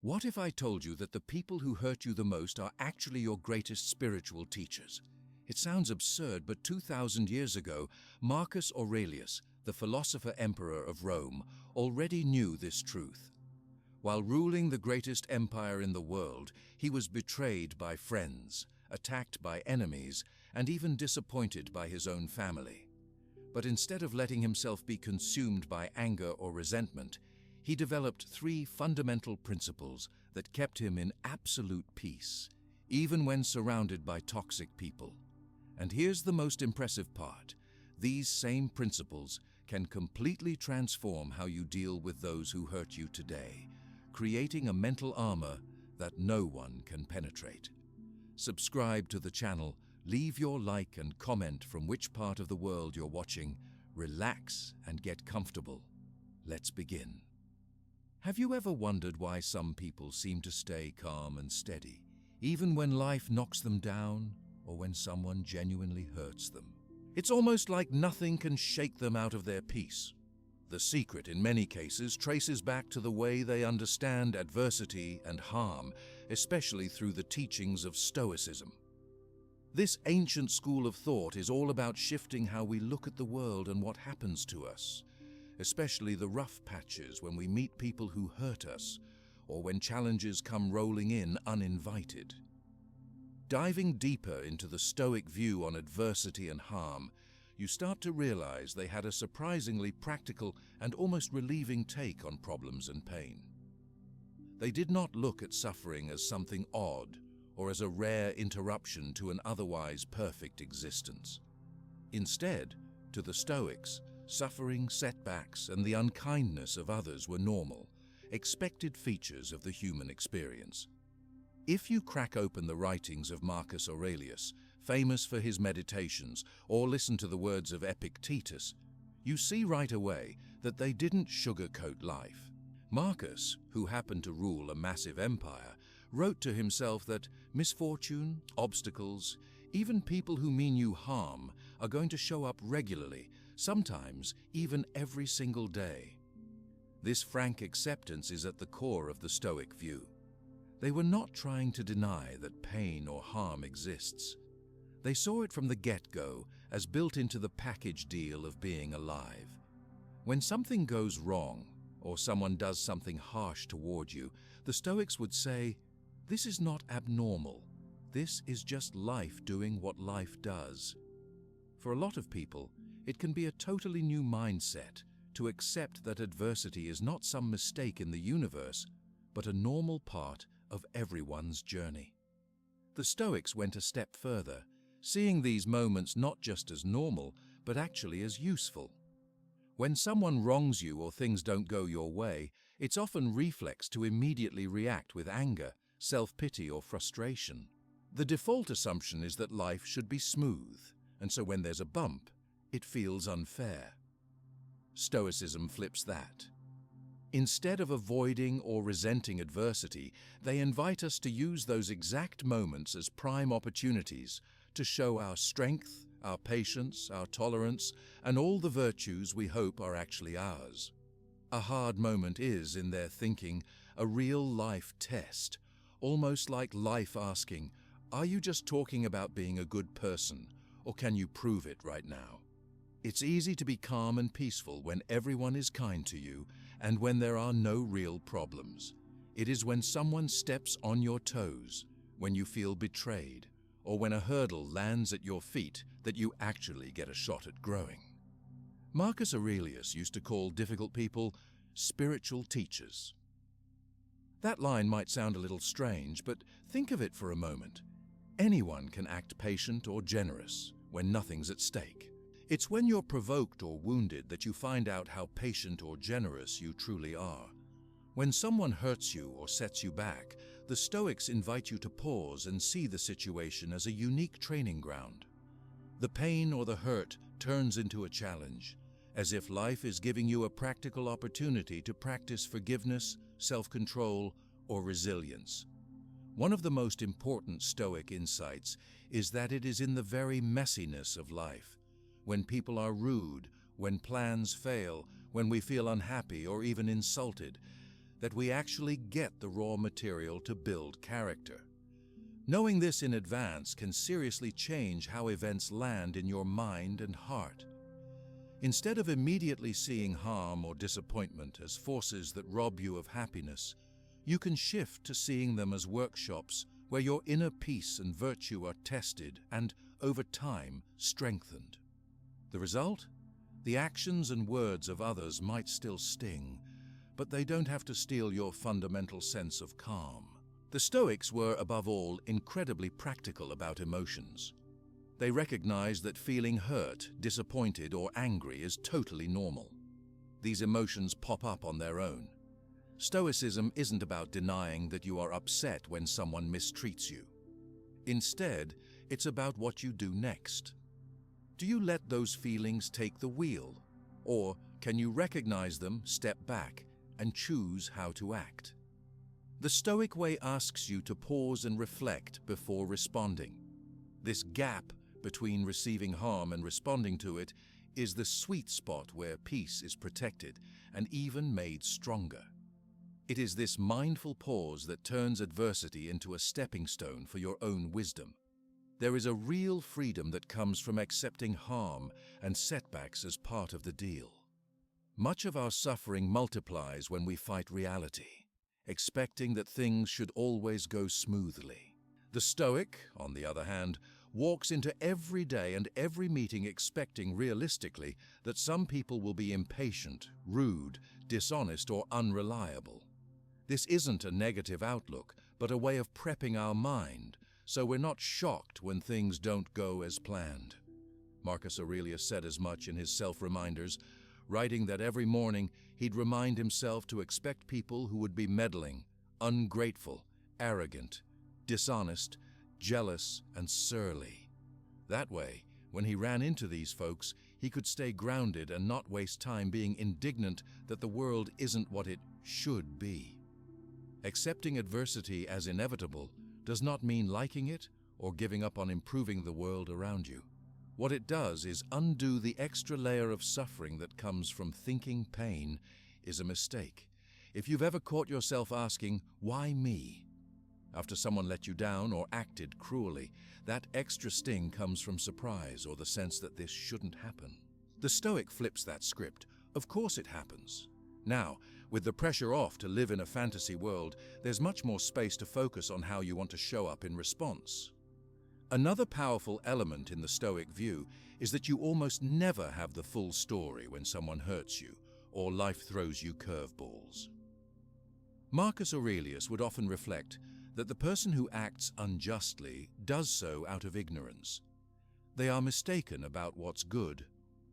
What if I told you that the people who hurt you the most are actually your greatest spiritual teachers? It sounds absurd, but 2,000 years ago, Marcus Aurelius, the philosopher-emperor of Rome, already knew this truth. While ruling the greatest empire in the world, he was betrayed by friends, attacked by enemies, and even disappointed by his own family. But instead of letting himself be consumed by anger or resentment, he developed 3 fundamental principles that kept him in absolute peace, even when surrounded by toxic people. And here's the most impressive part. These same principles can completely transform how you deal with those who hurt you today, creating a mental armor that no one can penetrate. Subscribe to the channel, leave your like and comment from which part of the world you're watching, relax and get comfortable. Let's begin. Have you ever wondered why some people seem to stay calm and steady, even when life knocks them down or when someone genuinely hurts them? It's almost like nothing can shake them out of their peace. The secret, in many cases, traces back to the way they understand adversity and harm, especially through the teachings of Stoicism. This ancient school of thought is all about shifting how we look at the world and what happens to us, especially the rough patches when we meet people who hurt us or when challenges come rolling in uninvited. Diving deeper into the Stoic view on adversity and harm, you start to realize they had a surprisingly practical and almost relieving take on problems and pain. They did not look at suffering as something odd or as a rare interruption to an otherwise perfect existence. Instead, to the Stoics, suffering, setbacks, and the unkindness of others were normal, expected features of the human experience. If you crack open the writings of Marcus Aurelius, famous for his meditations, or listen to the words of Epictetus, you see right away that they didn't sugarcoat life. Marcus, who happened to rule a massive empire, wrote to himself that misfortune, obstacles, even people who mean you harm are going to show up regularly, sometimes even every single day. This frank acceptance is at the core of the Stoic view. They were not trying to deny that pain or harm exists. They saw it from the get-go as built into the package deal of being alive. When something goes wrong, or someone does something harsh toward you, the Stoics would say, "This is not abnormal. This is just life doing what life does." For a lot of people, it can be a totally new mindset to accept that adversity is not some mistake in the universe, but a normal part of everyone's journey. The Stoics went a step further, seeing these moments not just as normal, but actually as useful. When someone wrongs you or things don't go your way, it's often reflex to immediately react with anger, self-pity, or frustration. The default assumption is that life should be smooth, and so when there's a bump, it feels unfair. Stoicism flips that. Instead of avoiding or resenting adversity, they invite us to use those exact moments as prime opportunities to show our strength, our patience, our tolerance, and all the virtues we hope are actually ours. A hard moment is, in their thinking, a real-life test, almost like life asking, "Are you just talking about being a good person, or can you prove it right now?" It's easy to be calm and peaceful when everyone is kind to you and when there are no real problems. It is when someone steps on your toes, when you feel betrayed, or when a hurdle lands at your feet that you actually get a shot at growing. Marcus Aurelius used to call difficult people spiritual teachers. That line might sound a little strange, but think of it for a moment. Anyone can act patient or generous when nothing's at stake. It's when you're provoked or wounded that you find out how patient or generous you truly are. When someone hurts you or sets you back, the Stoics invite you to pause and see the situation as a unique training ground. The pain or the hurt turns into a challenge, as if life is giving you a practical opportunity to practice forgiveness, self-control, or resilience. One of the most important Stoic insights is that it is in the very messiness of life, when people are rude, when plans fail, when we feel unhappy or even insulted, that we actually get the raw material to build character. Knowing this in advance can seriously change how events land in your mind and heart. Instead of immediately seeing harm or disappointment as forces that rob you of happiness, you can shift to seeing them as workshops where your inner peace and virtue are tested and, over time, strengthened. The result? The actions and words of others might still sting, but they don't have to steal your fundamental sense of calm. The Stoics were, above all, incredibly practical about emotions. They recognized that feeling hurt, disappointed, or angry is totally normal. These emotions pop up on their own. Stoicism isn't about denying that you are upset when someone mistreats you. Instead, it's about what you do next. Do you let those feelings take the wheel? Or can you recognize them, step back, and choose how to act? The Stoic way asks you to pause and reflect before responding. This gap between receiving harm and responding to it is the sweet spot where peace is protected and even made stronger. It is this mindful pause that turns adversity into a stepping stone for your own wisdom. There is a real freedom that comes from accepting harm and setbacks as part of the deal. Much of our suffering multiplies when we fight reality, expecting that things should always go smoothly. The Stoic, on the other hand, walks into every day and every meeting expecting realistically that some people will be impatient, rude, dishonest, or unreliable. This isn't a negative outlook, but a way of prepping our mind, so we're not shocked when things don't go as planned. Marcus Aurelius said as much in his self-reminders, writing that every morning he'd remind himself to expect people who would be meddling, ungrateful, arrogant, dishonest, jealous, and surly. That way, when he ran into these folks, he could stay grounded and not waste time being indignant that the world isn't what it should be. Accepting adversity as inevitable does not mean liking it or giving up on improving the world around you. What it does is undo the extra layer of suffering that comes from thinking pain is a mistake. If you've ever caught yourself asking, "Why me?" after someone let you down or acted cruelly, that extra sting comes from surprise or the sense that this shouldn't happen. The Stoic flips that script. Of course it happens. Now, with the pressure off to live in a fantasy world, there's much more space to focus on how you want to show up in response. Another powerful element in the Stoic view is that you almost never have the full story when someone hurts you or life throws you curveballs. Marcus Aurelius would often reflect that the person who acts unjustly does so out of ignorance. They are mistaken about what's good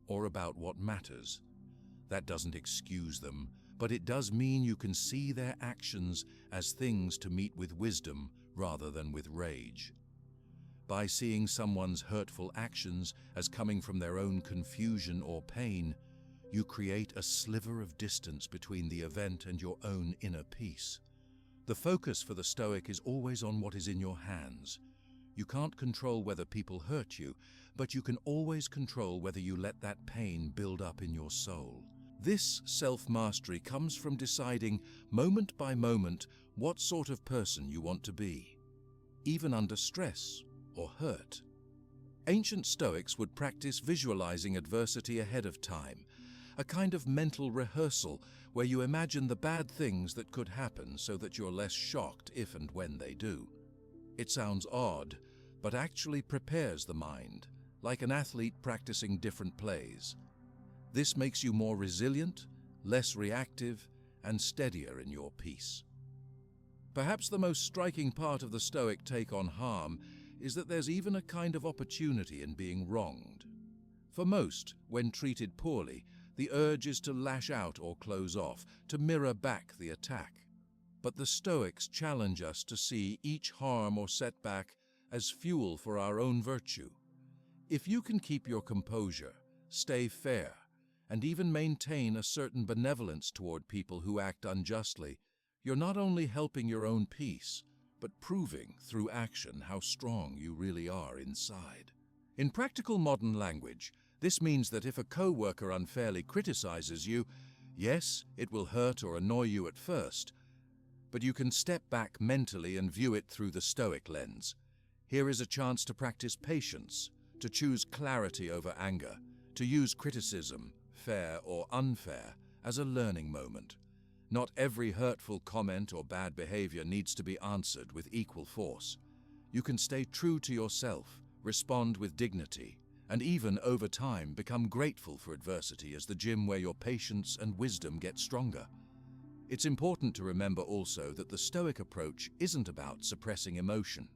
or about what matters. That doesn't excuse them, but it does mean you can see their actions as things to meet with wisdom rather than with rage. By seeing someone's hurtful actions as coming from their own confusion or pain, you create a sliver of distance between the event and your own inner peace. The focus for the Stoic is always on what is in your hands. You can't control whether people hurt you, but you can always control whether you let that pain build up in your soul. This self-mastery comes from deciding, moment by moment, what sort of person you want to be, even under stress or hurt. Ancient Stoics would practice visualizing adversity ahead of time, a kind of mental rehearsal where you imagine the bad things that could happen so that you're less shocked if and when they do. It sounds odd, but actually prepares the mind, like an athlete practicing different plays. This makes you more resilient, less reactive, and steadier in your peace. Perhaps the most striking part of the Stoic take on harm is that there's even a kind of opportunity in being wronged. For most, when treated poorly, the urge is to lash out or close off, to mirror back the attack. But the Stoics challenge us to see each harm or setback as fuel for our own virtue. If you can keep your composure, stay fair, and even maintain a certain benevolence toward people who act unjustly, you're not only helping your own peace, but proving through action how strong you really are inside. In practical modern language, this means that if a co-worker unfairly criticizes you, yes, it will hurt or annoy you at first, but you can step back mentally and view it through the Stoic lens. Here is a chance to practice patience, to choose clarity over anger, to use criticism, fair or unfair, as a learning moment. Not every hurtful comment or bad behavior needs to be answered with equal force. You can stay true to yourself, respond with dignity, and even over time become grateful for adversity as the gym where your patience and wisdom get stronger. It's important to remember also that the Stoic approach isn't about suppressing emotion.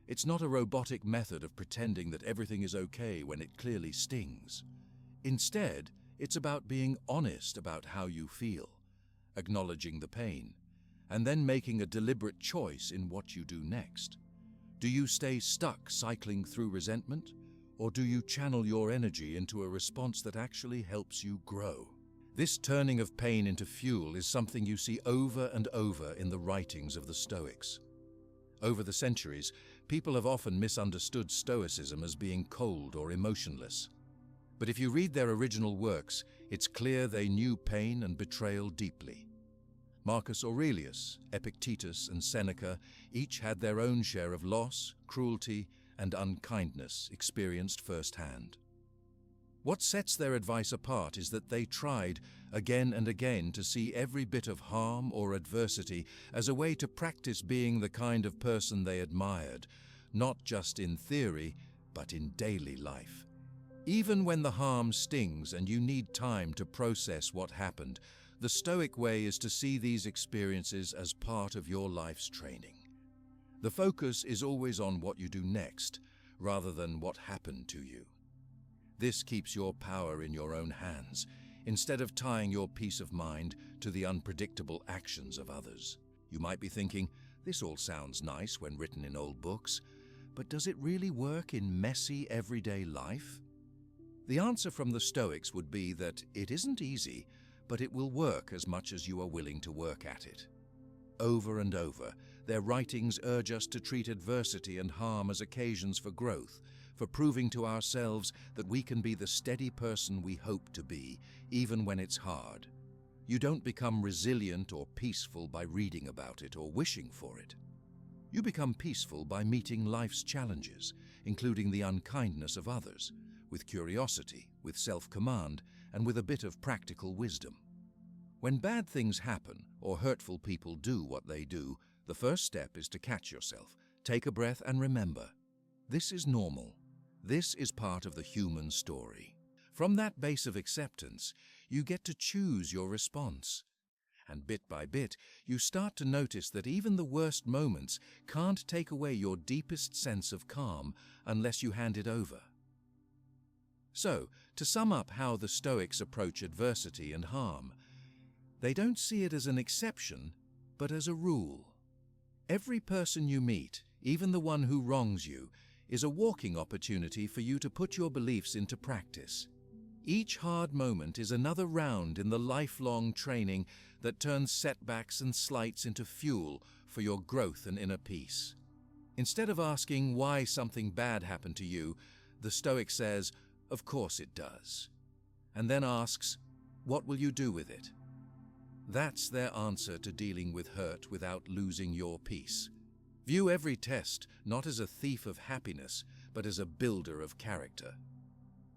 It's not a robotic method of pretending that everything is okay when it clearly stings. Instead, it's about being honest about how you feel, acknowledging the pain, and then making a deliberate choice in what you do next. Do you stay stuck cycling through resentment, or do you channel your energy into a response that actually helps you grow? This turning of pain into fuel is something you see over and over in the writings of the Stoics. Over the centuries, people have often misunderstood Stoicism as being cold or emotionless. But if you read their original works, it's clear they knew pain and betrayal deeply. Marcus Aurelius, Epictetus, and Seneca each had their own share of loss, cruelty, and unkindness experienced firsthand. What sets their advice apart is that they tried again and again to see every bit of harm or adversity as a way to practice being the kind of person they admired, not just in theory, but in daily life. Even when the harm stings and you need time to process what happened, the Stoic way is to see these experiences as part of your life's training. The focus is always on what you do next, rather than what happened to you. This keeps your power in your own hands, instead of tying your peace of mind to the unpredictable actions of others. You might be thinking, this all sounds nice when written in old books, but does it really work in messy, everyday life? The answer from the Stoics would be that it isn't easy, but it will work as much as you are willing to work at it. Over and over, their writings urge us to treat adversity and harm as occasions for growth, for proving to ourselves that we can be the steady person we hope to be, even when it's hard. You don't become resilient or peaceful by reading about it or wishing for it. You become peaceful by meeting life's challenges, including the unkindness of others, with curiosity, with self-command, and with a bit of practical wisdom. When bad things happen or hurtful people do what they do, the first step is to catch yourself, take a breath, and remember, this is normal. This is part of the human story. From that base of acceptance, you get to choose your response. And bit by bit, you start to notice that even the worst moments can't take away your deepest sense of calm unless you hand it over. So, to sum up how the Stoics approach adversity and harm, they don't see it as an exception, but as a rule. Every person you meet, even the one who wrongs you, is a walking opportunity for you to put your beliefs into practice. Each hard moment is another round in the lifelong training that turns setbacks and slights into fuel for your growth and inner peace. Instead of asking why something bad happened to you, the Stoic says, "Of course it does," and then asks, "What will you do with it?" That's their answer to dealing with hurt without losing your peace. View every test not as a thief of happiness, but as a builder of character.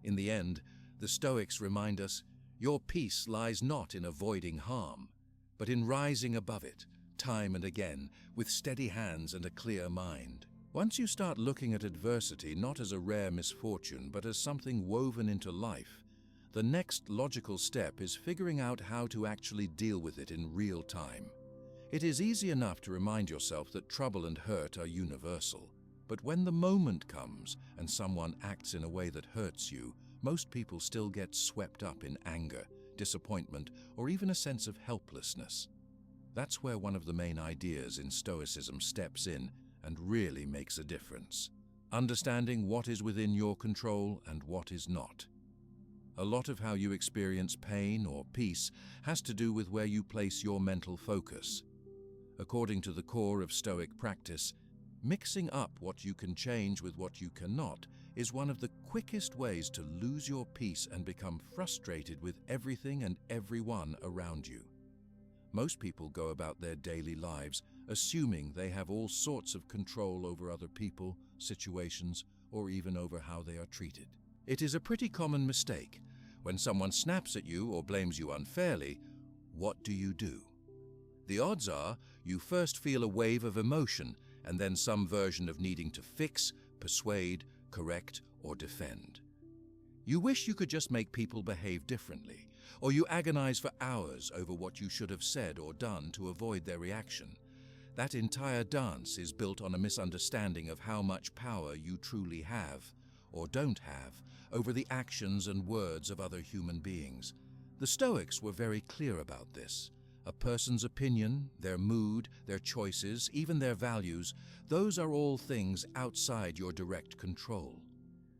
In the end, the Stoics remind us, your peace lies not in avoiding harm, but in rising above it, time and again, with steady hands and a clear mind. Once you start looking at adversity not as a rare misfortune, but as something woven into life, the next logical step is figuring out how to actually deal with it in real time. It is easy enough to remind yourself that trouble and hurt are universal, but when the moment comes and someone acts in a way that hurts you, most people still get swept up in anger, disappointment, or even a sense of helplessness. That's where one of the main ideas in Stoicism steps in and really makes a difference. Understanding what is within your control and what is not. A lot of how you experience pain or peace has to do with where you place your mental focus. According to the core of Stoic practice, mixing up what you can change with what you cannot is one of the quickest ways to lose your peace and become frustrated with everything and everyone around you. Most people go about their daily lives assuming they have all sorts of control over other people, situations, or even over how they are treated. It is a pretty common mistake. When someone snaps at you or blames you unfairly, what do? The odds are you first feel a wave of emotion and then some version of needing to fix, persuade, correct, or defend. You wish you could just make people behave differently, or you agonize for hours over what you should have said or done to avoid their reaction. That entire dance is built on a misunderstanding of how much power you truly have, or don't have, over the actions and words of other human beings. The Stoics were very clear about this. A person's opinion, their mood, their choices, even their values, those are all things outside your direct control.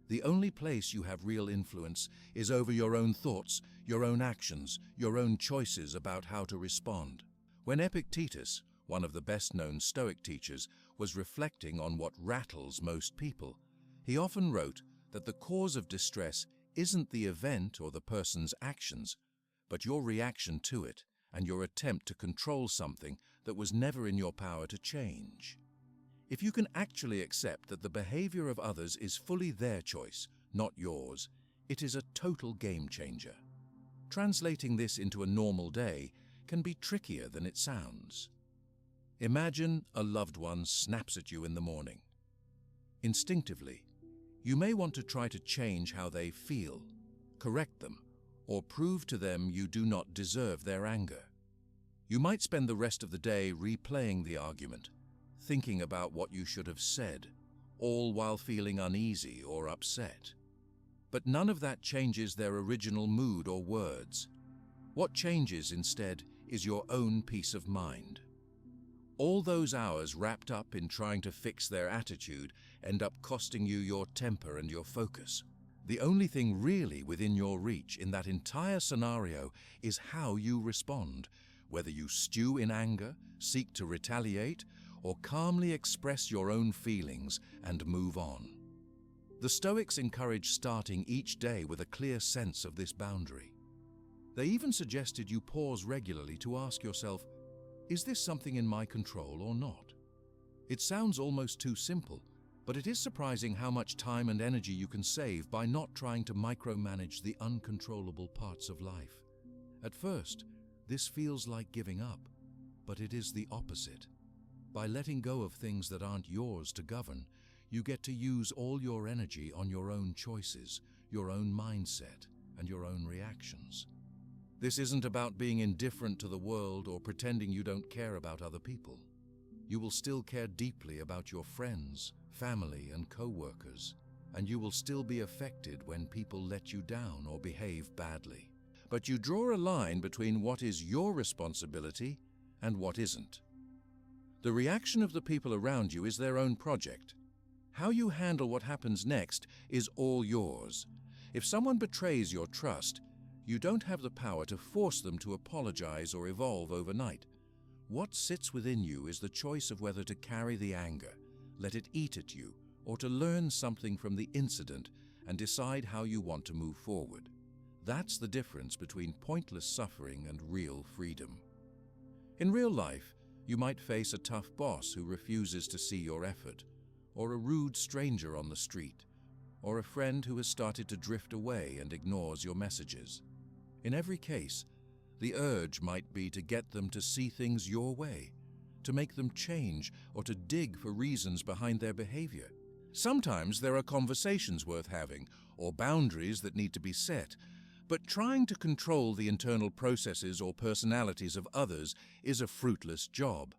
The only place you have real influence is over your own thoughts, your own actions, your own choices about how to respond. When Epictetus, one of the best-known Stoic teachers, was reflecting on what rattles most people, he often wrote that the cause of distress isn't the event or the person's actions, but your reaction to it and your attempt to control something that was never in your power to change. If you can actually accept that the behavior of others is fully their choice, not yours, it is a total game changer. Translating this into a normal day can be trickier than it sounds. Imagine a loved one snaps at you in the morning. Instinctively, you may want to try to change how they feel, correct them, or prove to them you do not deserve their anger. You might spend the rest of the day replaying the argument, thinking about what you should have said, all while feeling uneasy or upset. But none of that changes their original mood or words. What changes instead is your own peace of mind. All those hours wrapped up in trying to fix their attitude end up costing you your temper and your focus. The only thing really within your reach in that entire scenario is how you respond, whether you stew in anger, seek to retaliate, or calmly express your own feelings and move on. The Stoics encourage starting each day with a clear sense of this boundary. They even suggested you pause regularly to ask yourself, is this something in my control or not? It sounds almost too simple, but it is surprising how much time and energy you can save by not trying to micromanage the uncontrollable parts of life. At first, this feels like giving up, but it is the opposite. By letting go of things that aren't yours to govern, you get to use all your energy on your own choices, your own mindset, and your own reactions. This isn't about being indifferent to the world or pretending you don't care about other people. You will still care deeply about your friends, family, and co-workers, and you will still be affected when people let you down or behave badly. But you draw a line between what is your responsibility and what isn't. The reaction of the people around you is their own project. How you handle what happens next is all yours. If someone betrays your trust, you don't have the power to force them to apologize or evolve overnight. What sits within you is the choice of whether to carry the anger, let it eat at you, or to learn something from the incident and decide how you want to move forward. That's the difference between pointless suffering and real freedom. In real life, you might face a tough boss who refuses to see your effort, or a rude stranger on the street, or a friend who has started to drift away and ignores your messages. In every case, the urge might be to get them to see things your way, to make them change, or to dig for reasons behind their behavior. Sometimes there are conversations worth having, or boundaries that need to be set, but trying to control the internal processes or personalities of others is a fruitless job.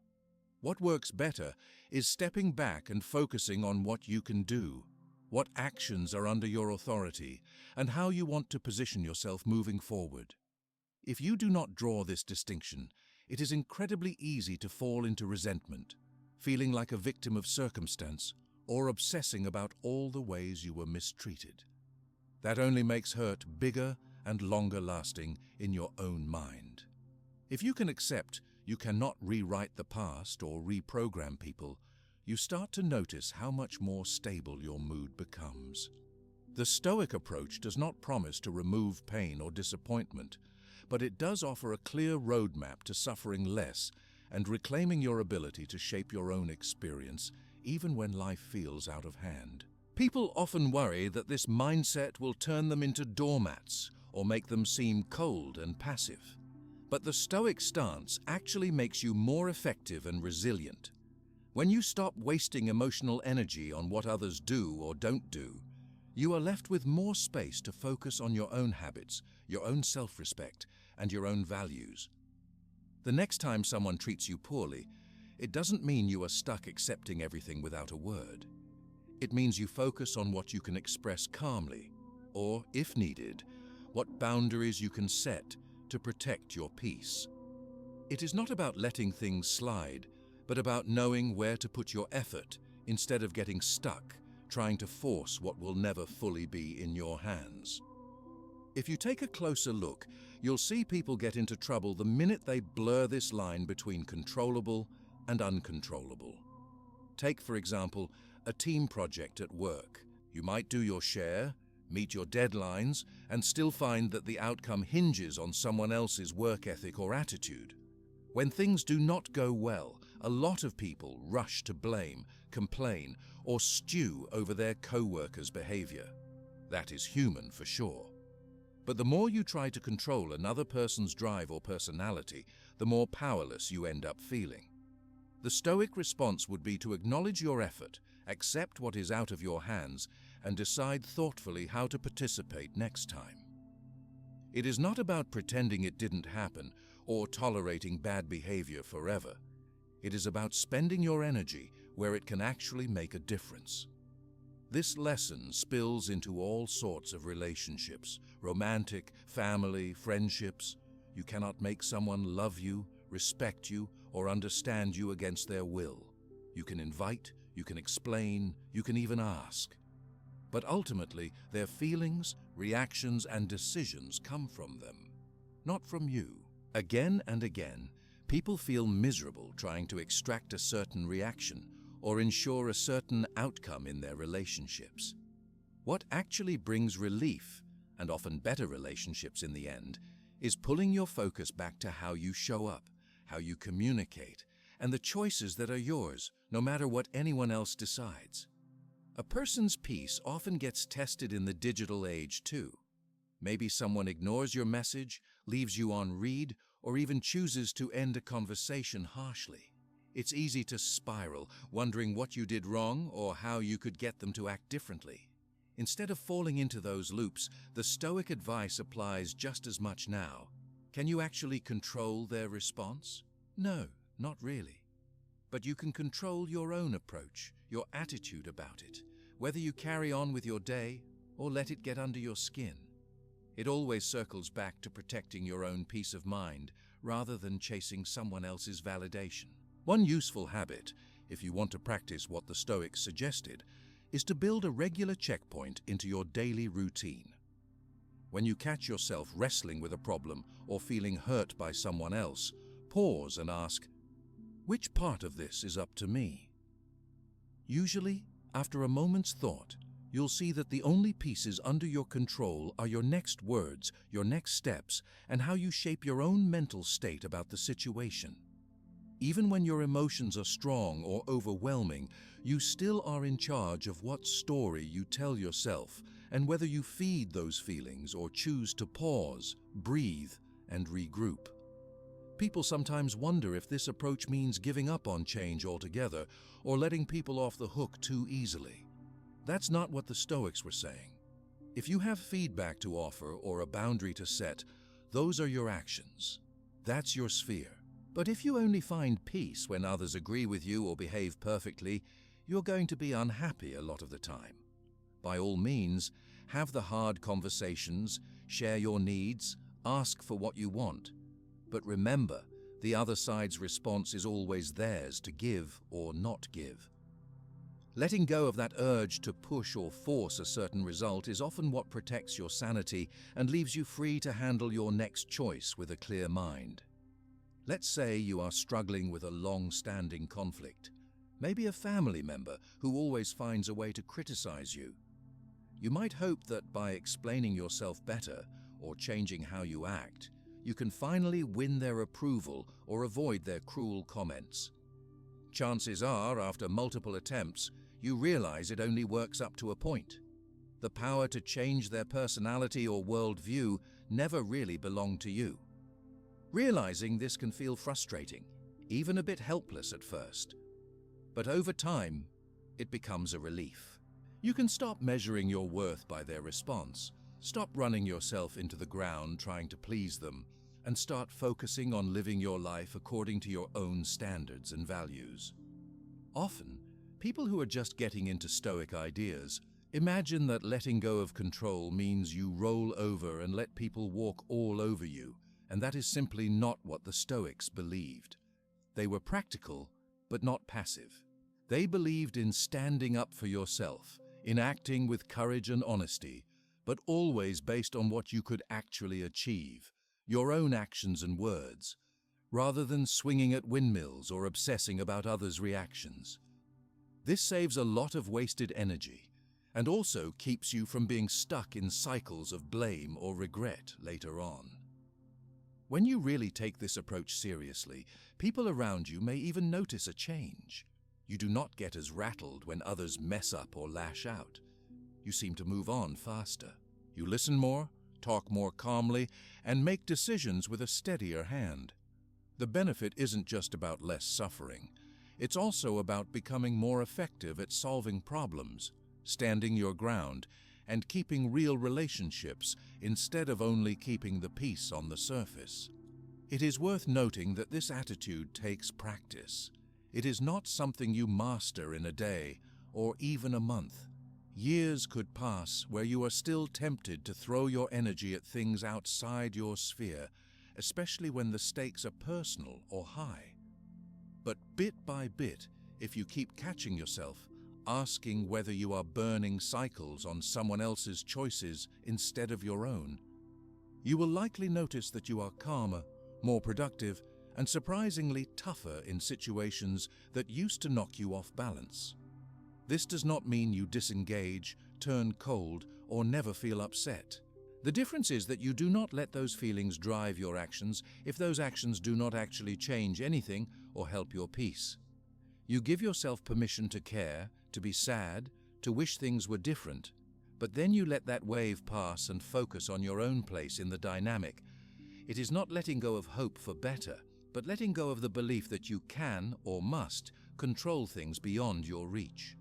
What works better is stepping back and focusing on what you can do, what actions are under your authority, and how you want to position yourself moving forward. If you do not draw this distinction, it is incredibly easy to fall into resentment, feeling like a victim of circumstance, or obsessing about all the ways you were mistreated. That only makes hurt bigger and longer lasting in your own mind. If you can accept you cannot rewrite the past or reprogram people, you start to notice how much more stable your mood becomes. The Stoic approach does not promise to remove pain or disappointment, but it does offer a clear roadmap to suffering less and reclaiming your ability to shape your own experience, even when life feels out of hand. People often worry that this mindset will turn them into doormats or make them seem cold and passive. But the Stoic stance actually makes you more effective and resilient. When you stop wasting emotional energy on what others do or don't do, you are left with more space to focus on your own habits, your own self-respect, and your own values. The next time someone treats you poorly, it doesn't mean you are stuck accepting everything without a word. It means you focus on what you can express calmly, or, if needed, what boundaries you can set to protect your peace. It is not about letting things slide, but about knowing where to put your effort instead of getting stuck trying to force what will never fully be in your hands. If you take a closer look, you'll see people get into trouble the minute they blur this line between controllable and uncontrollable. Take, for example, a team project at work. You might do your share, meet your deadlines, and still find that the outcome hinges on someone else's work ethic or attitude. When things do not go well, a lot of people rush to blame, complain, or stew over their co-workers' behavior. That is human for sure. But the more you try to control another person's drive or personality, the more powerless you end up feeling. The Stoic response would be to acknowledge your effort, accept what is out of your hands, and decide thoughtfully how to participate next time. It is not about pretending it didn't happen or tolerating bad behavior forever. It is about spending your energy where it can actually make a difference. This lesson spills into all sorts of relationships, romantic, family, friendships. You cannot make someone love you, respect you, or understand you against their will. You can invite, you can explain, you can even ask. But ultimately, their feelings, reactions, and decisions come from them, not from you. Again and again, people feel miserable trying to extract a certain reaction or ensure a certain outcome in their relationships. What actually brings relief, and often better relationships in the end, is pulling your focus back to how you show up, how you communicate, and the choices that are yours, no matter what anyone else decides. A person's peace often gets tested in the digital age too. Maybe someone ignores your message, leaves you on read, or even chooses to end a conversation harshly. It's easy to spiral, wondering what you did wrong or how you could get them to act differently. Instead of falling into those loops, the Stoic advice applies just as much now. Can you actually control their response? No, not really. But you can control your own approach, your attitude about it, whether you carry on with your day or let it get under your skin. It always circles back to protecting your own peace of mind rather than chasing someone else's validation. One useful habit, if you want to practice what the Stoics suggested, is to build a regular checkpoint into your daily routine. When you catch yourself wrestling with a problem or feeling hurt by someone else, pause and ask, which part of this is up to me? Usually, after a moment's thought, you'll see that the only pieces under your control are your next words, your next steps, and how you shape your own mental state about the situation. Even when your emotions are strong or overwhelming, you still are in charge of what story you tell yourself and whether you feed those feelings or choose to pause, breathe, and regroup. People sometimes wonder if this approach means giving up on change altogether or letting people off the hook too easily. That's not what the Stoics were saying. If you have feedback to offer or a boundary to set, those are your actions. That's your sphere. But if you only find peace when others agree with you or behave perfectly, you're going to be unhappy a lot of the time. By all means, have the hard conversations, share your needs, ask for what you want. But remember, the other side's response is always theirs to give or not give. Letting go of that urge to push or force a certain result is often what protects your sanity and leaves you free to handle your next choice with a clear mind. Let's say you are struggling with a long-standing conflict, maybe a family member who always finds a way to criticize you. You might hope that by explaining yourself better or changing how you act, you can finally win their approval or avoid their cruel comments. Chances are, after multiple attempts, you realize it only works up to a point. The power to change their personality or worldview never really belonged to you. Realizing this can feel frustrating, even a bit helpless at first. But over time, it becomes a relief. You can stop measuring your worth by their response, stop running yourself into the ground trying to please them, and start focusing on living your life according to your own standards and values. Often, people who are just getting into Stoic ideas imagine that letting go of control means you roll over and let people walk all over you, and that is simply not what the Stoics believed. They were practical, but not passive. They believed in standing up for yourself, in acting with courage and honesty, but always based on what you could actually achieve, your own actions and words, rather than swinging at windmills or obsessing about others' reactions. This saves a lot of wasted energy and also keeps you from being stuck in cycles of blame or regret later on. When you really take this approach seriously, people around you may even notice a change. You do not get as rattled when others mess up or lash out. You seem to move on faster. You listen more, talk more calmly, and make decisions with a steadier hand. The benefit isn't just about less suffering. It's also about becoming more effective at solving problems, standing your ground, and keeping real relationships instead of only keeping the peace on the surface. It is worth noting that this attitude takes practice. It is not something you master in a day or even a month. Years could pass where you are still tempted to throw your energy at things outside your sphere, especially when the stakes are personal or high. But bit by bit, if you keep catching yourself, asking whether you are burning cycles on someone else's choices instead of your own, you will likely notice that you are calmer, more productive, and surprisingly tougher in situations that used to knock you off balance. This does not mean you disengage, turn cold, or never feel upset. The difference is that you do not let those feelings drive your actions if those actions do not actually change anything or help your peace. You give yourself permission to care, to be sad, to wish things were different, but then you let that wave pass and focus on your own place in the dynamic. It is not letting go of hope for better, but letting go of the belief that you can or must control things beyond your reach.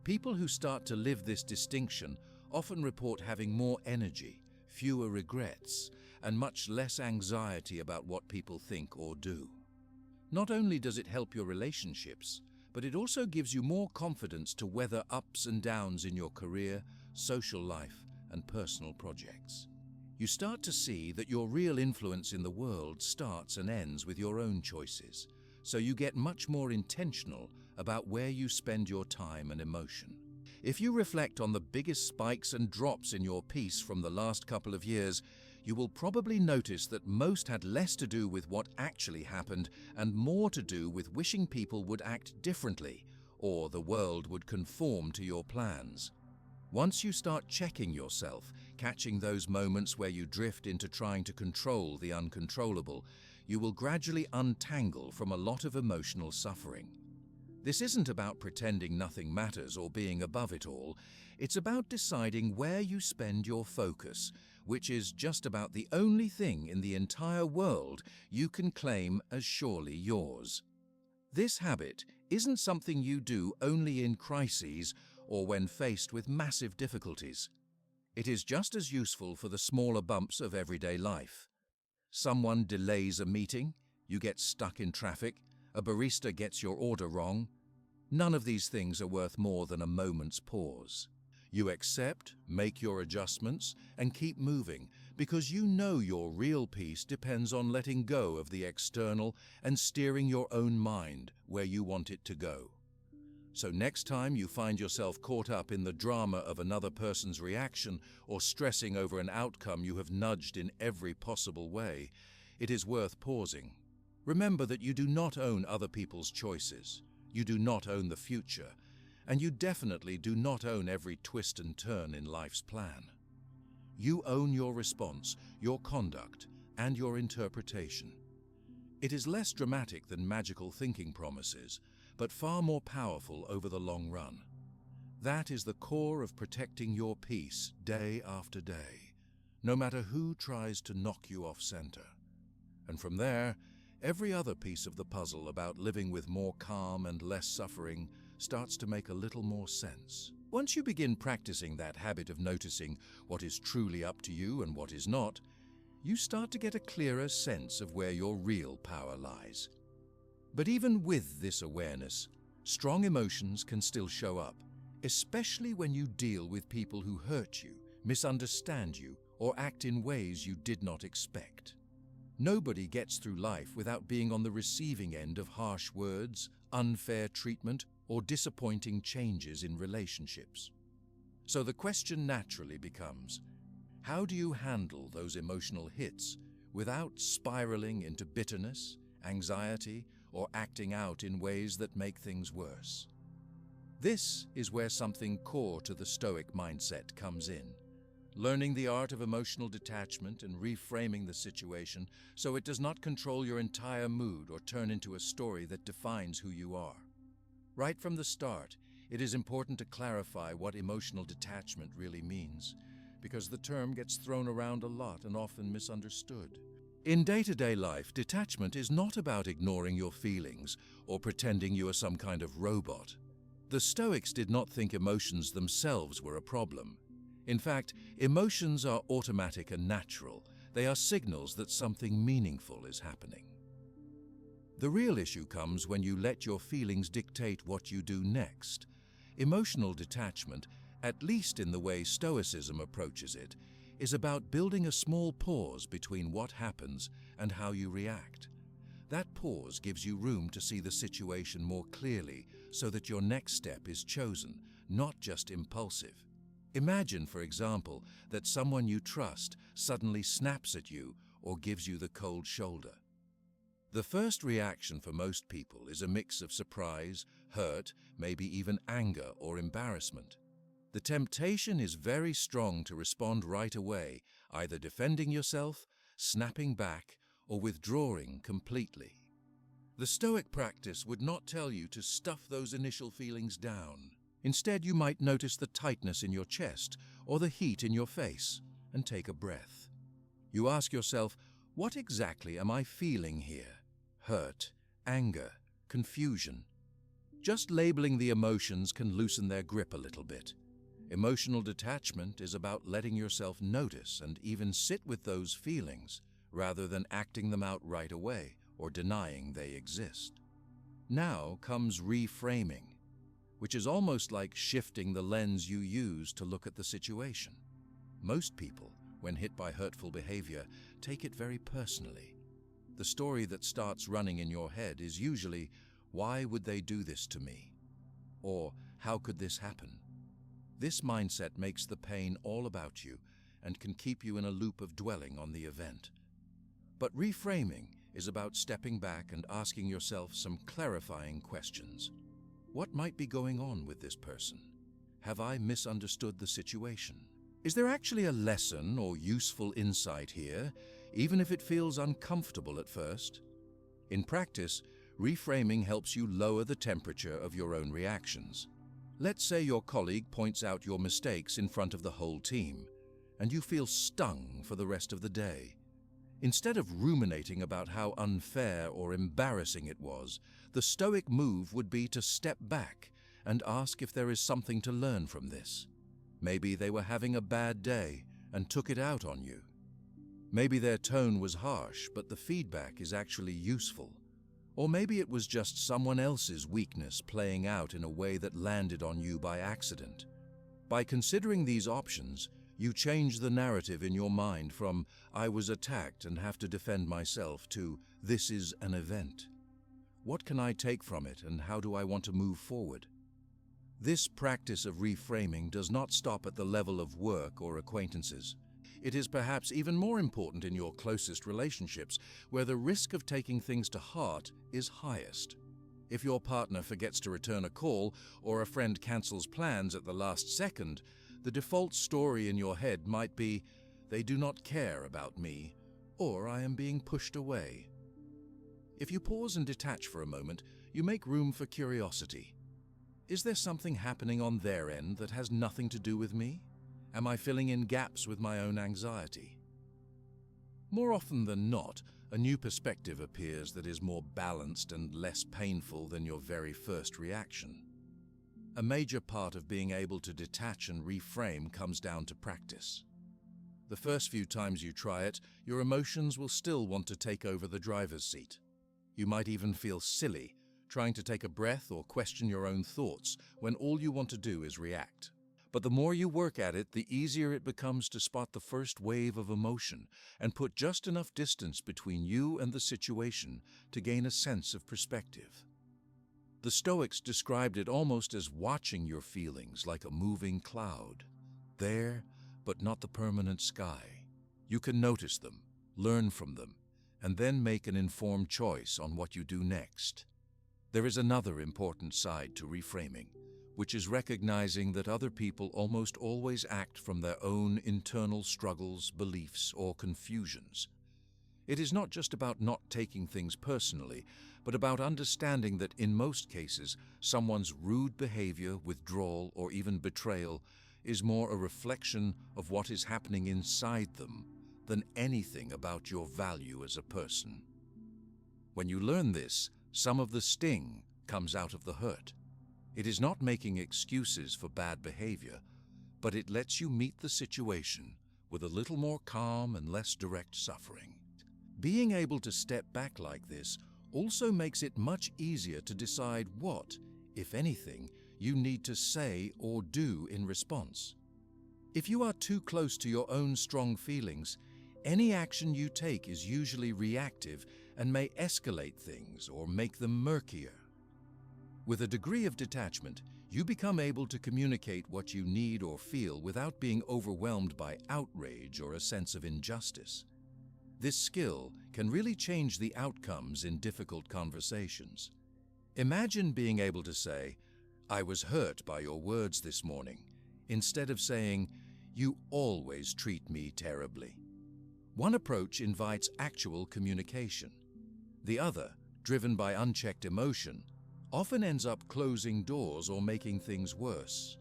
People who start to live this distinction often report having more energy, fewer regrets, and much less anxiety about what people think or do. Not only does it help your relationships, but it also gives you more confidence to weather ups and downs in your career, social life, and personal projects. You start to see that your real influence in the world starts and ends with your own choices, so you get much more intentional about where you spend your time and emotion. If you reflect on the biggest spikes and drops in your peace from the last couple of years, you will probably notice that most had less to do with what actually happened and more to do with wishing people would act differently or the world would conform to your plans. Once you start checking yourself, catching those moments where you drift into trying to control the uncontrollable, you will gradually untangle from a lot of emotional suffering. This isn't about pretending nothing matters or being above it all. It's about deciding where you spend your focus, which is just about the only thing in the entire world you can claim as surely yours. This habit isn't something you do only in crises or when faced with massive difficulties. It is just as useful for the smaller bumps of everyday life. Someone delays a meeting, you get stuck in traffic, a barista gets your order wrong. None of these things are worth more than a moment's pause. You accept, make your adjustments, and keep moving because you know your real peace depends on letting go of the external and steering your own mind where you want it to go. So next time you find yourself caught up in the drama of another person's reaction or stressing over an outcome you have nudged in every possible way, it is worth pausing. Remember that you do not own other people's choices. You do not own the future, and you definitely do not own every twist and turn in life's plan. You own your response, your conduct, and your interpretation. It is less dramatic than magical thinking promises, but far more powerful over the long run. That is the core of protecting your peace day after day, no matter who tries to knock you off center. And from there, every other piece of the puzzle about living with more calm and less suffering starts to make a little more sense. Once you begin practicing that habit of noticing what is truly up to you and what is not, you start to get a clearer sense of where your real power lies. But even with this awareness, strong emotions can still show up, especially when you deal with people who hurt you, misunderstand you, or act in ways you did not expect. Nobody gets through life without being on the receiving end of harsh words, unfair treatment, or disappointing changes in relationships. So the question naturally becomes, how do you handle those emotional hits without spiraling into bitterness, anxiety, or acting out in ways that make things worse? This is where something core to the Stoic mindset comes in. Learning the art of emotional detachment and reframing the situation so it does not control your entire mood or turn into a story that defines who you are. Right from the start, it is important to clarify what emotional detachment really means, because the term gets thrown around a lot and often misunderstood. In day-to-day life, detachment is not about ignoring your feelings or pretending you are some kind of robot. The Stoics did not think emotions themselves were a problem. In fact, emotions are automatic and natural. They are signals that something meaningful is happening. The real issue comes when you let your feelings dictate what you do next. Emotional detachment, at least in the way Stoicism approaches it, is about building a small pause between what happens and how you react. That pause gives you room to see the situation more clearly so that your next step is chosen, not just impulsive. Imagine, for example, that someone you trust suddenly snaps at you or gives you the cold shoulder. The first reaction for most people is a mix of surprise, hurt, maybe even anger or embarrassment. The temptation is very strong to respond right away, either defending yourself, snapping back, or withdrawing completely. The Stoic practice would not tell you to stuff those initial feelings down. Instead, you might notice the tightness in your chest or the heat in your face and take a breath. You ask yourself, what exactly am I feeling here? Hurt, anger, confusion. Just labeling the emotions can loosen their grip a little bit. Emotional detachment is about letting yourself notice and even sit with those feelings, rather than acting them out right away or denying they exist. Now comes reframing, which is almost like shifting the lens you use to look at the situation. Most people, when hit by hurtful behavior, take it very personally. The story that starts running in your head is usually, why would they do this to me? Or, how could this happen? This mindset makes the pain all about you and can keep you in a loop of dwelling on the event. But reframing is about stepping back and asking yourself some clarifying questions. What might be going on with this person? Have I misunderstood the situation? Is there actually a lesson or useful insight here, even if it feels uncomfortable at first? In practice, reframing helps you lower the temperature of your own reactions. Let's say your colleague points out your mistakes in front of the whole team, and you feel stung for the rest of the day. Instead of ruminating about how unfair or embarrassing it was, the Stoic move would be to step back and ask if there is something to learn from this. Maybe they were having a bad day and took it out on you. Maybe their tone was harsh, but the feedback is actually useful. Or maybe it was just someone else's weakness playing out in a way that landed on you by accident. By considering these options, you change the narrative in your mind from, I was attacked and have to defend myself, to, this is an event. What can I take from it and how do I want to move forward? This practice of reframing does not stop at the level of work or acquaintances. It is perhaps even more important in your closest relationships, where the risk of taking things to heart is highest. If your partner forgets to return a call or a friend cancels plans at the last second, the default story in your head might be, they do not care about me, or I am being pushed away. If you pause and detach for a moment, you make room for curiosity. Is there something happening on their end that has nothing to do with me? Am I filling in gaps with my own anxiety? More often than not, a new perspective appears that is more balanced and less painful than your very first reaction. A major part of being able to detach and reframe comes down to practice. The first few times you try it, your emotions will still want to take over the driver's seat. You might even feel silly, trying to take a breath or question your own thoughts when all you want to do is react. But the more you work at it, the easier it becomes to spot the first wave of emotion and put just enough distance between you and the situation to gain a sense of perspective. The Stoics described it almost as watching your feelings like a moving cloud. There, but not the permanent sky. You can notice them, learn from them, and then make an informed choice on what you do next. There is another important side to reframing, which is recognizing that other people almost always act from their own internal struggles, beliefs, or confusions. It is not just about not taking things personally, but about understanding that in most cases, someone's rude behavior, withdrawal, or even betrayal is more a reflection of what is happening inside them than anything about your value as a person. When you learn this, some of the sting comes out of the hurt. It is not making excuses for bad behavior, but it lets you meet the situation with a little more calm and less direct suffering. Being able to step back like this also makes it much easier to decide what, if anything, you need to say or do in response. If you are too close to your own strong feelings, any action you take is usually reactive and may escalate things or make them murkier. With a degree of detachment, you become able to communicate what you need or feel without being overwhelmed by outrage or a sense of injustice. This skill can really change the outcomes in difficult conversations. Imagine being able to say, "I was hurt by your words this morning," instead of saying, "You always treat me terribly." One approach invites actual communication. The other, driven by unchecked emotion, often ends up closing doors or making things worse.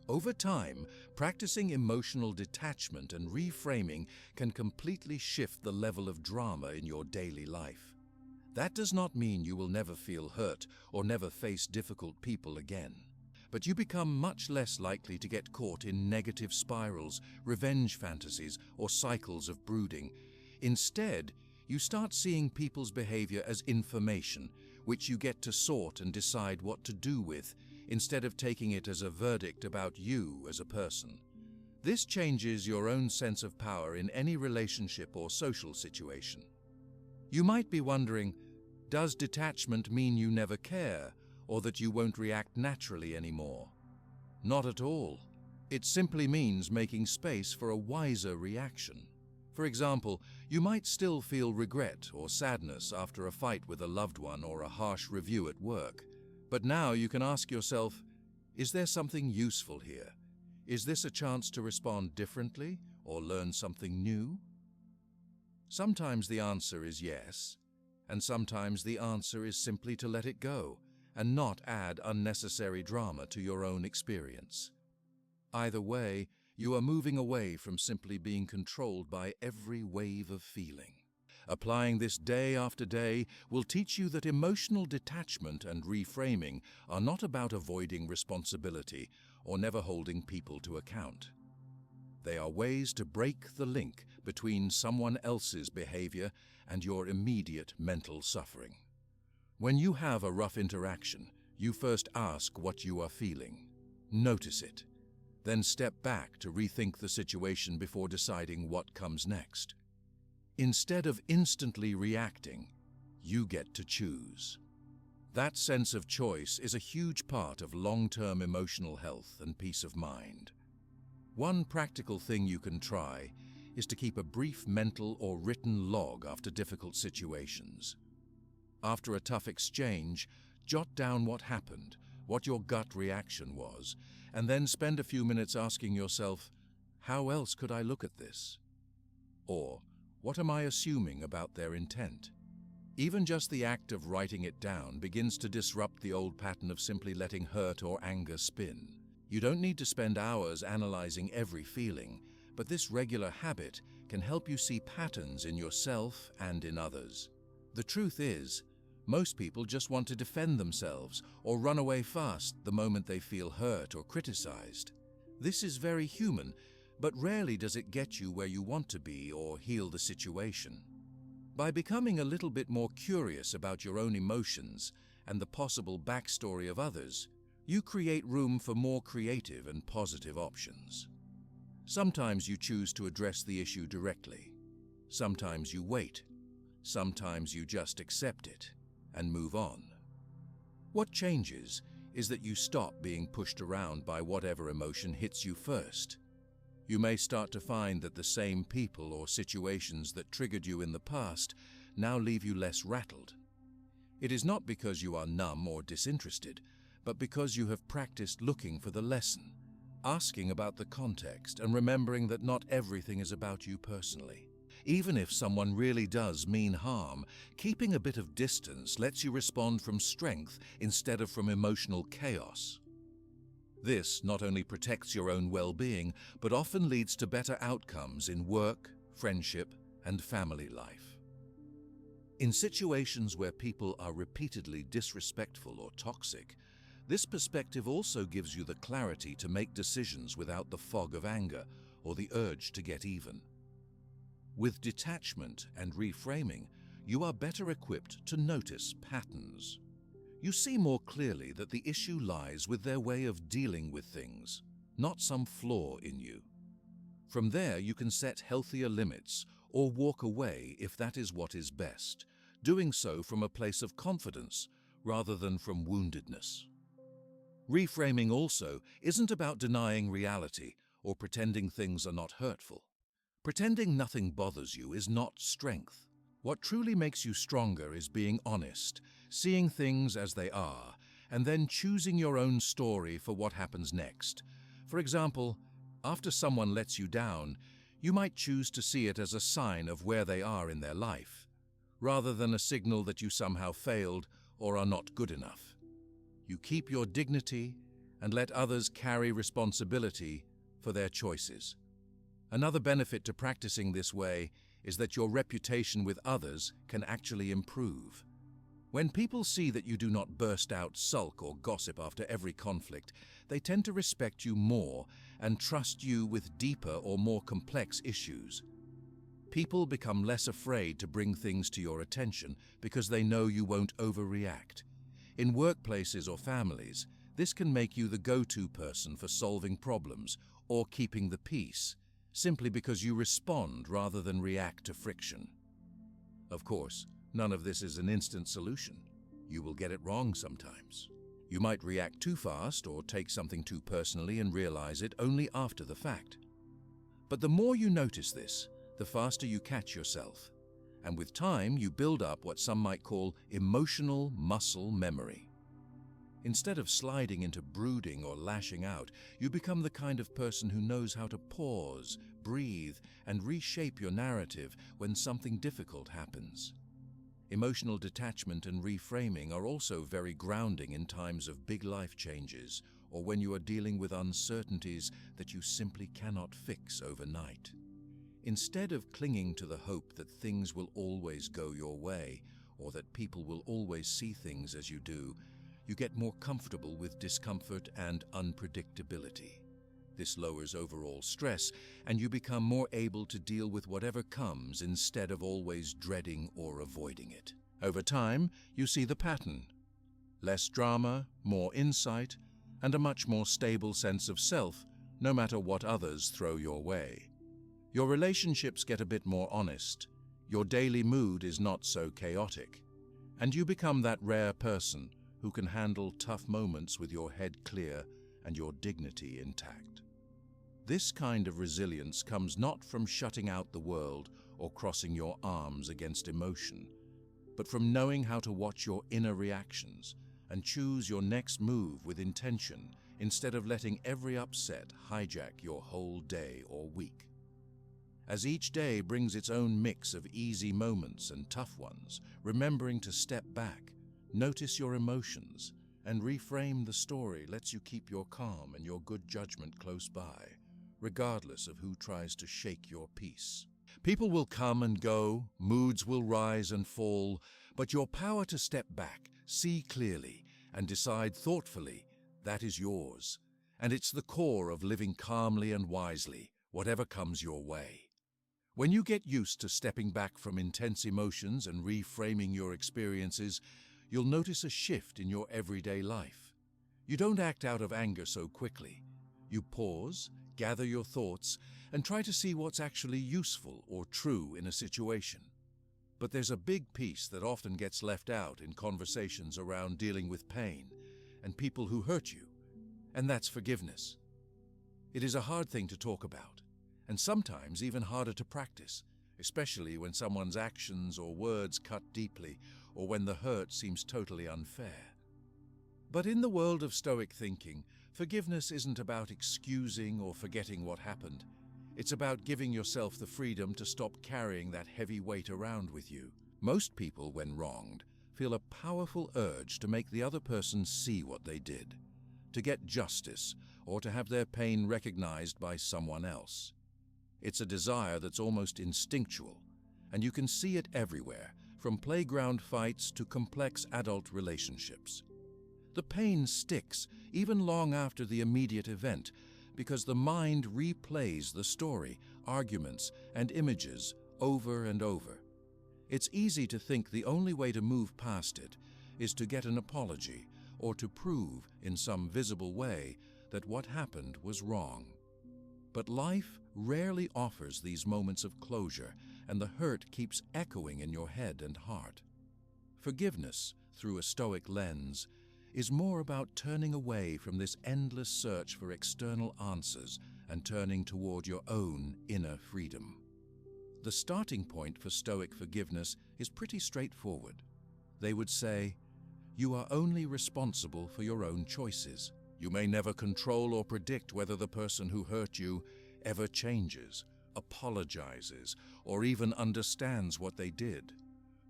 Over time, practicing emotional detachment and reframing can completely shift the level of drama in your daily life. That does not mean you will never feel hurt or never face difficult people again, but you become much less likely to get caught in negative spirals, revenge fantasies, or cycles of brooding. Instead, you start seeing people's behavior as information, which you get to sort and decide what to do with, instead of taking it as a verdict about you as a person. This changes your own sense of power in any relationship or social situation. You might be wondering, does detachment mean you never care, or that you won't react naturally anymore? Not at all. It simply means making space for a wiser reaction. For example, you might still feel regret or sadness after a fight with a loved one or a harsh review at work. But now you can ask yourself, is there something useful here? Is this a chance to respond differently or learn something new? Sometimes the answer is yes, and sometimes the answer is simply to let it go and not add unnecessary drama to your own experience. Either way, you are moving away from simply being controlled by every wave of feeling. Applying this day after day will teach you that emotional detachment and reframing are not about avoiding responsibility or never holding people to account. They are ways to break the link between someone else's behavior and your immediate mental suffering. When you have a rough interaction, you first ask what you are feeling. Notice it. Then step back to rethink the situation before deciding what comes next. Instead of instantly reacting, you get to choose. That sense of choice is a huge part of long-term emotional health and peace of mind. One practical thing you can try is to keep a brief mental or written log after difficult situations. After a tough exchange, jot down what happened, what your gut reaction was, and then spend a few minutes asking yourself, how else could I look at this? Or, What am I assuming about their intent? Even just the act of writing it down begins to disrupt the old pattern of simply letting hurt or anger spin. You don't need to spend hours analyzing every feeling, but this regular habit can help you see patterns in yourself and in others. The truth is, most people just want to defend themselves or run away fast the moment they feel hurt or criticized. This is very human, but rarely does it get you where you want to be or heal the situation. By becoming a little bit more curious about your own emotions and the possible backstory of others, you create room for more creative and positive options. Sometimes you choose to address the issue directly. Sometimes you wait. Sometimes you just accept it and move on. What changes is that you stop being pushed around by whatever emotion hits you first. You may start to find that the same people or situations that triggered you in the past now leave you less rattled. It is not because you are numb or disinterested, but because you have practiced looking for the lesson, asking about the context, and remembering that not everything is about you personally. Even if someone really does mean harm, keeping a bit of distance lets you respond from strength instead of from emotional chaos. This not only protects your own well-being, but often leads to better outcomes in work, friendship, and family life. In situations where people are repeatedly disrespectful or toxic, this perspective also gives you the clarity to make decisions without the fog of anger or the urge to get even. With detachment and reframing, you are better equipped to notice patterns. You see more clearly that the issue lies with their way of dealing with things, not some flaw in you. From there, you can set healthier limits or walk away if that is what is best, doing so from a place of confidence rather than from woundedness. Reframing also isn't about denying reality or pretending things are not hurtful. Pretending nothing bothers you is not strength. What truly makes you stronger is being honest, seeing things as they are, and then choosing your own story for what happens next. For example, after someone lets you down, you might choose to see it as a sign of where they are in their life, rather than a signal that you somehow failed or are not good enough. You keep your dignity and let others carry responsibility for their choices. Another benefit to practicing this way is that your reputation with others can actually improve. When people see that you do not burst out, sulk, or gossip after every conflict, they tend to respect you more and trust you with deeper or more complex issues. People become less afraid to bring things to your attention because they know you won't overreact. In workplaces or families, this can make you the go-to person for solving problems or keeping the peace, simply because you respond rather than react to friction. Of course, none of this is an instant solution. You will get it wrong sometimes. You might react too fast or take something too personally and realize it only after the fact. But the more you notice this, the faster you catch yourself. And with time, you build up what some might call emotional muscle memory. Instead of sliding into brooding or lashing out, you become the kind of person who knows how to pause, breathe, and reshape your narrative when something difficult happens. Emotional detachment and reframing are also very grounding in times of big life changes or when you are dealing with uncertainties that you simply cannot fix overnight. Instead of clinging to the hope that things will always go your way or that people will always see things as you do, you get more comfortable with discomfort and unpredictability. This lowers overall stress, and you become more able to deal with whatever comes instead of always dreading or avoiding it. Over time, you see the pattern. Less drama, more insight, and a much more stable sense of self, no matter what others throw your way. Your relationships get a bit more honest. Your daily mood is not so chaotic, and you become that rare person who can handle tough moments with your head clear and your dignity intact. This kind of resilience comes not from shutting out the world or crossing your arms against emotion, but from knowing how to watch your inner reactions and choose your next move with intention instead of letting every upset hijack your whole day or week. as each day brings its own mix of easy moments and tough ones, remembering to step back, notice your emotions, and reframe the story lets you keep your calm and your good judgment close by, regardless of who tries to shake your peace. People will come and go, moods will rise and fall, but your power to step back, see clearly, and decide thoughtfully, that is yours. And it's the core of living calmly and wisely, whatever comes your way. When you get used to stepping back from intense emotions and reframing your experiences, you'll notice a shift in your everyday life. You don't act out of anger so quickly. You pause, gather your thoughts, and try to see what's actually useful or true in a situation. But there's a big piece that often gets left out in conversations around dealing with pain and people who hurt you, and that's forgiveness. It is a hard thing to talk about, and sometimes even harder to practice, especially when someone's actions or words cut deeply, or when the hurt seems totally unfair. But in the world of Stoic thinking, forgiveness isn't about excusing or forgetting what happened. It's about giving yourself the freedom to stop carrying that heavy weight around with you. Most people, when wronged, feel a powerful urge to make the other person see what they did, to get justice, or to have their pain recognized by someone else. It's a desire that's almost instinctual, and you can see it everywhere, from playground fights to complex adult relationships. The pain sticks, even long after the immediate event, because the mind replays the story, arguments, and images over and over. It's easy to think the only way to move past it is to get an apology or to prove in some visible way that what happened was wrong. But life rarely offers these moments of closure, and the hurt keeps echoing in your head and heart. Forgiveness, through a Stoic lens, is more about turning away from this endless search for external answers and turning toward your own inner freedom. The starting point for Stoic forgiveness is pretty straightforward. They would say, you are only responsible for your own choices. You may never control or predict whether the person who hurt you ever changes, apologizes, or even understands what they did.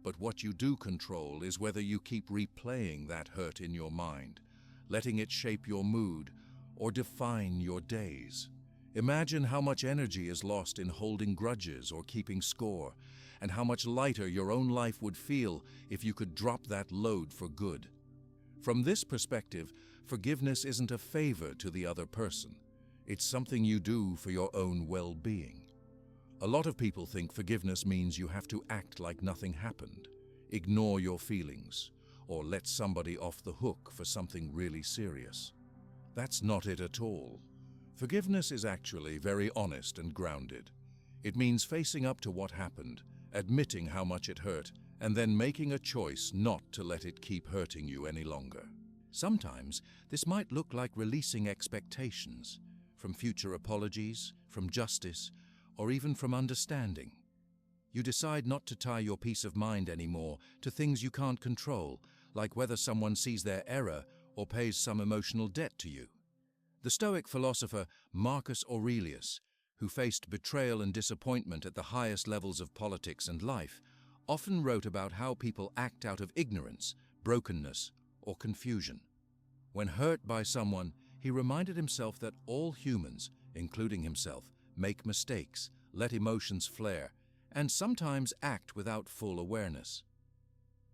But what you do control is whether you keep replaying that hurt in your mind, letting it shape your mood or define your days. Imagine how much energy is lost in holding grudges or keeping score, and how much lighter your own life would feel if you could drop that load for good. From this perspective, forgiveness isn't a favor to the other person. It's something you do for your own well-being. A lot of people think forgiveness means you have to act like nothing happened, ignore your feelings, or let somebody off the hook for something really serious. That's not it at all. Forgiveness is actually very honest and grounded. It means facing up to what happened, admitting how much it hurt, and then making a choice not to let it keep hurting you any longer. Sometimes this might look like releasing expectations from future apologies, from justice, or even from understanding. You decide not to tie your peace of mind anymore to things you can't control, like whether someone sees their error or pays some emotional debt to you. The Stoic philosopher Marcus Aurelius, who faced betrayal and disappointment at the highest levels of politics and life, often wrote about how people act out of ignorance, brokenness, or confusion. When hurt by someone, he reminded himself that all humans, including himself, make mistakes, let emotions flare, and sometimes act without full awareness.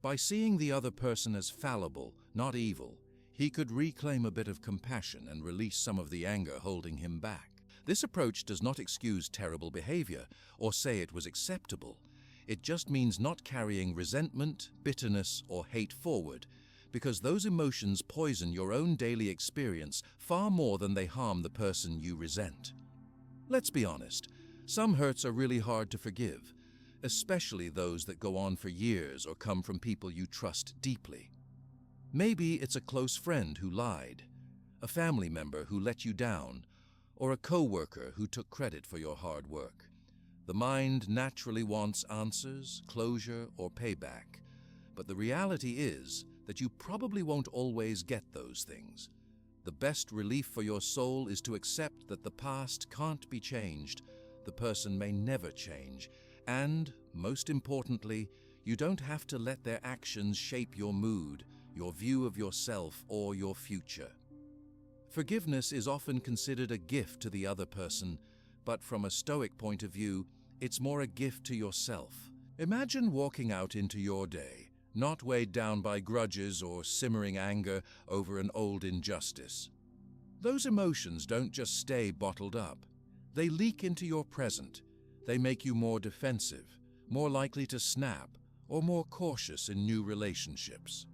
By seeing the other person as fallible, not evil, he could reclaim a bit of compassion and release some of the anger holding him back. This approach does not excuse terrible behavior or say it was acceptable. It just means not carrying resentment, bitterness, or hate forward, because those emotions poison your own daily experience far more than they harm the person you resent. Let's be honest, some hurts are really hard to forgive, especially those that go on for years or come from people you trust deeply. Maybe it's a close friend who lied, a family member who let you down, or a coworker who took credit for your hard work. The mind naturally wants answers, closure, or payback, but the reality is that you probably won't always get those things. The best relief for your soul is to accept that the past can't be changed, the person may never change, and, most importantly, you don't have to let their actions shape your mood, your view of yourself, or your future. Forgiveness is often considered a gift to the other person, but from a Stoic point of view, it's more a gift to yourself. Imagine walking out into your day, not weighed down by grudges or simmering anger over an old injustice. Those emotions don't just stay bottled up. They leak into your present. They make you more defensive, more likely to snap, or more cautious in new relationships.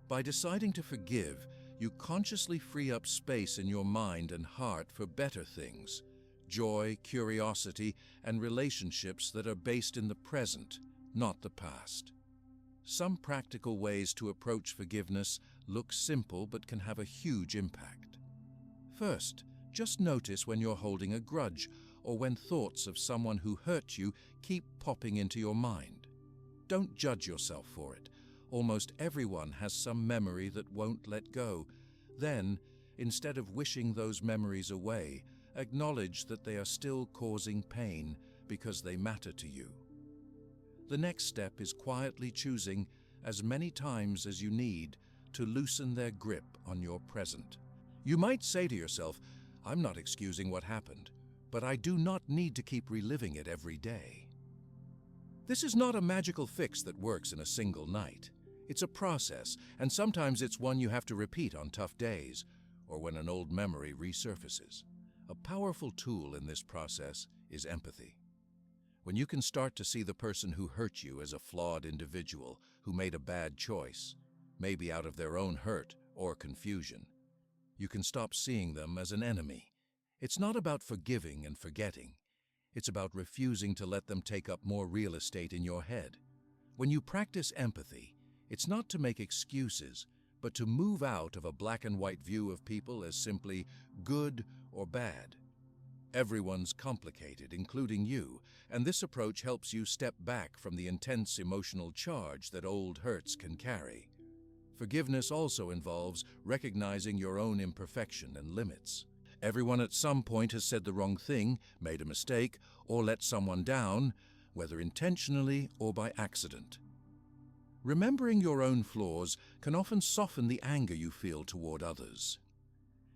By deciding to forgive, you consciously free up space in your mind and heart for better things, joy, curiosity, and relationships that are based in the present, not the past. Some practical ways to approach forgiveness look simple but can have a huge impact. First, just notice when you're holding a grudge or when thoughts of someone who hurt you keep popping into your mind. Don't judge yourself for it. Almost everyone has some memory that won't let go. Then, instead of wishing those memories away, acknowledge that they are still causing pain because they matter to you. The next step is quietly choosing, as many times as you need, to loosen their grip on your present. You might say to yourself, "I'm not excusing what happened, but I do not need to keep reliving it every day." This is not a magical fix that works in a single night. It's a process, and sometimes it's one you have to repeat on tough days or when an old memory resurfaces. A powerful tool in this process is empathy. When you can start to see the person who hurt you as a flawed individual who made a bad choice, maybe out of their own hurt or confusion, you can stop seeing them as an enemy. It's not about forgiving and forgetting. It's about refusing to let them take up more real estate in your head. When you practice empathy, it's not to make excuses, but to move out of a black and white view of people as simply good or bad. Everyone's complicated, including you, and this approach helps you step back from the intense emotional charge that old hurts can carry. Forgiveness also involves recognizing your own imperfection and limits. Everyone at some point has said the wrong thing, made a mistake, or let someone down, whether intentionally or by accident. Remembering your own flaws can often soften the anger you feel toward others.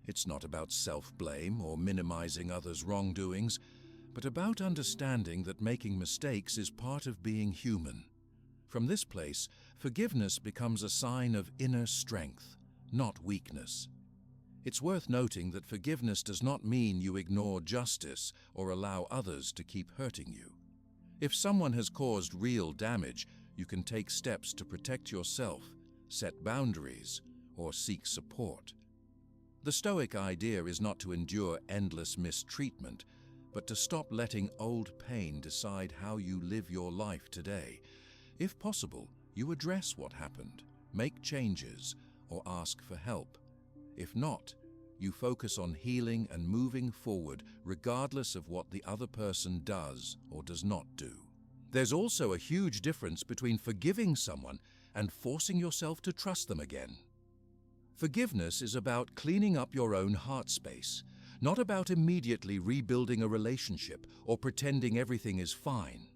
It's not about self-blame or minimizing others' wrongdoings, but about understanding that making mistakes is part of being human. From this place, forgiveness becomes a sign of inner strength, not weakness. It's worth noting that forgiveness does not mean you ignore justice or allow others to keep hurting you. If someone has caused real damage, you can take steps to protect yourself, set boundaries, or seek support. The Stoic idea is not to endure endless mistreatment, but to stop letting old pain decide how you live your life today. If possible, you address what happened, make changes, or ask for help. If not, you focus on healing and moving forward regardless of what the other person does or does not do. There's also a huge difference between forgiving someone and forcing yourself to trust them again. Forgiveness is about cleaning up your own heart space, not about immediately rebuilding a relationship or pretending everything is fine.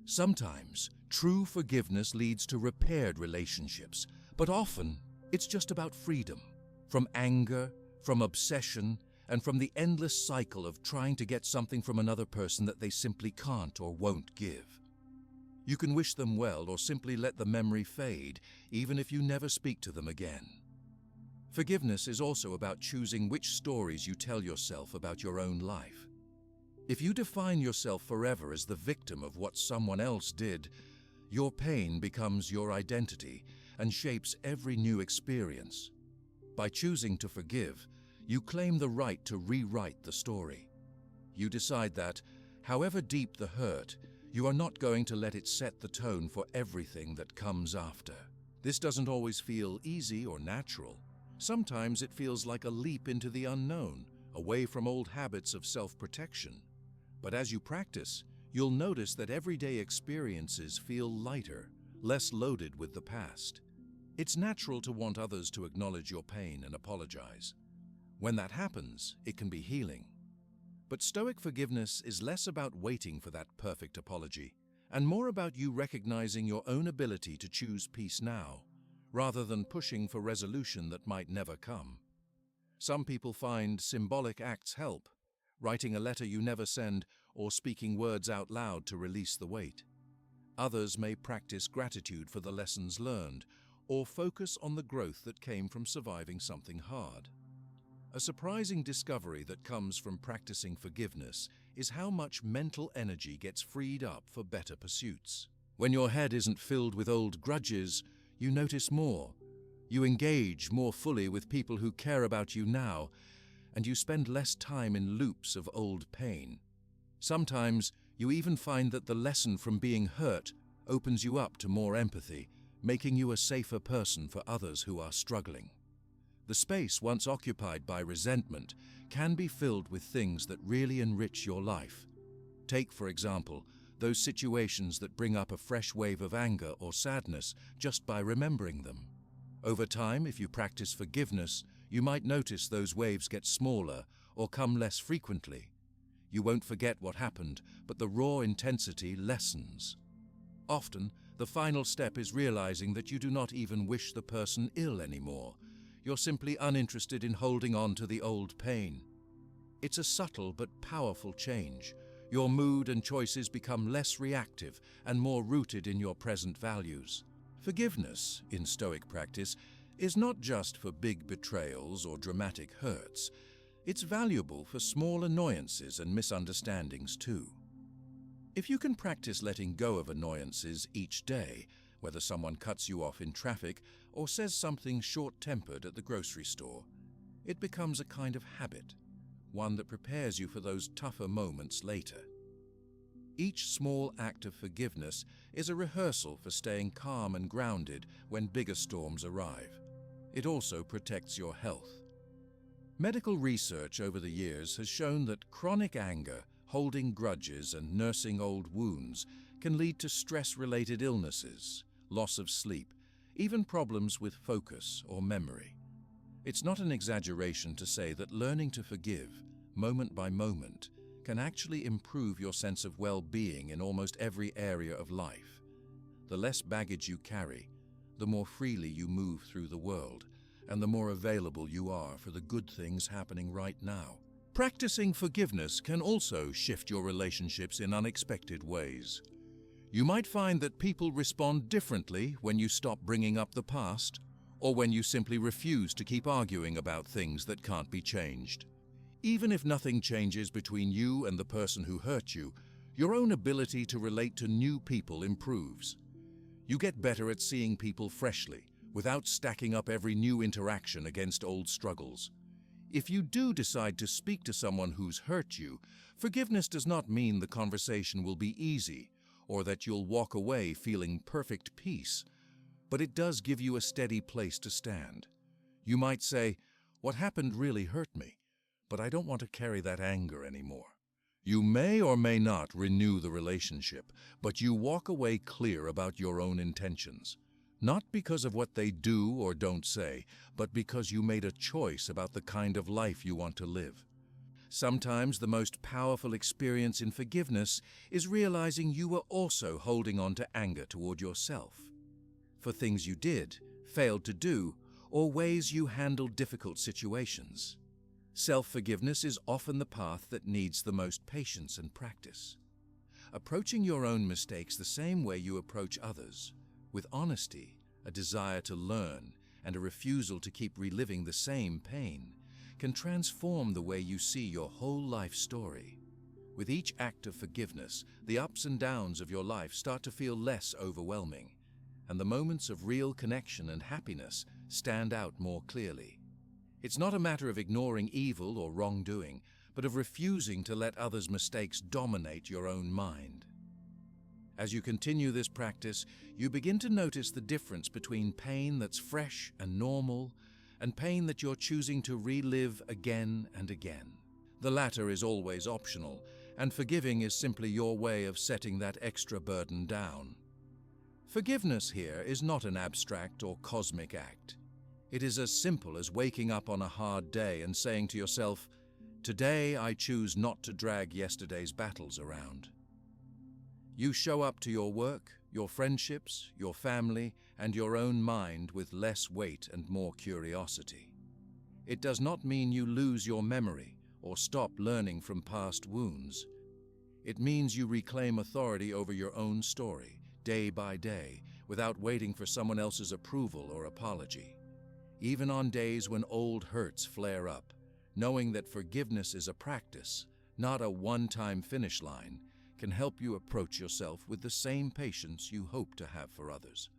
Sometimes, true forgiveness leads to repaired relationships, but often it's just about freedom from anger, from obsession, and from the endless cycle of trying to get something from another person that they simply can't or won't give. You can wish them well or simply let the memory fade, even if you never speak to them again. Forgiveness is also about choosing which stories you tell yourself about your own life. If you define yourself forever as the victim of what someone else did, your pain becomes your identity and shapes every new experience. By choosing to forgive, you claim the right to rewrite the story. You decide that, however deep the hurt, you are not going to let it set the tone for everything that comes after. This doesn't always feel easy or natural. Sometimes it feels like a leap into the unknown, away from old habits of self-protection. But as you practice, you'll notice that everyday experiences feel lighter, less loaded with the past. It's natural to want others to acknowledge your pain and apologize. When that happens, it can be healing. But Stoic forgiveness is less about waiting for that perfect apology, and more about you recognizing your own ability to choose peace now, rather than pushing for resolution that might never come. Some people find symbolic acts help, writing a letter you never send or speaking words out loud to release the weight. Others may practice gratitude for the lessons learned, or focus on the growth that came from surviving something hard. A surprising discovery that comes from practicing forgiveness is how much mental energy gets freed up for better pursuits. When your head isn't filled with old grudges, you notice more. You engage more fully with people who care about you now, and you spend less time in loops of old pain. Sometimes you even find that the lesson from being hurt opens you up to more empathy, making you a safer person for others who are struggling. The space once occupied by resentment can be filled with things that really enrich your life. Take, for example, those situations that bring up a fresh wave of anger or sadness just by remembering them. Over time, if you practice forgiveness, you might notice those waves get smaller or come less frequently. You won't forget what happened, but the raw intensity lessens. Often, the final step is realizing that you do not even wish the person ill anymore. You're simply uninterested in holding on to the old pain. It's a subtle but powerful change. Your mood and choices become less reactive and more rooted in your present values. Forgiveness, in Stoic practice, is not just for big betrayals or dramatic hurts. It's valuable for small annoyances and misunderstandings too. If you can practice letting go of annoyances each day, whether someone cuts you off in traffic or says something short-tempered at the grocery store, it becomes a kind of habit, one that prepares you for those tougher moments later. Each small act of forgiveness is a rehearsal for staying calm and grounded when bigger storms arrive. It also protects your health. Medical research over the years has shown that chronic anger, holding grudges, and nursing old wounds can lead to stress-related illnesses, loss of sleep, even problems with focus or memory. It's not an exaggeration to say that learning to forgive, moment by moment, can actually improve your sense of well-being in almost every area of life. The less baggage you carry, the more freely you move through the world, and the more available you are for the good things happening right now. Practicing forgiveness can also shift your relationships in unexpected ways. You might find that people respond differently when you stop bringing up the past, or when you simply refuse to keep arguing about things that can't be changed. Even if nothing changes between you and the person who hurt you, your own ability to relate to new people improves. You get better at seeing people freshly, without stacking up every new interaction against old struggles. If you do decide to speak to someone who's hurt you, forgiveness does not mean the conversation will be easy, or that you'll walk away feeling perfect peace, but it does give you a steady place to stand. You might say, "What happened really hurt me, but I don't want to carry that anger anymore." You may or may not renew the relationship, but you walk away clear about your own intentions. Not because of what they do or don't say, but because you made a choice about the kind of life you want to live. Sometimes the most powerful experience in forgiveness is realizing you were also holding on to anger toward yourself. For things you did, failed to do, or ways you handled difficult situations. Self-forgiveness is often the path that needs the most patience and practice. Approaching your own mistakes the same way you approach others, with honesty, a desire to learn, and a refusal to keep reliving the same pain, can transform the way you see your whole life story. With each act of forgiveness, the ups and downs of your life start to feel less overwhelming, and the moments of real connection and happiness stand out more clearly. It's not a matter of ignoring evil or wrongdoing, but of refusing to let others' mistakes dominate your own mind. As you continue this practice, you begin to notice the difference between pain that's fresh and normal and pain that you're choosing to relive again and again. The latter is always optional, and forgiving is simply your way of setting that extra burden down. Forgiveness here is not an abstract or cosmic act. It is as simple as waking up on a hard day and saying to yourself, Today I choose not to drag yesterday's battles around. You show up to your work, your friendships, your family, and your own mind with less weight and more curiosity. It does not mean you lose your memory or stop learning from past wounds. It means you reclaim authority over your own story, day by day, without waiting for someone else's approval or apology. Even on days when old hurts flare up, knowing that forgiveness is a practice, not a one-time finish line, can help you approach yourself with the same patience you hope to have for others.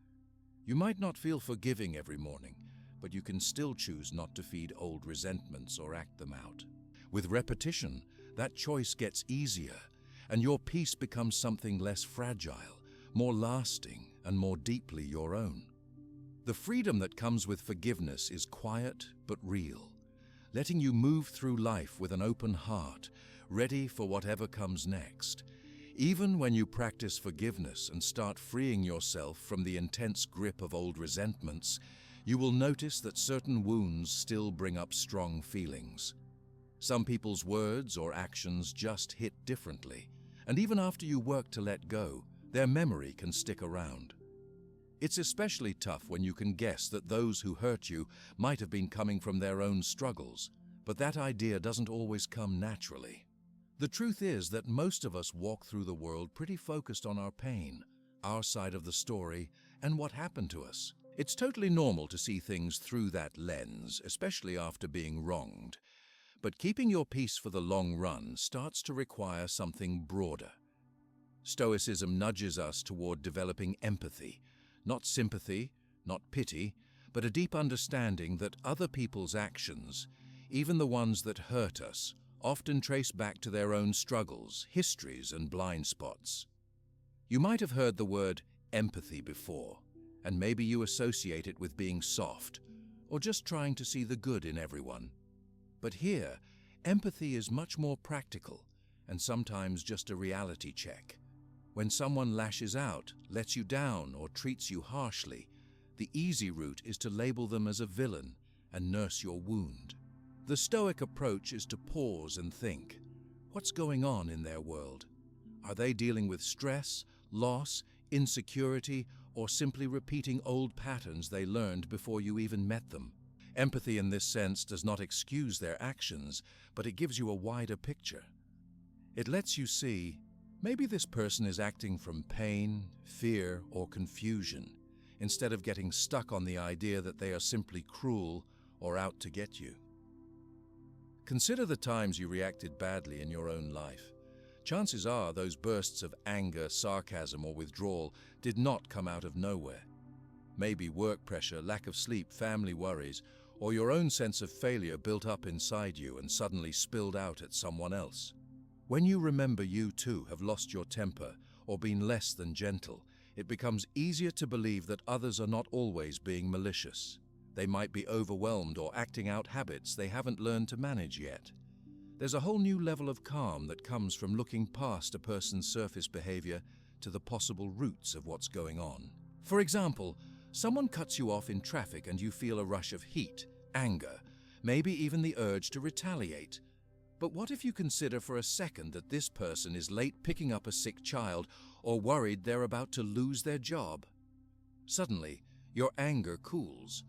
You might not feel forgiving every morning, but you can still choose not to feed old resentments or act them out. With repetition, that choice gets easier, and your peace becomes something less fragile, more lasting, and more deeply your own. The freedom that comes with forgiveness is quiet but real, letting you move through life with an open heart, ready for whatever comes next. Even when you practice forgiveness and start freeing yourself from the intense grip of old resentments, you will notice that certain wounds still bring up strong feelings. Some people's words or actions just hit differently, and even after you work to let go, their memory can stick around. It's especially tough when you can guess that those who hurt you might have been coming from their own struggles, but that idea doesn't always come naturally. The truth is that most of us walk through the world pretty focused on our pain, our side of the story, and what happened to us. It's totally normal to see things through that lens, especially after being wronged. But keeping your peace for the long run starts to require something broader. Stoicism nudges us toward developing empathy, not sympathy, not pity, but a deep understanding that other people's actions, even the ones that hurt us, often trace back to their own struggles, histories, and blind spots. You might have heard the word empathy before, and maybe you associate it with being soft, or just trying to see the good in everyone. But here, empathy is much more practical, and sometimes just a reality check. When someone lashes out, lets you down, or treats you harshly, the easy route is to label them as a villain and nurse your wound. The Stoic approach is to pause and think, what's going on in their world? Are they dealing with stress, loss, insecurity, or simply repeating old patterns they learned before you even met them? Empathy in this sense does not excuse their actions, but it gives you a wider picture. It lets you see, maybe this person is acting from pain, fear, or confusion, instead of getting stuck on the idea that they are simply cruel or out to get you. Consider the times you reacted badly in your own life. Chances are those bursts of anger, sarcasm, or withdrawal did not come out of nowhere. Maybe work pressure, lack of sleep, family worries, or your own sense of failure built up inside you and suddenly spilled out at someone else. When you remember you too have lost your temper or been less than gentle, it becomes easier to believe that others are not always being malicious. They might be overwhelmed or acting out habits they haven't learned to manage yet. There's a whole new level of calm that comes from looking past a person's surface behavior to the possible roots of what's going on. For example, someone cuts you off in traffic and you feel a rush of heat, anger, maybe even the urge to retaliate. But what if you consider for a second that this person is late picking up a sick child or worried they're about to lose their job? Suddenly, your anger cools.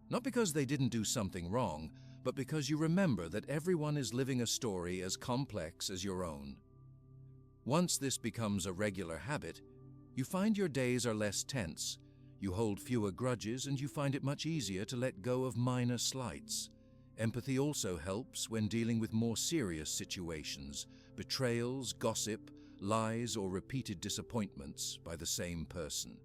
Not because they didn't do something wrong, but because you remember that everyone is living a story as complex as your own. Once this becomes a regular habit, you find your days are less tense, you hold fewer grudges, and you find it much easier to let go of minor slights. Empathy also helps when dealing with more serious situations, betrayals, gossip, lies, or repeated disappointments by the same person.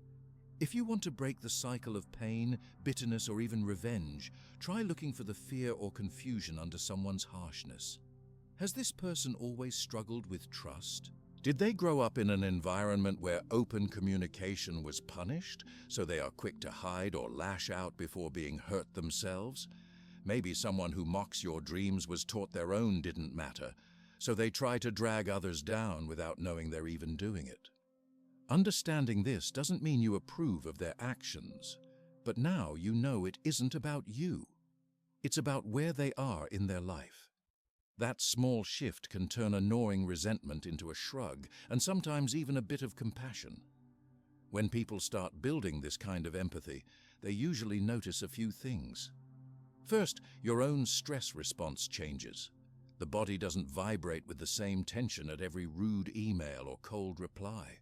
If you want to break the cycle of pain, bitterness, or even revenge, try looking for the fear or confusion under someone's harshness. Has this person always struggled with trust? Did they grow up in an environment where open communication was punished, so they are quick to hide or lash out before being hurt themselves? Maybe someone who mocks your dreams was taught their own didn't matter, so they try to drag others down without knowing they're even doing it. Understanding this doesn't mean you approve of their actions, but now you know it isn't about you. It's about where they are in their life. That small shift can turn a gnawing resentment into a shrug, and sometimes even a bit of compassion. When people start building this kind of empathy, they usually notice a few things. First, your own stress response changes. The body doesn't vibrate with the same tension at every rude email or cold reply.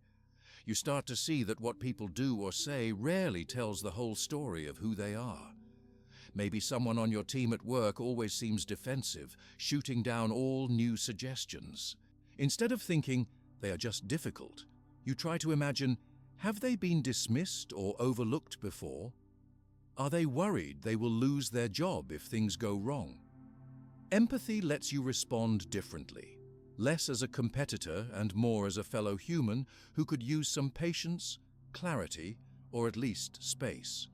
You start to see that what people do or say rarely tells the whole story of who they are. Maybe someone on your team at work always seems defensive, shooting down all new suggestions. Instead of thinking, they are just difficult, you try to imagine, have they been dismissed or overlooked before? Are they worried they will lose their job if things go wrong? Empathy lets you respond differently, less as a competitor and more as a fellow human who could use some patience, clarity, or at least space.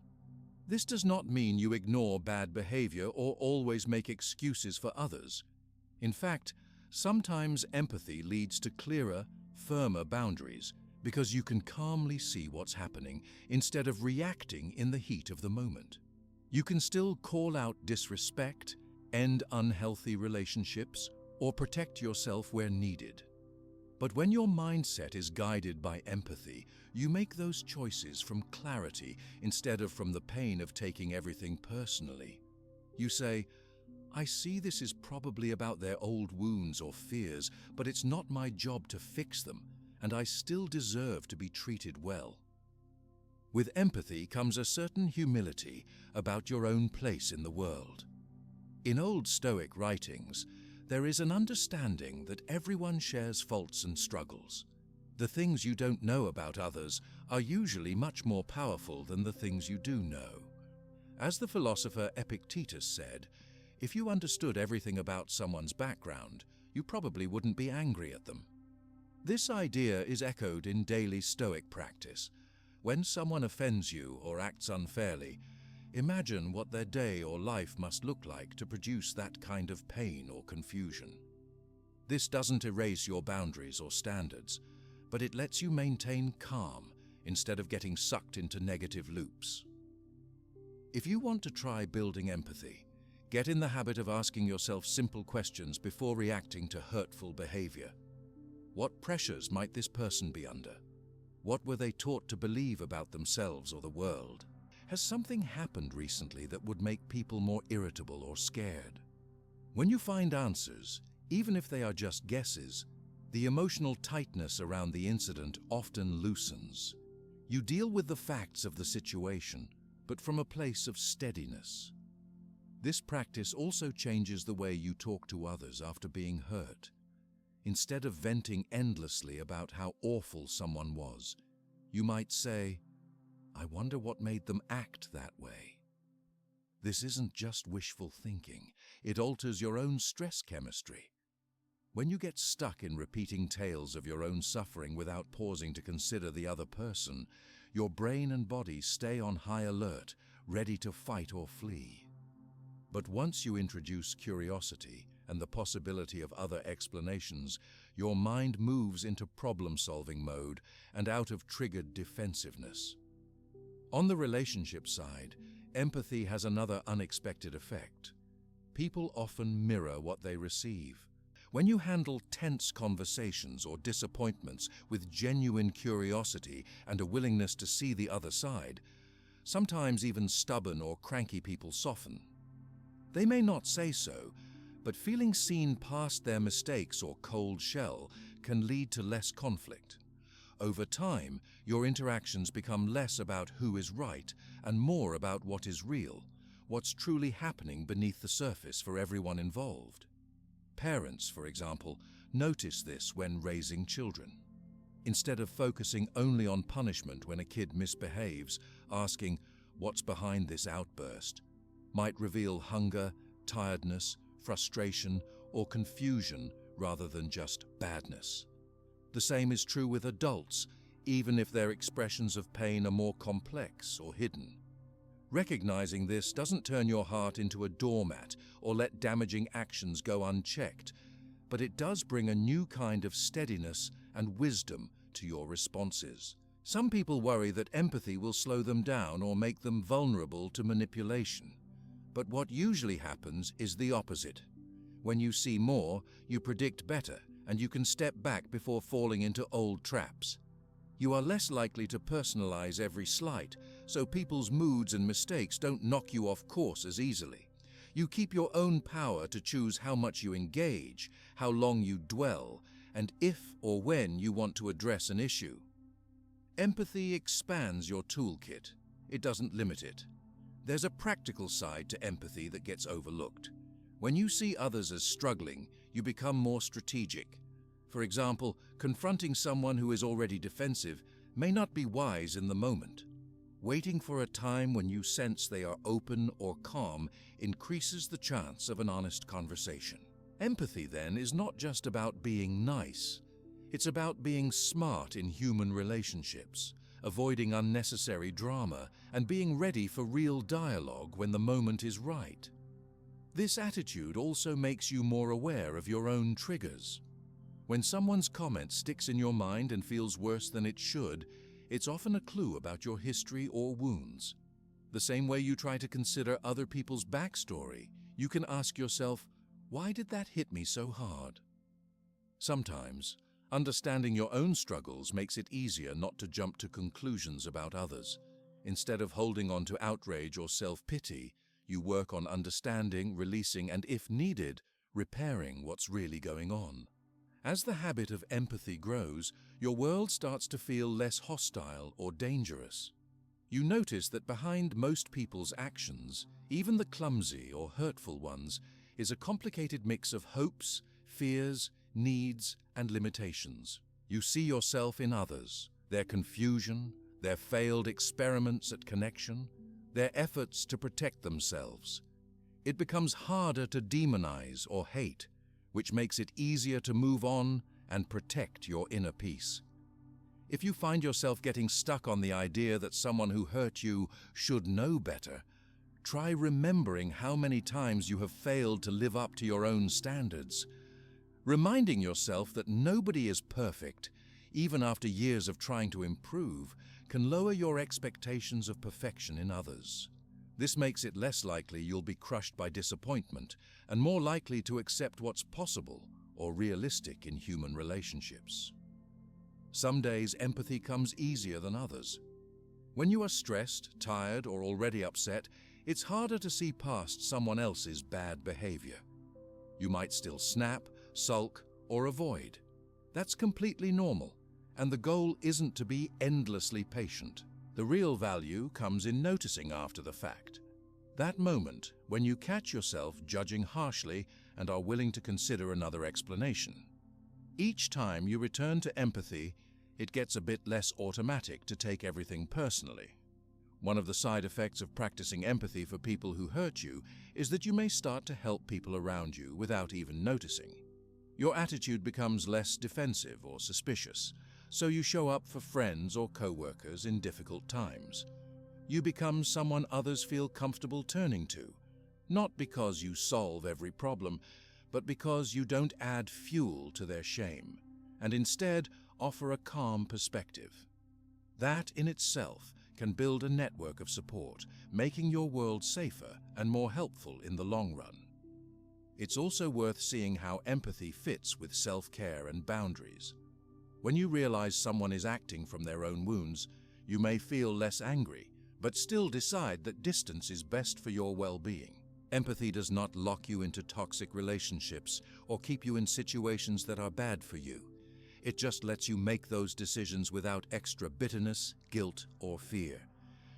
This does not mean you ignore bad behavior or always make excuses for others. In fact, sometimes empathy leads to clearer, firmer boundaries because you can calmly see what's happening instead of reacting in the heat of the moment. You can still call out disrespect, end unhealthy relationships, or protect yourself where needed. But when your mindset is guided by empathy, you make those choices from clarity instead of from the pain of taking everything personally. You say, I see this is probably about their old wounds or fears, but it's not my job to fix them, and I still deserve to be treated well. With empathy comes a certain humility about your own place in the world. In old Stoic writings, there is an understanding that everyone shares faults and struggles. The things you don't know about others are usually much more powerful than the things you do know. As the philosopher Epictetus said, if you understood everything about someone's background, you probably wouldn't be angry at them. This idea is echoed in daily Stoic practice. When someone offends you or acts unfairly, imagine what their day or life must look like to produce that kind of pain or confusion. This doesn't erase your boundaries or standards, but it lets you maintain calm instead of getting sucked into negative loops. If you want to try building empathy, get in the habit of asking yourself simple questions before reacting to hurtful behavior. What pressures might this person be under? What were they taught to believe about themselves or the world? Has something happened recently that would make people more irritable or scared? When you find answers, even if they are just guesses, the emotional tightness around the incident often loosens. You deal with the facts of the situation, but from a place of steadiness. This practice also changes the way you talk to others after being hurt. Instead of venting endlessly about how awful someone was, you might say, I wonder what made them act that way. This isn't just wishful thinking, it alters your own stress chemistry. When you get stuck in repeating tales of your own suffering without pausing to consider the other person, your brain and body stay on high alert, ready to fight or flee. But once you introduce curiosity and the possibility of other explanations, your mind moves into problem-solving mode and out of triggered defensiveness. On the relationship side, empathy has another unexpected effect. People often mirror what they receive. When you handle tense conversations or disappointments with genuine curiosity and a willingness to see the other side, sometimes even stubborn or cranky people soften. They may not say so, but feeling seen past their mistakes or cold shell can lead to less conflict. Over time, your interactions become less about who is right and more about what is real, what's truly happening beneath the surface for everyone involved. Parents, for example, notice this when raising children. Instead of focusing only on punishment when a kid misbehaves, asking, "What's behind this outburst?" might reveal hunger, tiredness, frustration, or confusion rather than just badness. The same is true with adults, even if their expressions of pain are more complex or hidden. Recognizing this doesn't turn your heart into a doormat or let damaging actions go unchecked, but it does bring a new kind of steadiness and wisdom to your responses. Some people worry that empathy will slow them down or make them vulnerable to manipulation. But what usually happens is the opposite. When you see more, you predict better, and you can step back before falling into old traps. You are less likely to personalize every slight, so people's moods and mistakes don't knock you off course as easily. You keep your own power to choose how much you engage, how long you dwell, and if or when you want to address an issue. Empathy expands your toolkit. It doesn't limit it. There's a practical side to empathy that gets overlooked. When you see others as struggling, you become more strategic. For example, confronting someone who is already defensive may not be wise in the moment. Waiting for a time when you sense they are open or calm increases the chance of an honest conversation. Empathy, then, is not just about being nice. It's about being smart in human relationships, avoiding unnecessary drama, and being ready for real dialogue when the moment is right. This attitude also makes you more aware of your own triggers. When someone's comment sticks in your mind and feels worse than it should, it's often a clue about your history or wounds. The same way you try to consider other people's backstory, you can ask yourself, why did that hit me so hard? Sometimes, understanding your own struggles makes it easier not to jump to conclusions about others. Instead of holding on to outrage or self-pity, you work on understanding, releasing, and if needed, repairing what's really going on. As the habit of empathy grows, your world starts to feel less hostile or dangerous. You notice that behind most people's actions, even the clumsy or hurtful ones, is a complicated mix of hopes, fears, needs, and limitations. You see yourself in others, their confusion, their failed experiments at connection, their efforts to protect themselves. It becomes harder to demonize or hate, which makes it easier to move on and protect your inner peace. If you find yourself getting stuck on the idea that someone who hurt you should know better, try remembering how many times you have failed to live up to your own standards. Reminding yourself that nobody is perfect, even after years of trying to improve, can lower your expectations of perfection in others. This makes it less likely you'll be crushed by disappointment and more likely to accept what's possible or realistic in human relationships. Some days empathy comes easier than others. When you are stressed, tired, or already upset, it's harder to see past someone else's bad behavior. You might still snap, sulk, or avoid. That's completely normal, and the goal isn't to be endlessly patient. The real value comes in noticing after the fact. That moment when you catch yourself judging harshly and are willing to consider another explanation. Each time you return to empathy, it gets a bit less automatic to take everything personally. One of the side effects of practicing empathy for people who hurt you is that you may start to help people around you without even noticing. Your attitude becomes less defensive or suspicious, so you show up for friends or co-workers in difficult times. You become someone others feel comfortable turning to, not because you solve every problem, but because you don't add fuel to their shame, and instead offer a calm perspective. That in itself can build a network of support, making your world safer and more helpful in the long run. It's also worth seeing how empathy fits with self-care and boundaries. When you realize someone is acting from their own wounds, you may feel less angry, but still decide that distance is best for your well-being. Empathy does not lock you into toxic relationships or keep you in situations that are bad for you. It just lets you make those decisions without extra bitterness, guilt, or fear.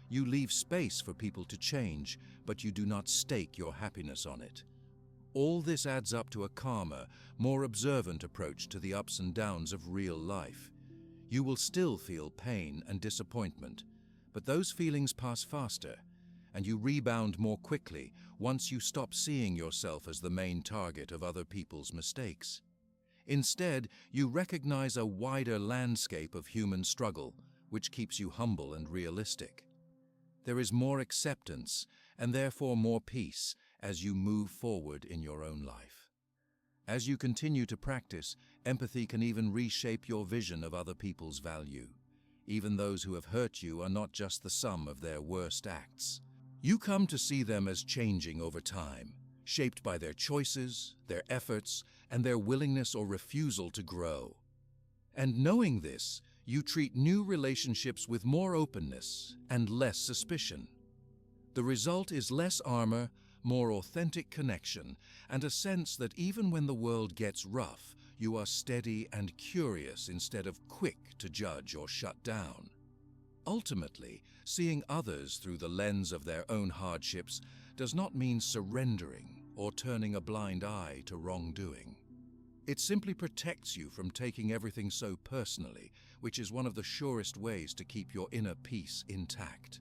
You leave space for people to change, but you do not stake your happiness on it. All this adds up to a calmer, more observant approach to the ups and downs of real life. You will still feel pain and disappointment, but those feelings pass faster, and you rebound more quickly once you stop seeing yourself as the main target of other people's mistakes. Instead, you recognize a wider landscape of human struggle, which keeps you humble and realistic. There is more acceptance, and therefore more peace, as you move forward in your own life. As you continue to practice, empathy can even reshape your vision of other people's value. Even those who have hurt you are not just the sum of their worst acts. You come to see them as changing over time, shaped by their choices, their efforts, and their willingness or refusal to grow. And knowing this, you treat new relationships with more openness and less suspicion. The result is less armor, more authentic connection, and a sense that even when the world gets rough, you are steady and curious instead of quick to judge or shut down. Ultimately, seeing others through the lens of their own hardships does not mean surrendering or turning a blind eye to wrongdoing. It simply protects you from taking everything so personally, which is one of the surest ways to keep your inner peace intact.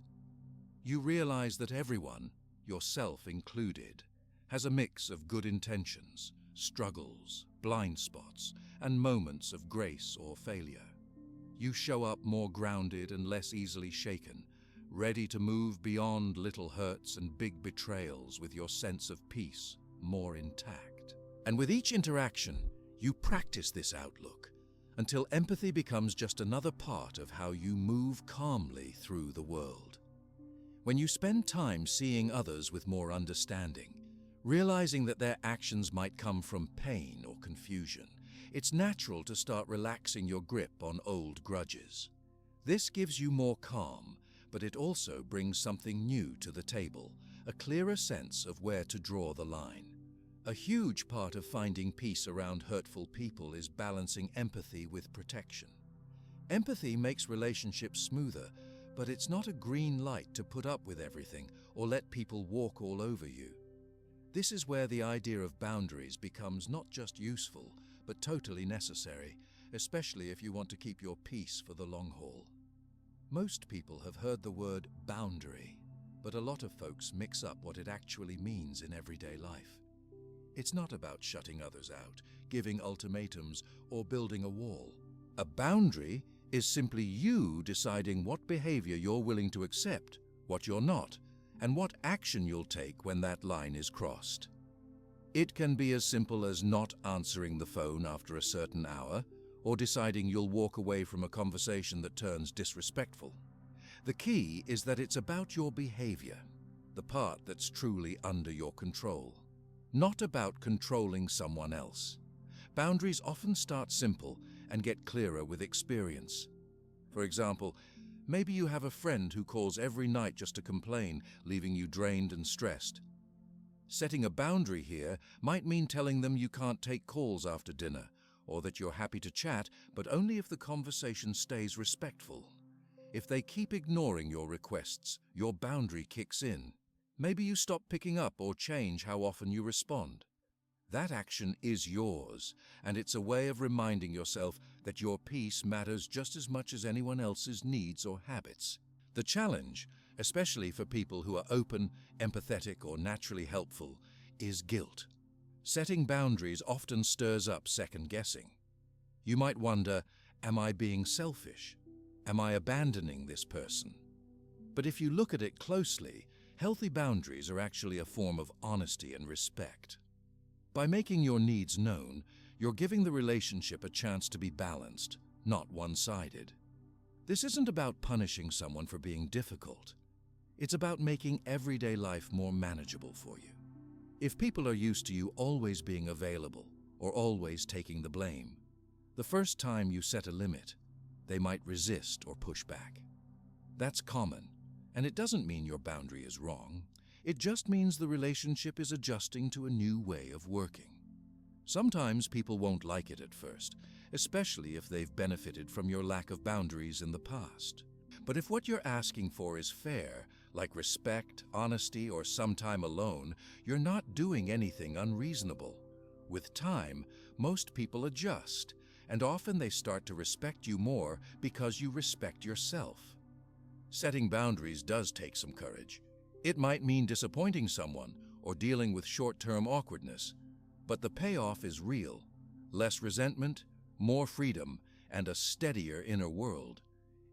You realize that everyone, yourself included, has a mix of good intentions, struggles, blind spots, and moments of grace or failure. You show up more grounded and less easily shaken, ready to move beyond little hurts and big betrayals with your sense of peace more intact. And with each interaction, you practice this outlook until empathy becomes just another part of how you move calmly through the world. When you spend time seeing others with more understanding, realizing that their actions might come from pain or confusion, it's natural to start relaxing your grip on old grudges. This gives you more calm, but it also brings something new to the table, a clearer sense of where to draw the line. A huge part of finding peace around hurtful people is balancing empathy with protection. Empathy makes relationships smoother, but it's not a green light to put up with everything or let people walk all over you. This is where the idea of boundaries becomes not just useful, but totally necessary, especially if you want to keep your peace for the long haul. Most people have heard the word boundary, but a lot of folks mix up what it actually means in everyday life. It's not about shutting others out, giving ultimatums, or building a wall. A boundary is simply you deciding what behavior you're willing to accept, what you're not, and what action you'll take when that line is crossed. It can be as simple as not answering the phone after a certain hour, or deciding you'll walk away from a conversation that turns disrespectful. The key is that it's about your behavior, the part that's truly under your control, not about controlling someone else. Boundaries often start simple and get clearer with experience. For example, maybe you have a friend who calls every night just to complain, leaving you drained and stressed. Setting a boundary here might mean telling them you can't take calls after dinner, or that you're happy to chat, but only if the conversation stays respectful. If they keep ignoring your requests, your boundary kicks in. Maybe you stop picking up or change how often you respond. That action is yours, and it's a way of reminding yourself that your peace matters just as much as anyone else's needs or habits. The challenge, especially for people who are open, empathetic, or naturally helpful, is guilt. Setting boundaries often stirs up second-guessing. You might wonder, am I being selfish? Am I abandoning this person? But if you look at it closely, healthy boundaries are actually a form of honesty and respect. By making your needs known, you're giving the relationship a chance to be balanced, not one-sided. This isn't about punishing someone for being difficult. It's about making everyday life more manageable for you. If people are used to you always being available or always taking the blame, the first time you set a limit, they might resist or push back. That's common, and it doesn't mean your boundary is wrong. It just means the relationship is adjusting to a new way of working. Sometimes people won't like it at first, especially if they've benefited from your lack of boundaries in the past. But if what you're asking for is fair, like respect, honesty, or some time alone, you're not doing anything unreasonable. With time, most people adjust, and often they start to respect you more because you respect yourself. Setting boundaries does take some courage. It might mean disappointing someone or dealing with short-term awkwardness, but the payoff is real. Less resentment, more freedom, and a steadier inner world.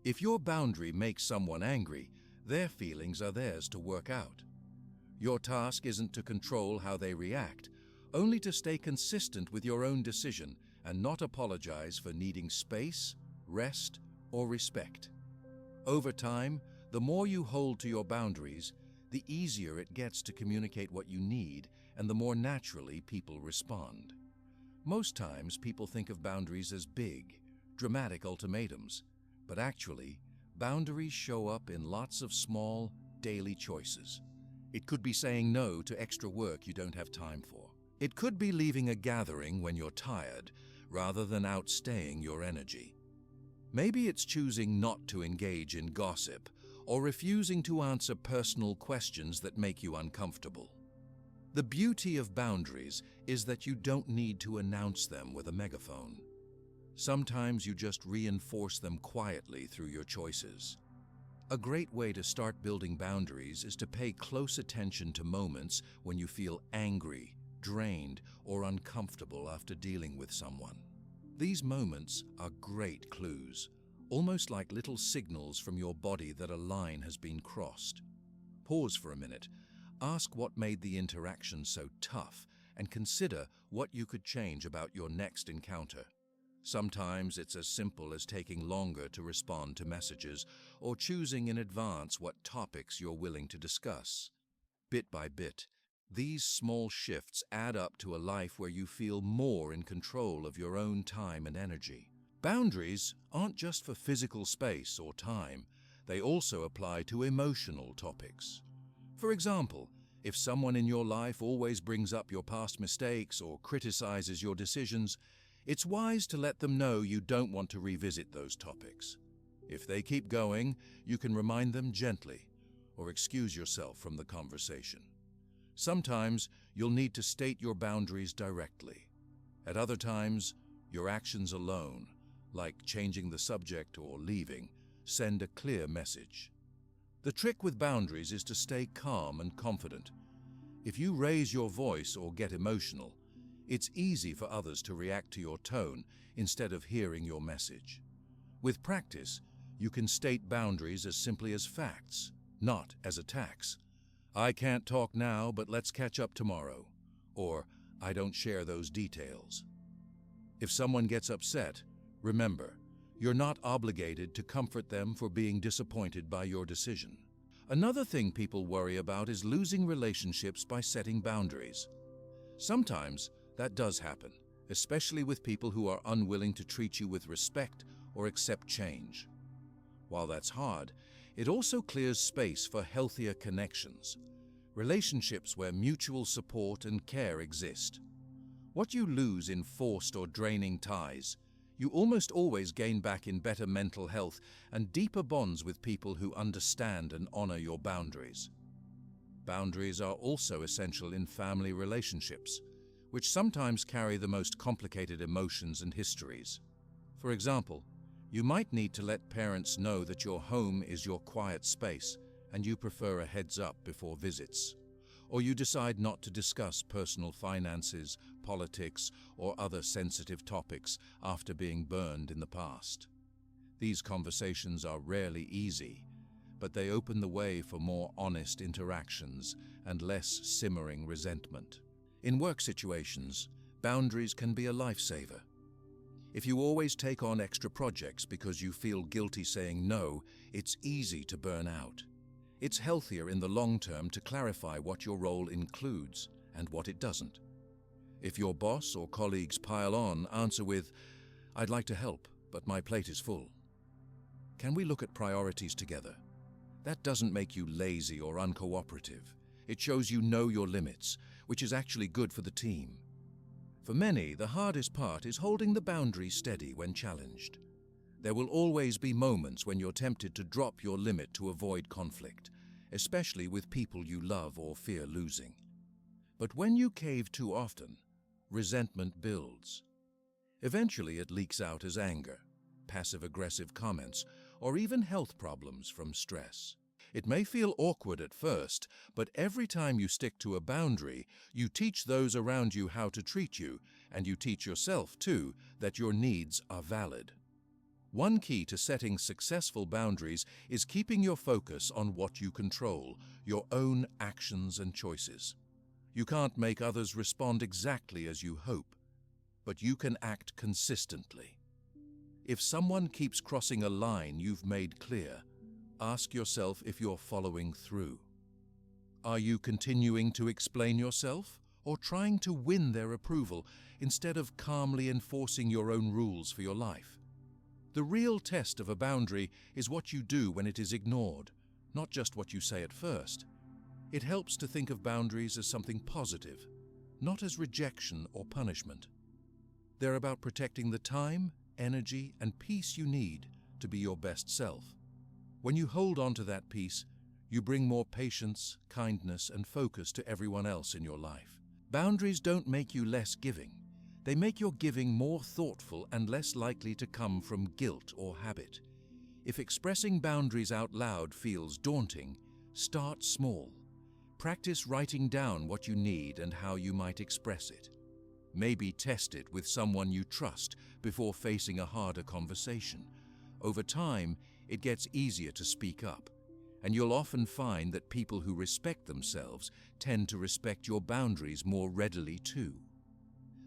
If your boundary makes someone angry, their feelings are theirs to work out. Your task isn't to control how they react, only to stay consistent with your own decision and not apologize for needing space, rest, or respect. Over time, the more you hold to your boundaries, the easier it gets to communicate what you need and the more naturally people respond. Most times, people think of boundaries as big, dramatic ultimatums, but actually, boundaries show up in lots of small, daily choices. It could be saying no to extra work you don't have time for. It could be leaving a gathering when you're tired, rather than outstaying your energy. Maybe it's choosing not to engage in gossip, or refusing to answer personal questions that make you uncomfortable. The beauty of boundaries is that you don't need to announce them with a megaphone. Sometimes you just reinforce them quietly through your choices. A great way to start building boundaries is to pay close attention to moments when you feel angry, drained, or uncomfortable after dealing with someone. These moments are great clues, almost like little signals from your body that a line has been crossed. Pause for a minute, ask what made the interaction so tough, and consider what you could change about your next encounter. Sometimes it's as simple as taking longer to respond to messages or choosing in advance what topics you're willing to discuss. Bit by bit, these small shifts add up to a life where you feel more in control of your own time and energy. Boundaries aren't just for physical space or time, they also apply to emotional topics. For example, if someone in your life always brings up your past mistakes or criticizes your decisions, it's wise to let them know you don't want to revisit those topics. If they keep going, you can remind them gently or excuse yourself from the conversation. Sometimes you'll need to state your boundaries directly. At other times, your actions alone, like changing the subject or leaving, send a clear message. The trick with boundaries is to stay calm and confident. If you raise your voice or get emotional, it's easy for others to react to your tone instead of hearing your message. With practice, you can state boundaries as simply as facts, not as attacks. I can't talk now, but let's catch up tomorrow. Or, I don't share those details. If someone gets upset, remember, you're not obligated to comfort them for being disappointed by your decision. Another thing people worry about is losing relationships by setting boundaries. Sometimes that does happen, especially with people who are unwilling to treat you with respect or accept change. While that's hard, it also clears space for healthier connections, relationships where mutual support and care exist. What you lose in forced or draining ties, you almost always gain back in better mental health and deeper bonds with people who understand and honor your boundaries. Boundaries are also essential in family relationships, which sometimes carry the most complicated emotions and histories. For example, you might need to let parents know that your home is your quiet space and you prefer a heads up before visits. Or you decide not to discuss personal finances, politics, or other sensitive topics after being burned in the past. These conversations are rarely easy, but they open the way for more honest interactions and less simmering resentment. In work situations, boundaries can be a lifesaver. If you always take on extra projects because you feel guilty saying no, it's easy to burn out. It's healthier in the long term to clarify what your role includes and what it doesn't. If your boss or colleagues pile on, answer with, "I'd like to help, but my plate is full. Can we look at priorities together?" That doesn't make you lazy or uncooperative. It shows you know your limits, which is actually good for the team. For many, the hardest part is holding the boundary steady when challenged. There will always be moments when you're tempted to drop your limit to avoid conflict, especially with people you love or fear losing. But when you cave too often, resentment builds. Eventually it leaks out as anger, passive-aggressive comments, or even health problems from stress. It may feel awkward at first, but every time you stick to a boundary, you teach those around you how to treat you, and you teach yourself, too, that your needs are valid. One key to setting successful boundaries is keeping your focus on what you control, your own actions and choices. You can't make others respond exactly as you hope, but you can act consistently. If someone keeps crossing a line you've made clear, ask yourself if you're following through. Are you continuing to explain yourself, or trying to win their approval instead of calmly enforcing your own rules for your life. The real test of a boundary is what you do when it is ignored, not just what you say at first. It helps to think of boundaries as something positive, not as rejection or punishment. They're about protecting the time, energy, and peace you need to be your best self. When you hold on to that peace, you bring more patience, kindness, and focus to everyone else in your life. Boundaries don't make you less giving. They make your giving more thoughtful and less likely to come from guilt or habit. If expressing boundaries out loud feels daunting, start small. Practice writing down what you need and how you might express it. Maybe test it with someone you trust before facing a harder conversation. Over time, it gets easier to speak up, and you'll often find that people who respect themselves tend to respect your boundaries more readily too.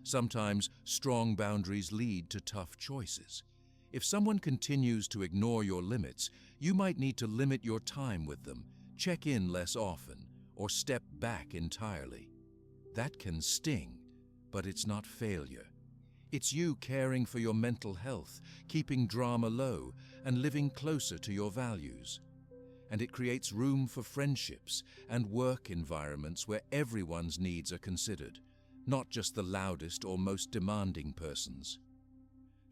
Sometimes strong boundaries lead to tough choices. If someone continues to ignore your limits, you might need to limit your time with them, check in less often, or step back entirely. That can sting, but it's not failure. It's you caring for your mental health, keeping drama low, and living closer to your values. And it creates room for friendships and work environments where everyone's needs are considered, not just the loudest or most demanding person's.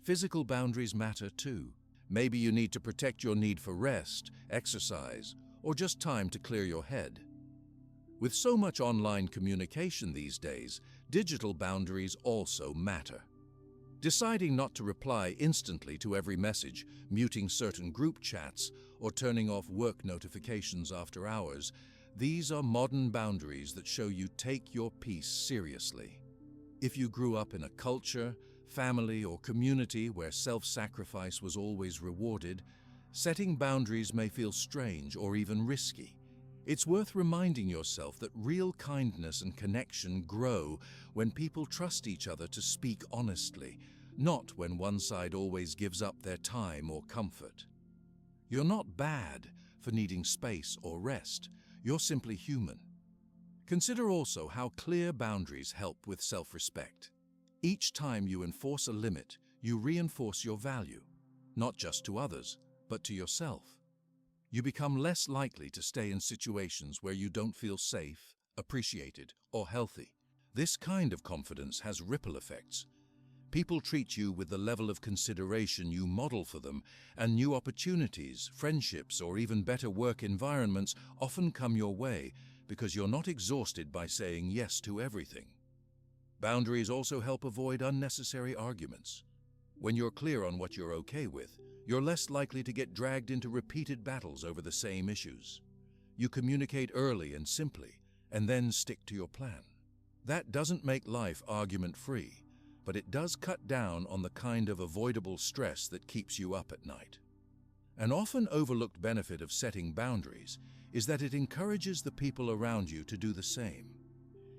Physical boundaries matter too. Maybe you need to protect your need for rest, exercise, or just time to clear your head. With so much online communication these days, digital boundaries also matter. Deciding not to reply instantly to every message, muting certain group chats, or turning off work notifications after hours, these are modern boundaries that show you take your peace seriously. If you grew up in a culture, family, or community where self-sacrifice was always rewarded, setting boundaries may feel strange or even risky. It's worth reminding yourself that real kindness and connection grow when people trust each other to speak honestly, not when one side always gives up their time or comfort. You're not bad for needing space or rest. You're simply human. Consider also how clear boundaries help with self-respect. Each time you enforce a limit, you reinforce your value, not just to others, but to yourself. You become less likely to stay in situations where you don't feel safe, appreciated, or healthy. This kind of confidence has ripple effects. People treat you with the level of consideration you model for them, and new opportunities, friendships, or even better work environments often come your way because you're not exhausted by saying yes to everything. Boundaries also help avoid unnecessary arguments. When you're clear on what you're okay with, you're less likely to get dragged into repeated battles over the same issues. You communicate early and simply, and then stick to your plan. That doesn't make life argument-free, but it does cut down on the kind of avoidable stress that keeps you up at night. An often overlooked benefit of setting boundaries is that it encourages the people around you to do the same.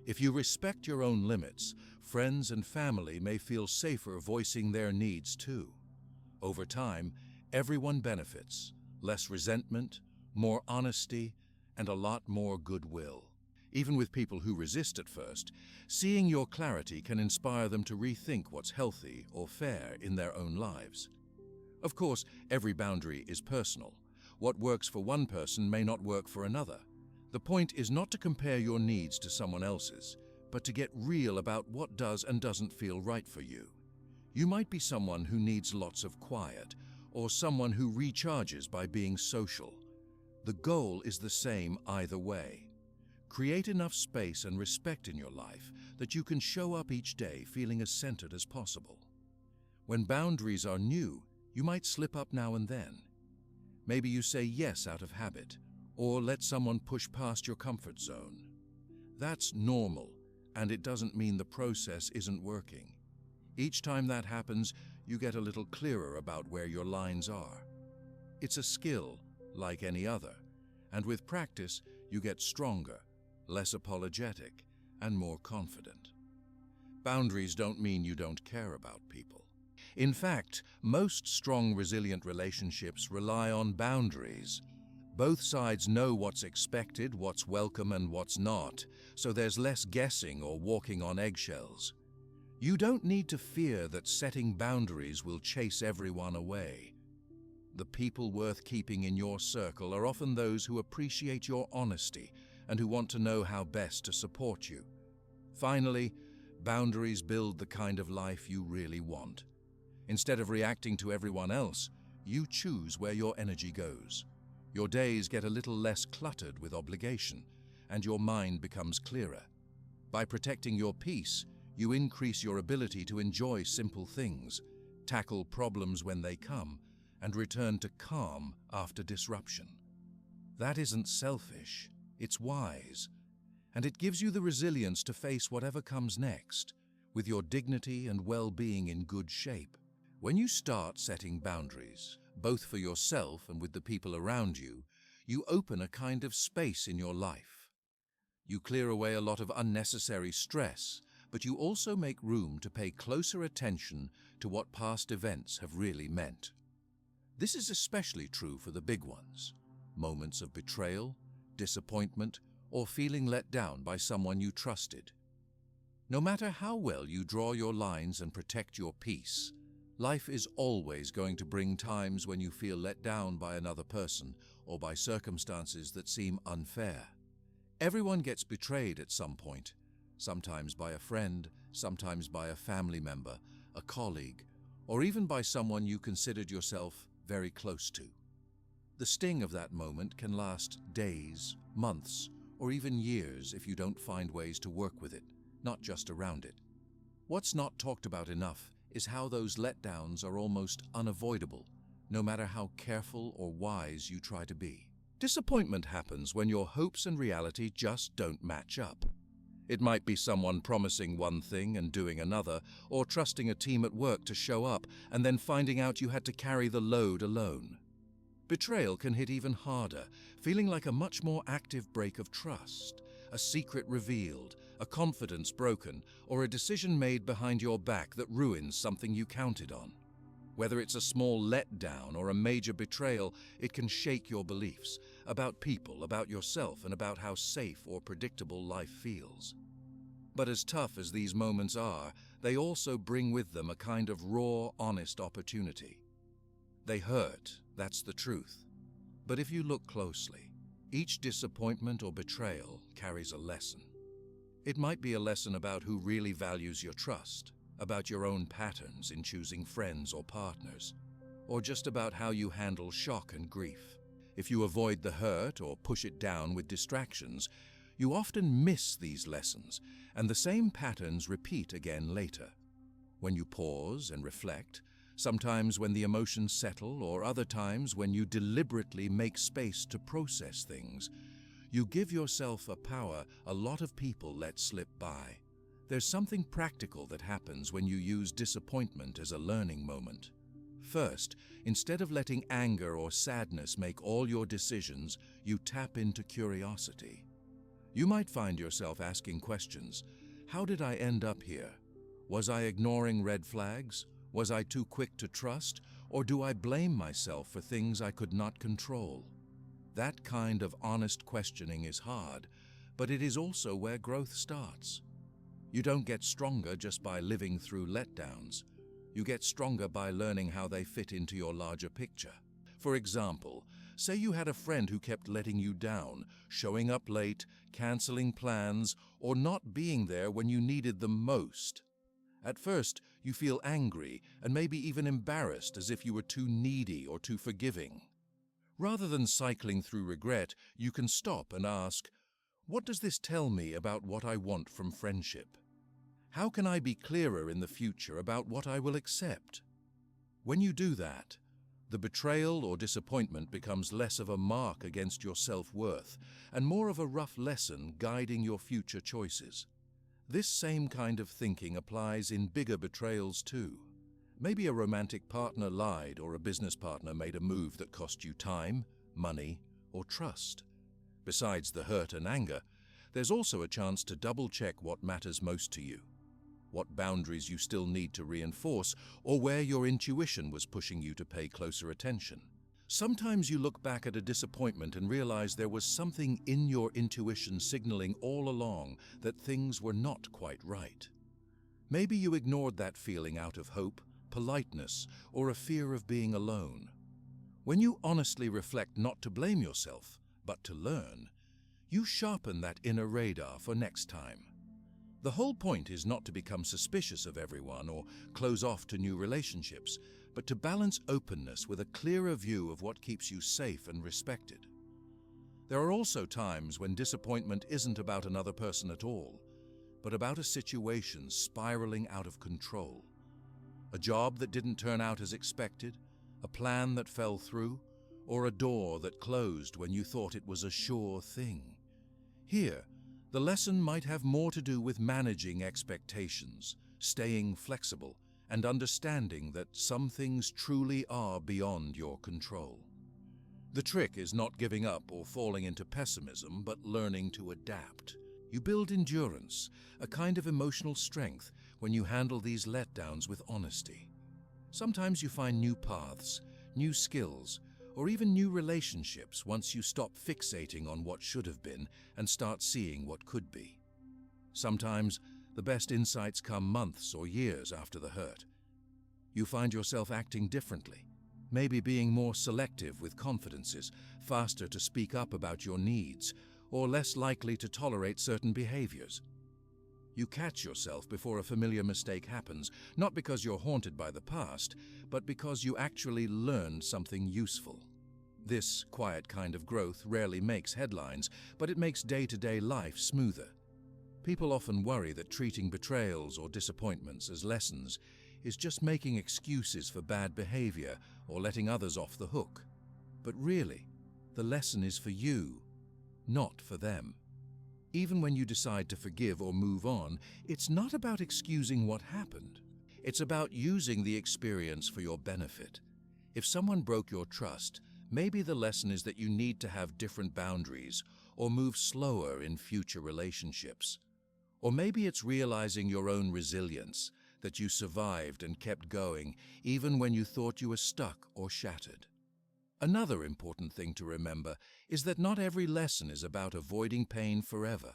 If you respect your own limits, friends and family may feel safer voicing their needs too. Over time, everyone benefits. Less resentment, more honesty, and a lot more goodwill. Even with people who resist at first, seeing your clarity can inspire them to rethink what's healthy or fair in their own lives. Of course, every boundary is personal. What works for one person may not work for another. The point is not to compare your needs to someone else's, but to get real about what does and doesn't feel right for you. You might be someone who needs lots of quiet, or someone who recharges by being social. The goal is the same either way. Create enough space and respect in your life that you can show up each day feeling as centered as possible. When boundaries are new, you might slip up now and then. Maybe you say yes out of habit, or let someone push past your comfort zone. That's normal, and it doesn't mean the process isn't working. Each time that happens, you get a little clearer about where your lines are. It's a skill, like any other, and with practice, you get stronger, less apologetic, and more confident. Boundaries don't mean you don't care about people. In fact, most strong, resilient relationships rely on boundaries. Both sides know what's expected, what's welcome and what's not, so there's less guessing or walking on eggshells. You don't need to fear that setting boundaries will chase everyone away. The people worth keeping in your circle are often those who appreciate your honesty and who want to know how best to support you. Finally, boundaries build the kind of life you really want. Instead of reacting to everyone else, you choose where your energy goes. Your days get a little less cluttered with obligation, and your mind becomes clearer. By protecting your peace, you increase your ability to enjoy simple things, tackle problems when they come, and return to calm after disruption. That isn't selfish, it's wise, and it gives you the resilience to face whatever comes next, with your dignity and well-being in good shape. When you start setting boundaries, both for yourself and with the people around you, you open a kind of space in your life. You clear away a lot of unnecessary stress, but you also make room to pay closer attention to what past events have really meant. This is especially true for the big ones, moments of betrayal, disappointment, or feeling let down by someone you trusted. No matter how well you draw your lines and protect your peace, life is always going to bring times when you feel let down by another person or by circumstances that seem unfair. Everyone gets betrayed at some point, sometimes by a friend, sometimes by a family member, a colleague, or even by someone you considered yourself very close to. The sting of that moment can last days, months, or even years if you don't find ways to work with it, not just around it. What's not talked about enough is how those letdowns are almost unavoidable, no matter how careful or wise you try to be. Disappointment happens when your hopes and reality just don't match up. It might be someone promising one thing and doing another, or trusting a team at work to show up and then finding out you had to carry the load alone. Betrayal can hit even harder, feeling like a much more active break of trust, a secret revealed, a confidence broken, or a decision made behind your back that ruins something you counted on. Whether it's a small letdown or a major betrayal, it can shake your beliefs about people, about yourself, and about how safe or predictable life feels. But as tough as these moments are, they also bring with them a kind of raw, honest opportunity. They hurt, that's the truth. But if you look closely, each disappointment or betrayal carries a lesson. It might be a lesson about who really values your trust, about your own patterns in choosing friends or partners, or just about how you handle shock and grief. If you avoid the hurt or push it down with distractions, you often miss these lessons, and the same patterns repeat again later. When you pause and reflect, sometimes when the emotions settle, or other times when you deliberately make space to process things, you give yourself a power a lot of people let slip by. There's something practical that happens when you use disappointment as a learning moment. First, instead of letting anger or sadness make all your decisions, you tap into curiosity. You might find yourself asking questions. How did I end up here? Was I ignoring red flags? Was I too quick to trust? Or do I blame myself for things I could not control? That kind of honest questioning is hard, but it is also where growth starts. You don't get stronger just by living through letdowns. You get stronger by learning how they fit into your larger picture. For example, say you had a friend who kept letting you down, showing up late, canceling plans, or not being there when you needed them most. At first, you feel angry and maybe even embarrassed, as if you were too needy or too forgiving. Rather than cycling through regret, you can stop and ask, what does this tell me about what I want from friendship? How can I be clearer in the future about what I will accept? When you do that, the betrayal or disappointment becomes less of a mark against your self-worth and more of a rough lesson guiding your future choices. This same kind of thinking applies in bigger betrayals too. Maybe a romantic partner lied, or a business partner made a move that cost you time, money, or trust. Besides the hurt and anger, there's also a chance to double-check what matters most to you, what boundaries you still need to reinforce, or where your intuition was pushing you to pay closer attention. Sometimes you look back at a disappointment and realize there was something in your intuition signaling all along that things were not quite right. Maybe you ignored that feeling out of hope, politeness, or a fear of being alone. When you honestly reflect not to blame yourself, but to learn, you sharpen that inner radar for next time. The whole point is not to become suspicious of everyone or close off to new relationships, but to balance openness with a clearer view of what keeps you safe and respected. There are also times when disappointment isn't about another person at all, but about a situation spiraling out of control. A job that didn't turn out as expected, a plan that fell through, or a door that closed when you thought it was a sure thing. Here, the lesson might have more to do with managing expectations, staying flexible, and understanding that some things truly are beyond your control. The trick is not giving up or falling into pessimism, but learning to adapt. You build endurance, a kind of emotional strength, when you handle these letdowns with honesty. Sometimes you find new paths, new skills, or even new relationships once you stop fixating on what should have been and start seeing what could be. Sometimes the best insights come months or years after the hurt. You find yourself acting differently, maybe being more selective with confidences, faster to speak up about your needs, or less likely to tolerate certain behaviors. You catch yourself before a familiar mistake happens, not because you're haunted by the past, but because you actually learned something useful. This quiet kind of growth rarely makes headlines, but it makes day-to-day life smoother. People often worry that treating betrayals or disappointments as lessons is just making excuses for bad behavior or letting others off the hook. But really, the lesson is for you, not for them. Even when you decide to forgive or move on, it's not about excusing what happened. It's about using the experience for your benefit. If someone broke your trust, maybe the lesson is that you need to have different boundaries or move slower in future relationships. Or maybe it's realizing your own resilience, that you survived and kept going even when you thought you were stuck or shattered. Another important thing to remember is that not every lesson is about avoiding pain forever.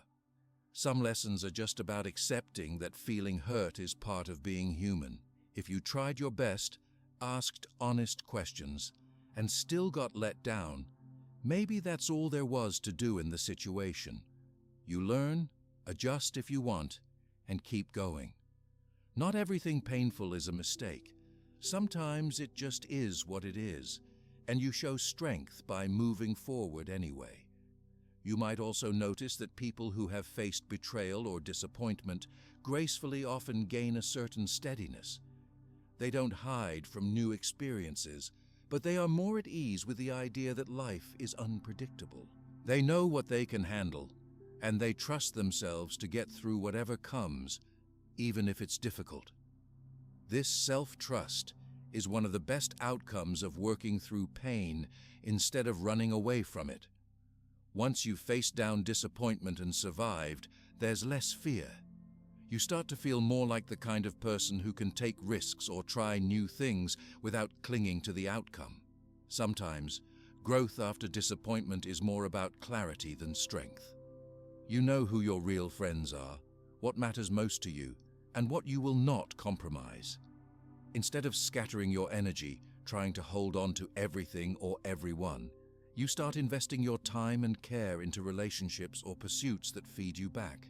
Some lessons are just about accepting that feeling hurt is part of being human. If you tried your best, asked honest questions, and still got let down, maybe that's all there was to do in the situation. You learn, adjust if you want, and keep going. Not everything painful is a mistake. Sometimes it just is what it is, and you show strength by moving forward anyway. You might also notice that people who have faced betrayal or disappointment gracefully often gain a certain steadiness. They don't hide from new experiences, but they are more at ease with the idea that life is unpredictable. They know what they can handle, and they trust themselves to get through whatever comes, even if it's difficult. This self-trust is one of the best outcomes of working through pain instead of running away from it. Once you've faced down disappointment and survived, there's less fear. You start to feel more like the kind of person who can take risks or try new things without clinging to the outcome. Sometimes, growth after disappointment is more about clarity than strength. You know who your real friends are, what matters most to you, and what you will not compromise. Instead of scattering your energy, trying to hold on to everything or everyone, you start investing your time and care into relationships or pursuits that feed you back.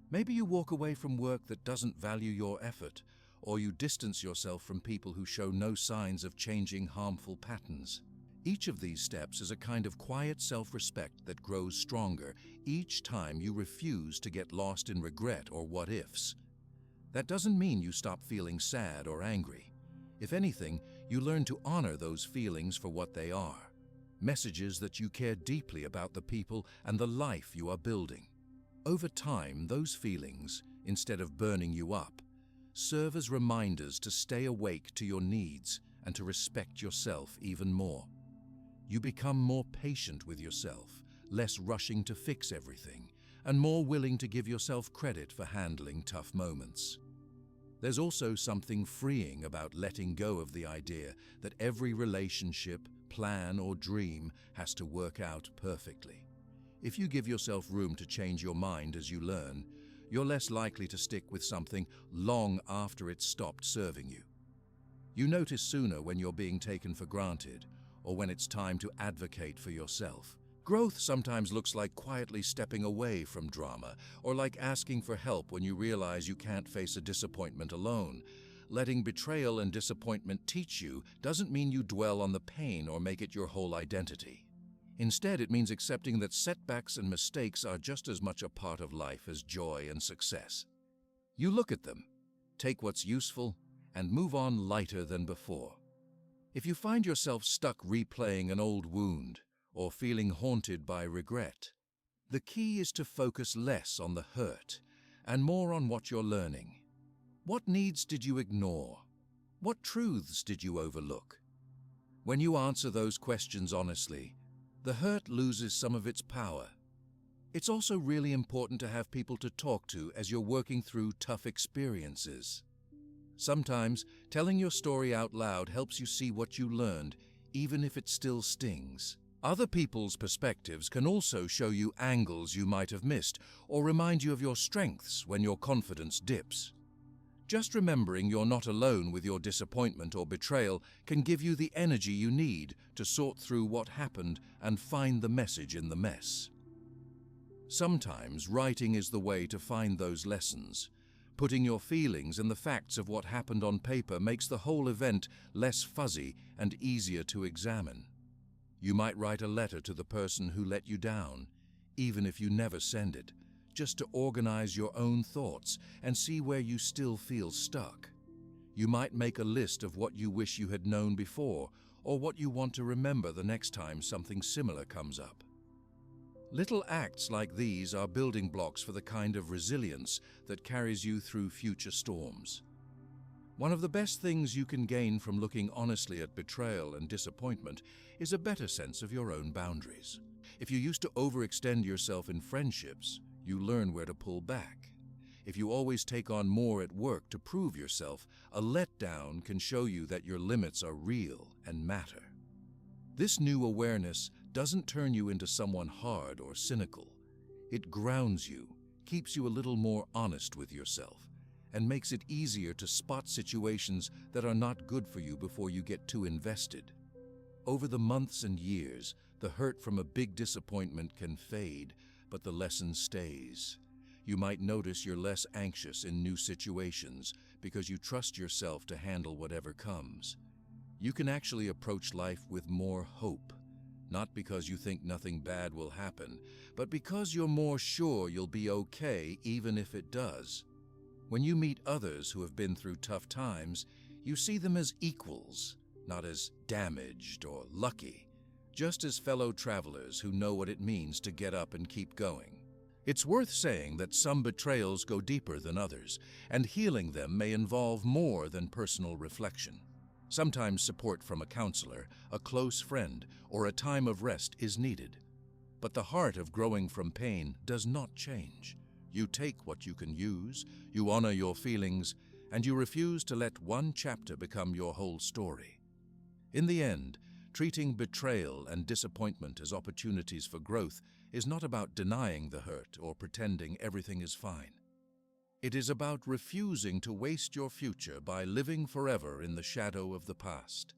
Maybe you walk away from work that doesn't value your effort, or you distance yourself from people who show no signs of changing harmful patterns. Each of these steps is a kind of quiet self-respect that grows stronger each time you refuse to get lost in regret or what-ifs. That doesn't mean you stop feeling sad or angry. If anything, you learn to honor those feelings for what they are. Messages that you care deeply about the people and the life you are building. Over time, those feelings, instead of burning you up, serve as reminders to stay awake to your needs and to respect yourself even more. You become more patient with yourself, less rushing to fix everything, and more willing to give yourself credit for handling tough moments. There's also something freeing about letting go of the idea that every relationship, plan, or dream has to work out perfectly. If you give yourself room to change your mind as you learn, you're less likely to stick with something long after it's stopped serving you. You notice sooner when you're being taken for granted, or when it's time to advocate for yourself. Growth sometimes looks like quietly stepping away from drama, or like asking for help when you realize you can't face a disappointment alone. Letting betrayal and disappointment teach you doesn't mean you dwell on the pain or make it your whole identity. Instead, it means accepting that setbacks and mistakes are just as much a part of life as joy and success. You look at them, take what's useful, and move on lighter than before. If you find yourself stuck replaying an old wound, or feeling haunted by regret, the key is to focus less on the hurt and more on what you're learning. What needs did you ignore? What truths did you overlook? When you answer those questions honestly, the hurt loses some of its power. It's also really important to have people to talk to as you're working through tough experiences. Sometimes, telling your story out loud helps you see what you learned, even if it still stings. Other people's perspectives can also show you angles you might have missed, or remind you of your strengths when your confidence dips. Just remembering you're not alone with your disappointment or betrayal can give you the energy you need to sort through what happened and find the message in the mess. Sometimes writing is the way to find those lessons. Putting your feelings and the facts of what happened on paper makes the whole event less fuzzy and easier to examine. You might write a letter to the person who let you down, even if you never send it, just to organize your own thoughts and see where you still feel stuck. You might make a list of what you wish you had known before, or what you want to remember the next time something similar comes up. Little acts like these are building blocks for the kind of resilience that carries you through future storms. One of the best things you can gain from looking honestly at betrayal and disappointment is a better sense of your own boundaries. If you used to overextend yourself in friendships, you learn where to pull back. If you always take on more at work to prove yourself, a letdown can show you that your limits are real and matter. This new awareness doesn't turn you into someone hard or cynical. It grounds you, keeps you a little more honest with yourself, and makes it easier to spot situations that are not good for you before you get too invested. Over the months and years, the hurt from a big disappointment can fade, but the lesson stays. You might notice you're less anxious in new situations because you trust yourself to handle whatever comes. You can actually approach life with more hope, not because you think nothing bad will happen, but because you're more sure you'll be okay even if it does. When you meet others who have been through tough times, you see them as equals, not as damaged or lucky, just as fellow travelers who know what it means to get up and keep going. It's worth saying that some betrayals go deeper than others, and healing them may involve more than personal reflection. Sometimes support from a counselor, a close friend, or a time of rest is needed. But the heart of growing from pain does not change. You take what you can use, you honor your feelings, and you refuse to let one chapter become your whole story. In the end, treating betrayal and disappointment as opportunities for growth is not about denying the hurt or pretending everything is fine. It is about refusing to waste your future by living forever in the shadow of the past.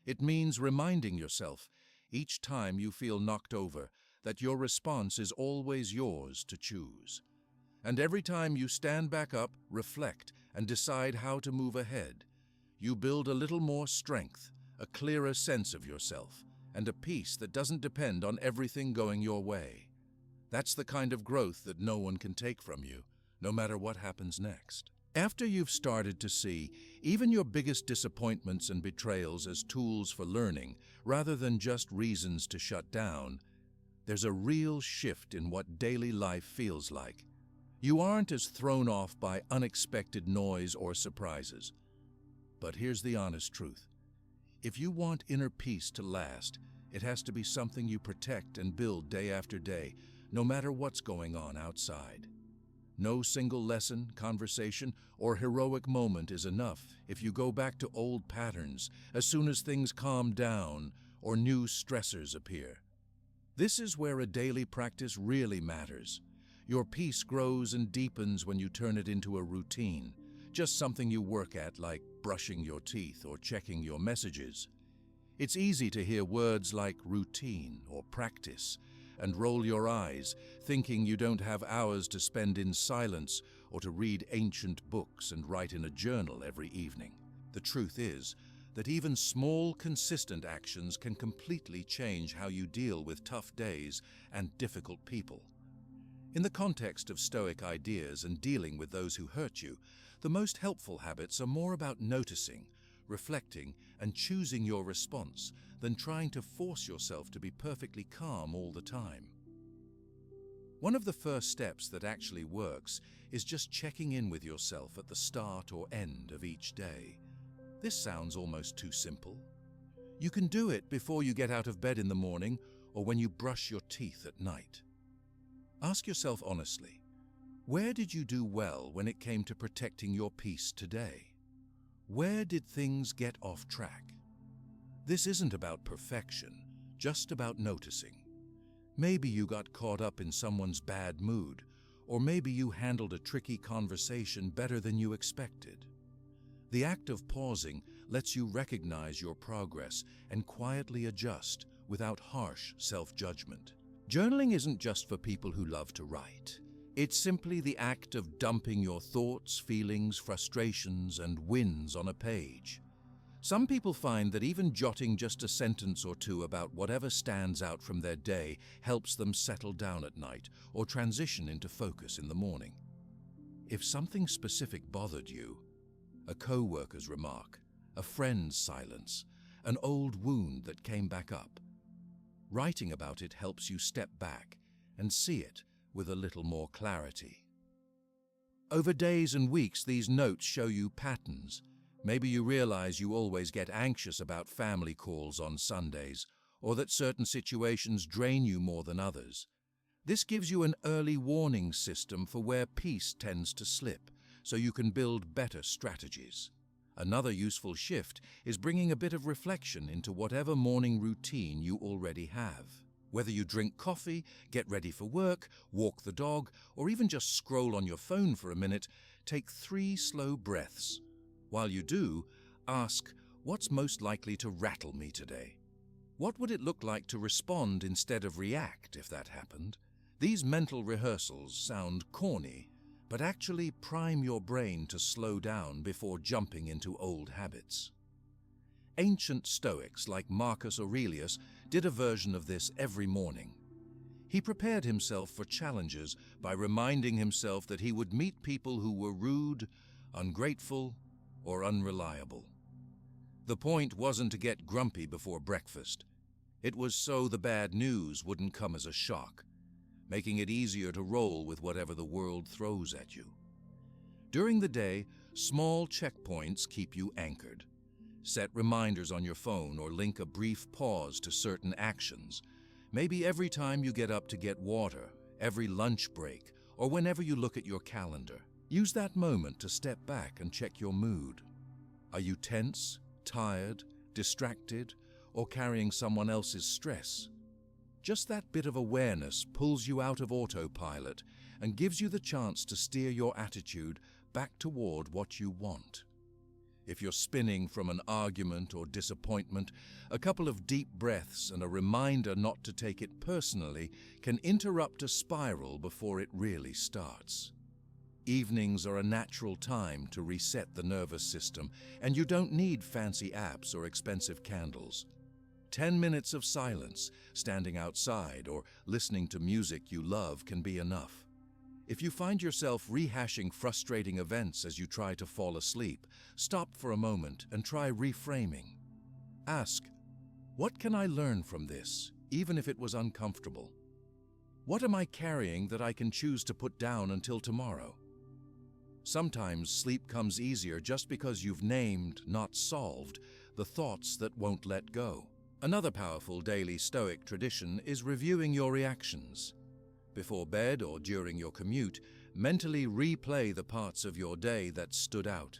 It means reminding yourself, each time you feel knocked over, that your response is always yours to choose. And every time you stand back up, reflect, and decide how to move ahead, you build a little more strength, a clearer sense of yourself, and a peace that doesn't depend on everything going your way. That's the kind of growth that no one can take from you, no matter what happens next. After you've started to see even your biggest disappointments and betrayals as tools for learning, rather than just reasons to shut down, there's a real shift in what daily life feels like. You aren't as thrown off by unexpected noise or surprises. But here's the honest truth. If you want inner peace to last, it has to be something you protect and build day after day, no matter what's going on outside. No single lesson, conversation, or heroic moment is enough if you go back to old patterns as soon as things calm down or new stressors appear. This is where a daily practice really matters. Your peace grows and deepens when you turn it into a routine, just something you work at like brushing your teeth or checking your messages. It's easy to hear words like routine or practice and roll your eyes, thinking you don't have hours to spend in silence or to read ancient books and write in a journal every evening. The truth is that even small, consistent actions can completely change how you deal with tough days and difficult people. In the context of Stoic ideas and dealing with those who hurt you, the most helpful habits are more about noticing, reflecting, and choosing your response than trying to force yourself to be perfectly calm all the time. One of the first steps that actually works is just checking in with yourself at the start or end of each day. This sounds almost too simple. You can do it before you get out of bed in the morning or when you brush your teeth at night. Ask yourself honestly, where did you do well when it came to protecting your peace today? Where did things get off track? This isn't about perfection, just about noticing. Maybe you got caught up in someone's bad mood, or maybe you handled a tricky conversation better than you expected. The act of pausing lets you recognize your progress and quietly adjust without harsh self-judgment. Journaling isn't just for people who love to write. It's simply the act of dumping your thoughts, feelings, frustrations, and wins on a page. Some people find that even jotting just a sentence or two about whatever stands out from their day helps them settle down at night or transition into focus in the morning. If something specific bothered you, a co-worker's remark, a friend's silence, an old wound that came back up, writing about it helps you step back and see it with a little more clarity. Over days and weeks, these notes show you patterns. Maybe you realize you always get anxious about family calls on Sundays, or that certain situations drain you more than others. This gives you an early warning system for where peace tends to slip, so you can build better strategies. Another useful shift is bringing a bit of reflection into whatever morning routine you already have. Whether you drink coffee, get ready for work, walk the dog, or even just scroll on your phone for a minute, take 3 slow breaths. While you do, ask, what's most likely to rattle me today? What would it look like to respond instead of react if that happened? These mental rehearsals sound corny, but actually prime your brain to slow down before jumping into old habits. Ancient Stoics like Marcus Aurelius did a version of this every morning. He prepared himself for challenges by reminding himself that he would meet people who were rude, ungrateful, or unreliable. The point wasn't to get grumpy before breakfast. It was so the bad news wouldn't come as a shock, making it easier to roll with whatever the world throws at you. During the day, small checkpoints keep you anchored. Set reminders on your phone or link a brief pause to certain actions. Maybe every time you get up to get water, every lunch break, or whenever you look at your calendar. Use that moment to step back and check your mood. Are you tense, tired, distracted, or carrying someone else's stress? Just that bit of awareness pulls you out of autopilot and gives you the chance to steer your attitude back toward what you want. If you're spinning from an argument or disappointment, a couple of deep breaths and a reminder not to take it personally can interrupt a spiral before it really starts. Evenings are a natural time to reset the nervous system, and you don't need fancy apps or expensive candles. 10 minutes of silence, standing outside, or listening to music you love can be enough. If you find yourself rehashing frustrating events as you try to fall asleep, stop for a moment and try reframing. Ask, what can I learn from this, even if it was uncomfortable? What am I carrying that I can choose to put down until tomorrow? Sometimes sleep comes easier just because you've named, not solved, the thoughts that won't let go. Another powerful daily Stoic tradition is reviewing your reactions. Before bed or during your commute, mentally replay the parts of your day that stood out.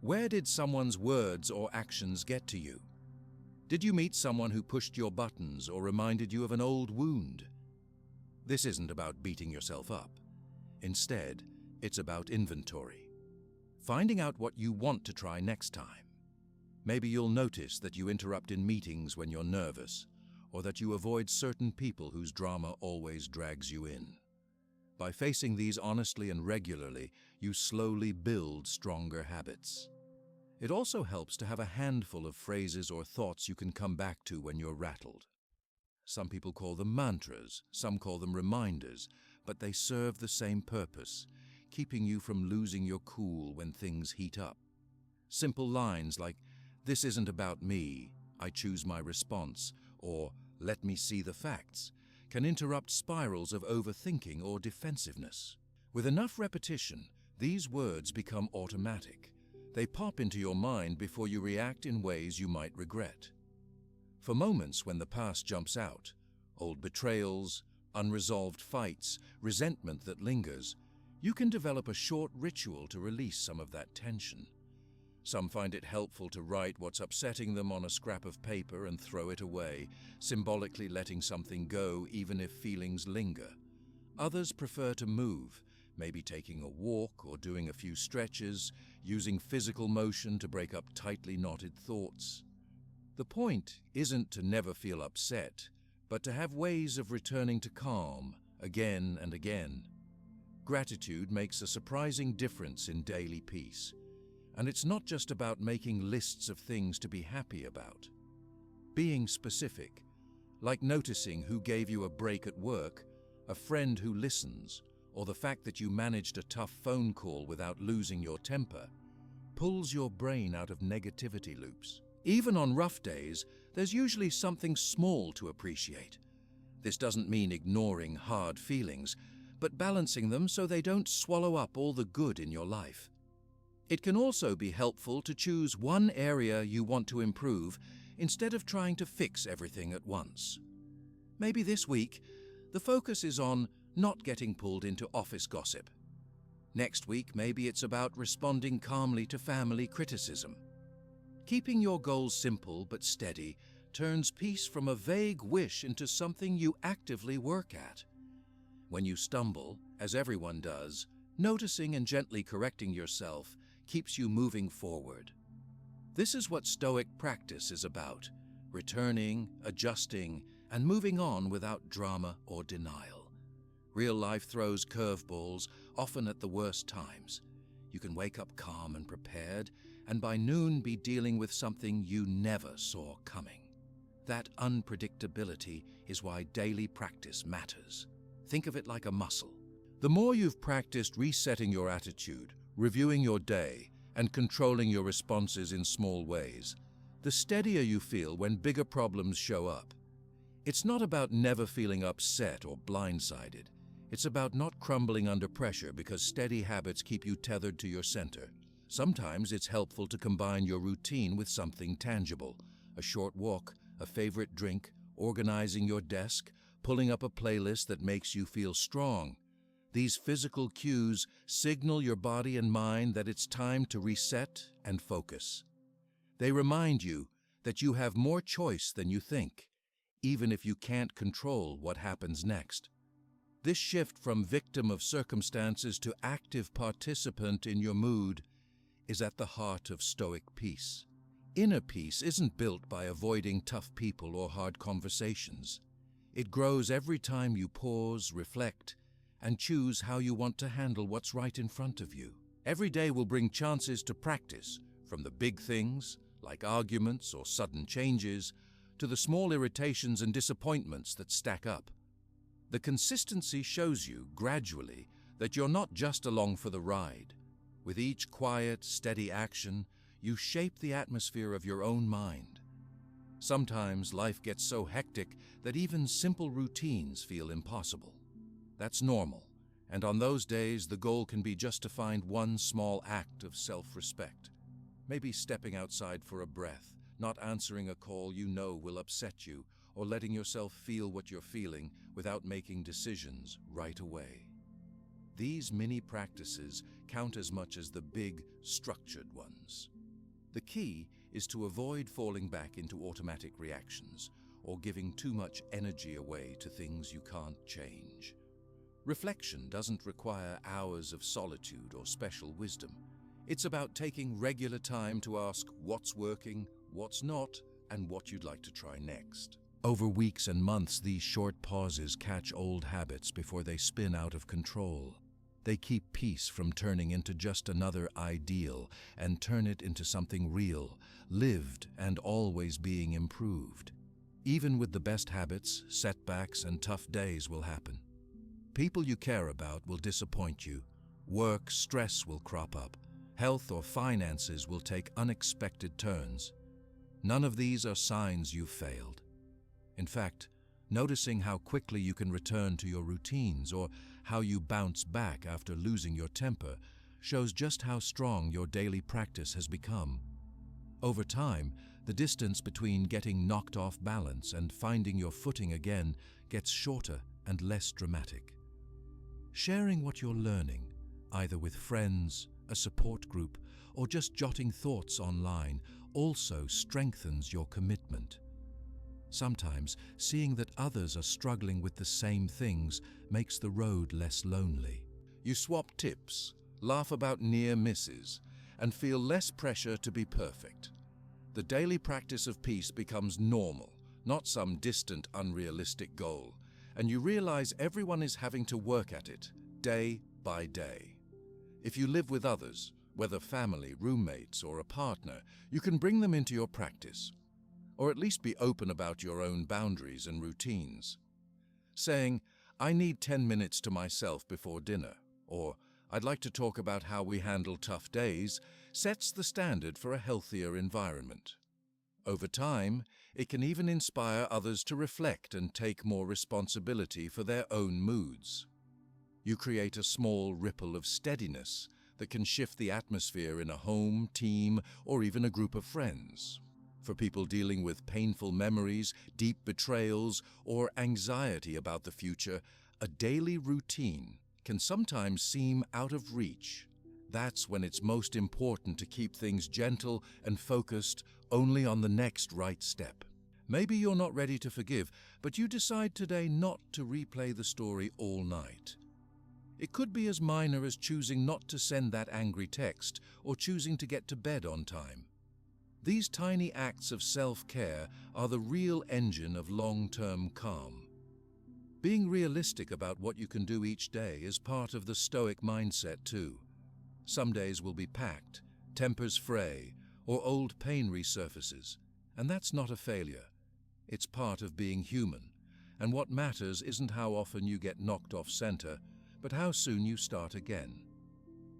Where did someone's words or actions get to you? Did you meet someone who pushed your buttons or reminded you of an old wound? This isn't about beating yourself up. Instead, it's about inventory. Finding out what you want to try next time. Maybe you'll notice that you interrupt in meetings when you're nervous, or that you avoid certain people whose drama always drags you in. By facing these honestly and regularly, you slowly build stronger habits. It also helps to have a handful of phrases or thoughts you can come back to when you're rattled. Some people call them mantras, some call them reminders, but they serve the same purpose, keeping you from losing your cool when things heat up. Simple lines like, "This isn't about me, I choose my response," or "Let me see the facts," can interrupt spirals of overthinking or defensiveness. With enough repetition, these words become automatic. They pop into your mind before you react in ways you might regret. For moments when the past jumps out, old betrayals, unresolved fights, resentment that lingers, you can develop a short ritual to release some of that tension. Some find it helpful to write what's upsetting them on a scrap of paper and throw it away, symbolically letting something go even if feelings linger. Others prefer to move, maybe taking a walk or doing a few stretches, using physical motion to break up tightly knotted thoughts. The point isn't to never feel upset, but to have ways of returning to calm again and again. Gratitude makes a surprising difference in daily peace. And it's not just about making lists of things to be happy about. Being specific, like noticing who gave you a break at work, a friend who listens, or the fact that you managed a tough phone call without losing your temper, pulls your brain out of negativity loops. Even on rough days, there's usually something small to appreciate. This doesn't mean ignoring hard feelings, but balancing them so they don't swallow up all the good in your life. It can also be helpful to choose one area you want to improve instead of trying to fix everything at once. Maybe this week, the focus is on not getting pulled into office gossip. Next week, maybe it's about responding calmly to family criticism. Keeping your goals simple but steady turns peace from a vague wish into something you actively work at. When you stumble, as everyone does, noticing and gently correcting yourself keeps you moving forward. This is what Stoic practice is about: returning, adjusting, and moving on without drama or denial. Real life throws curveballs, often at the worst times. You can wake up calm and prepared, and by noon be dealing with something you never saw coming. That unpredictability is why daily practice matters. Think of it like a muscle. The more you've practiced resetting your attitude, reviewing your day, and controlling your responses in small ways, the steadier you feel when bigger problems show up. It's not about never feeling upset or blindsided. It's about not crumbling under pressure because steady habits keep you tethered to your center. Sometimes it's helpful to combine your routine with something tangible: a short walk, a favorite drink, organizing your desk, pulling up a playlist that makes you feel strong. These physical cues signal your body and mind that it's time to reset and focus. They remind you that you have more choice than you think, even if you can't control what happens next. This shift from victim of circumstances to active participant in your mood is at the heart of Stoic peace. Inner peace isn't built by avoiding tough people or hard conversations. It grows every time you pause, reflect, and choose how you want to handle what's right in front of you. Every day will bring chances to practice, from the big things, like arguments or sudden changes, to the small irritations and disappointments that stack up. The consistency shows you, gradually, that you're not just along for the ride. With each quiet, steady action, you shape the atmosphere of your own mind. Sometimes life gets so hectic that even simple routines feel impossible. That's normal, and on those days the goal can be just to find one small act of self-respect. Maybe stepping outside for a breath, not answering a call you know will upset you, or letting yourself feel what you're feeling without making decisions right away. These mini practices count as much as the big, structured ones. The key is to avoid falling back into automatic reactions or giving too much energy away to things you can't change. Reflection doesn't require hours of solitude or special wisdom. It's about taking regular time to ask what's working, what's not, and what you'd like to try next. Over weeks and months, these short pauses catch old habits before they spin out of control. They keep peace from turning into just another ideal and turn it into something real, lived, and always being improved. Even with the best habits, setbacks and tough days will happen. People you care about will disappoint you. Work stress will crop up. Health or finances will take unexpected turns. None of these are signs you've failed. In fact, noticing how quickly you can return to your routines or how you bounce back after losing your temper shows just how strong your daily practice has become. Over time, the distance between getting knocked off balance and finding your footing again gets shorter and less dramatic. Sharing what you're learning, either with friends, a support group, or just jotting thoughts online, also strengthens your commitment. Sometimes, seeing that others are struggling with the same things makes the road less lonely. You swap tips, laugh about near misses, and feel less pressure to be perfect. The daily practice of peace becomes normal, not some distant, unrealistic goal, and you realize everyone is having to work at it, day by day. If you live with others, whether family, roommates, or a partner, you can bring them into your practice, or at least be open about your own boundaries and routines. Saying, "I need 10 minutes to myself before dinner," or "I'd like to talk about how we handle tough days," sets the standard for a healthier environment. Over time, it can even inspire others to reflect and take more responsibility for their own moods. You create a small ripple of steadiness that can shift the atmosphere in a home, team, or even a group of friends. For people dealing with painful memories, deep betrayals, or anxiety about the future, a daily routine can sometimes seem out of reach. That's when it's most important to keep things gentle and focused only on the next right step. Maybe you're not ready to forgive, but you decide today not to replay the story all night. It could be as minor as choosing not to send that angry text or choosing to get to bed on time. These tiny acts of self-care are the real engine of long-term calm. Being realistic about what you can do each day is part of the Stoic mindset too. Some days will be packed, tempers fray, or old pain resurfaces, and that's not a failure. It's part of being human, and what matters isn't how often you get knocked off center, but how soon you start again.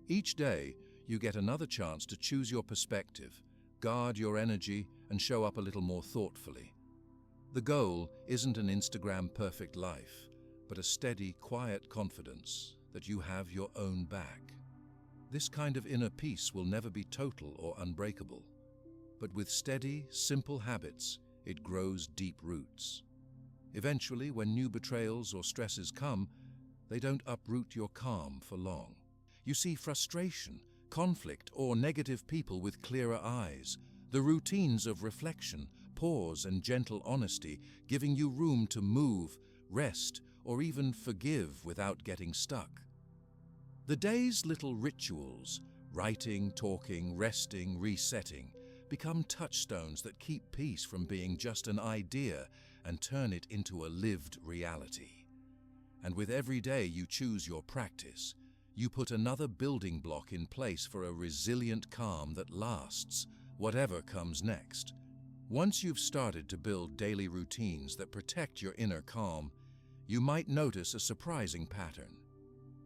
Each day, you get another chance to choose your perspective, guard your energy, and show up a little more thoughtfully. The goal isn't an Instagram perfect life, but a steady, quiet confidence that you have your own back. This kind of inner peace will never be total or unbreakable, but with steady, simple habits, it grows deep roots. Eventually, when new betrayals or stresses come, they don't uproot your calm for long. You see frustration, conflict, or negative people with clearer eyes, the routines of reflection, pause, and gentle honesty, giving you room to move, rest, or even forgive without getting stuck. The day's little rituals, writing, talking, resting, resetting, become touchstones that keep peace from being just an idea and turn it into a lived reality. And with every day you choose your practice, you put another building block in place for a resilient calm that lasts, whatever comes next. Once you've started to build daily routines that protect your inner calm, you might notice a surprising pattern.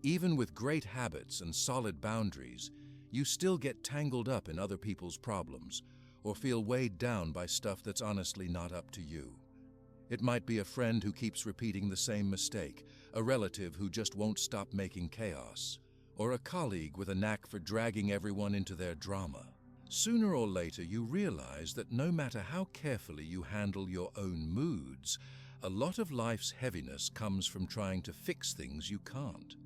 Even with great habits and solid boundaries, you still get tangled up in other people's problems or feel weighed down by stuff that's honestly not up to you. It might be a friend who keeps repeating the same mistake, a relative who just won't stop making chaos, or a colleague with a knack for dragging everyone into their drama. Sooner or later, you realize that no matter how carefully you handle your own moods, a lot of life's heaviness comes from trying to fix things you can't.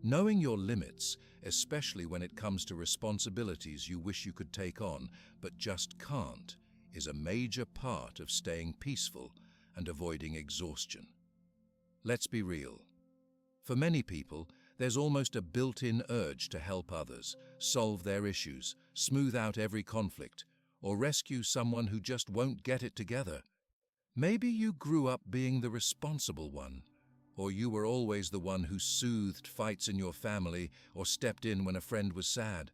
Knowing your limits, especially when it comes to responsibilities you wish you could take on but just can't, is a major part of staying peaceful and avoiding exhaustion. Let's be real. For many people, there's almost a built-in urge to help others, solve their issues, smooth out every conflict, or rescue someone who just won't get it together. Maybe you grew up being the responsible one, or you were always the one who soothed fights in your family or stepped in when a friend was sad.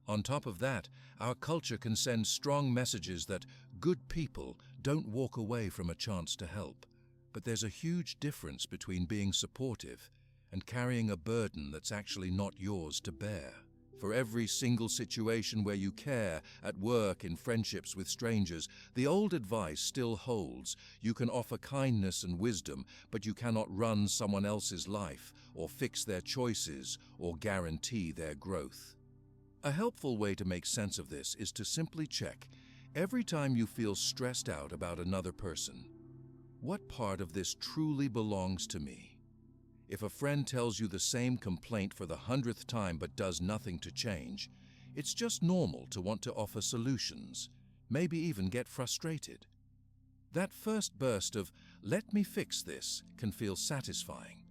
On top of that, our culture can send strong messages that good people don't walk away from a chance to help. But there's a huge difference between being supportive and carrying a burden that's actually not yours to bear. For every single situation where you care, at work, in friendships with strangers, the old advice still holds. You can offer kindness and wisdom, but you cannot run someone else's life, or fix their choices, or guarantee their growth. A helpful way to make sense of this is to simply check, every time you feel stressed out about another person, what part of this truly belongs to me? If a friend tells you the same complaint for the 100th time but does nothing to change, it's just normal to want to offer solutions, maybe even get frustrated. That first burst of, "let me fix this," can feel satisfying.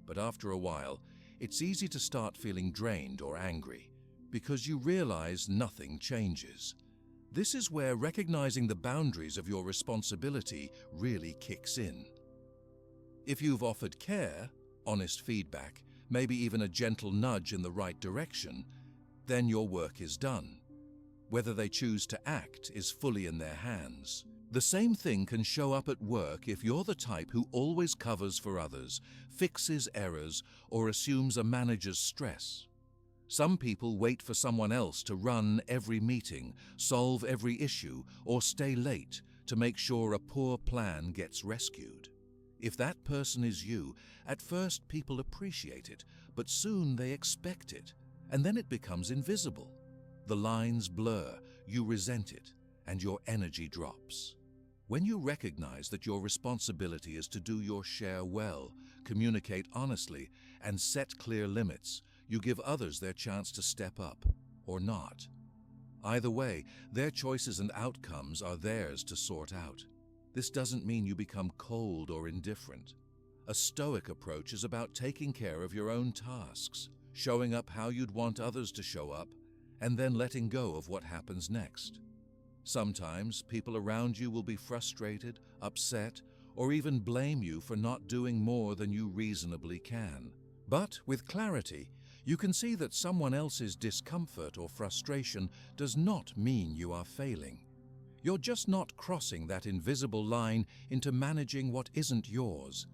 But after a while, it's easy to start feeling drained or angry, because you realize nothing changes. This is where recognizing the boundaries of your responsibility really kicks in. If you've offered care, honest feedback, maybe even a gentle nudge in the right direction, then your work is done. Whether they choose to act is fully in their hands. The same thing can show up at work if you're the type who always covers for others, fixes errors, or assumes a manager's stress. Some people wait for someone else to run every meeting, solve every issue, or stay late to make sure a poor plan gets rescued. If that person is you, at first people appreciate it, but soon they expect it, and then it becomes invisible. The lines blur, you resent it, and your energy drops. When you recognize that your responsibility is to do your share well, communicate honestly, and set clear limits, you give others their chance to step up, or not. Either way, their choices and outcomes are theirs to sort out. This doesn't mean you become cold or indifferent. A Stoic approach is about taking care of your own tasks, showing up how you'd want others to show up, and then letting go of what happens next. Sometimes people around you will be frustrated, upset, or even blame you for not doing more than you reasonably can. But with clarity, you can see that someone else's discomfort or frustration does not mean you are failing. You're just not crossing that invisible line into managing what isn't yours.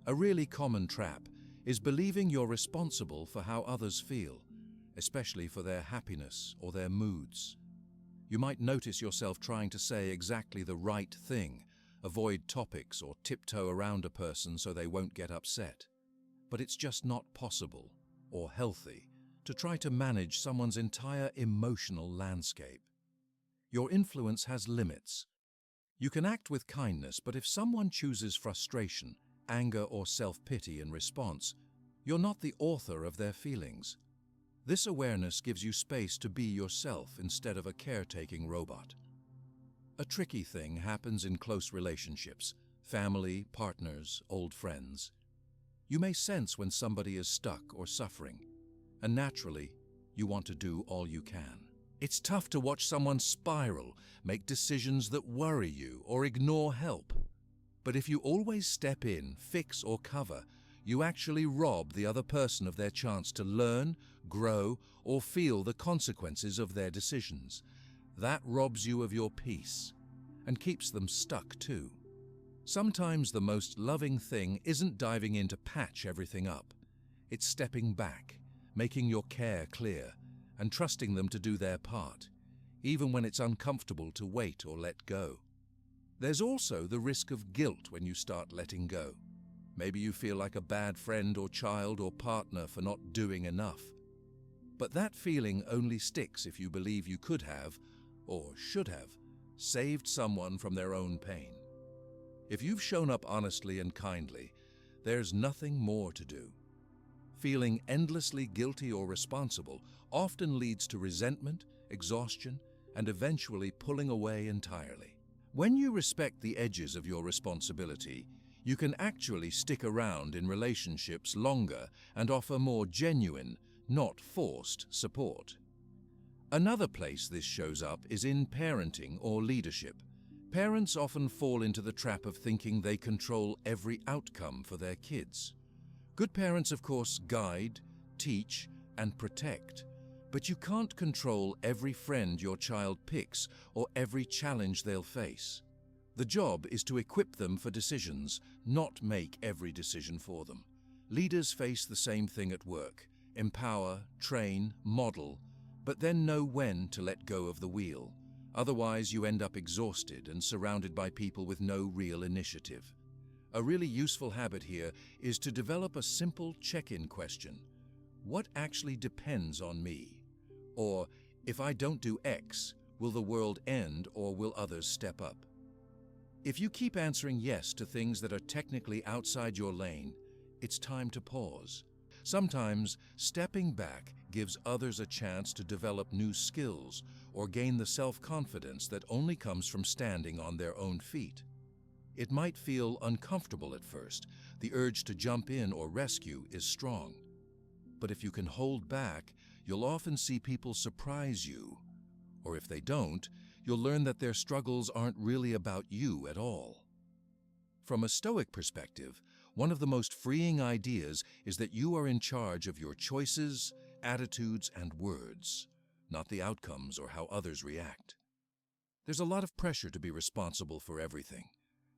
A really common trap is believing you're responsible for how others feel, especially for their happiness or their moods. You might notice yourself trying to say exactly the right thing, avoid topics, or tiptoe around a person so they won't get upset. But it's just not possible or healthy to try to manage someone's entire emotional landscape. Your influence has limits. You can act with kindness, but if someone chooses frustration, anger, or self-pity in response, you're not the author of their feelings. This awareness gives you space to be yourself instead of a caretaking robot. A tricky thing happens in close relationships, family, partners, old friends. You may sense when somebody is stuck or suffering, and naturally, you want to do all you can. It's tough to watch someone spiral, make decisions that worry you, or ignore help. But if you always step in, fix, or cover, you actually rob the other person of their chance to learn, grow, or feel the consequences of their decisions. That robs you of your peace, and keeps them stuck too. Sometimes the most loving thing isn't diving in to patch everything up. It's stepping back, making your care clear, and trusting them to do their part, even when it's uncomfortable to wait or let go. There's also the risk of guilt when you start letting go. Maybe you feel like a bad friend or child or partner for not doing enough. But that feeling only sticks if you believe you could have, or should have, saved someone from their own pain. If you've shown up honestly and kindly, there's nothing more to do. Feeling endlessly guilty or responsible often leads to resentment, exhaustion, and eventually pulling away entirely. When you respect the edges of your responsibility, you can actually stick around in relationships longer and offer more genuine, not forced support. Another place this shows up is in parenting or leadership. Parents often fall into the trap of thinking they control every outcome for their kids. Good parents, of course, guide, teach, and protect, but you can't control every friend your child picks or every challenge they'll face. The job is to equip them for decisions, not make every decision for them. Leaders face the same thing at work: empower, train, model, but then know when to let go of the wheel. Otherwise, you end up exhausted and surrounded by people with no real initiative. A really useful habit here is to develop a simple check-in question. What actually depends on me? Or, if I don't do X, will the world end or will others step up? If you keep answering yes to things that are technically outside your lane, it's time to pause. Sometimes, stepping back gives others a chance to develop new skills or gain the self-confidence that only comes from standing on their own feet. It might feel uncomfortable at first. The urge to jump in or rescue is strong. But if you can hold back, you'll often see people surprise you. Or if they don't, you'll learn that their struggles aren't really about you at all. From a Stoic perspective, one of the most freeing ideas is that you are in charge of your choices, attitudes, and words, not the outcomes or how others react. There's a lot of pressure to be responsible for everything,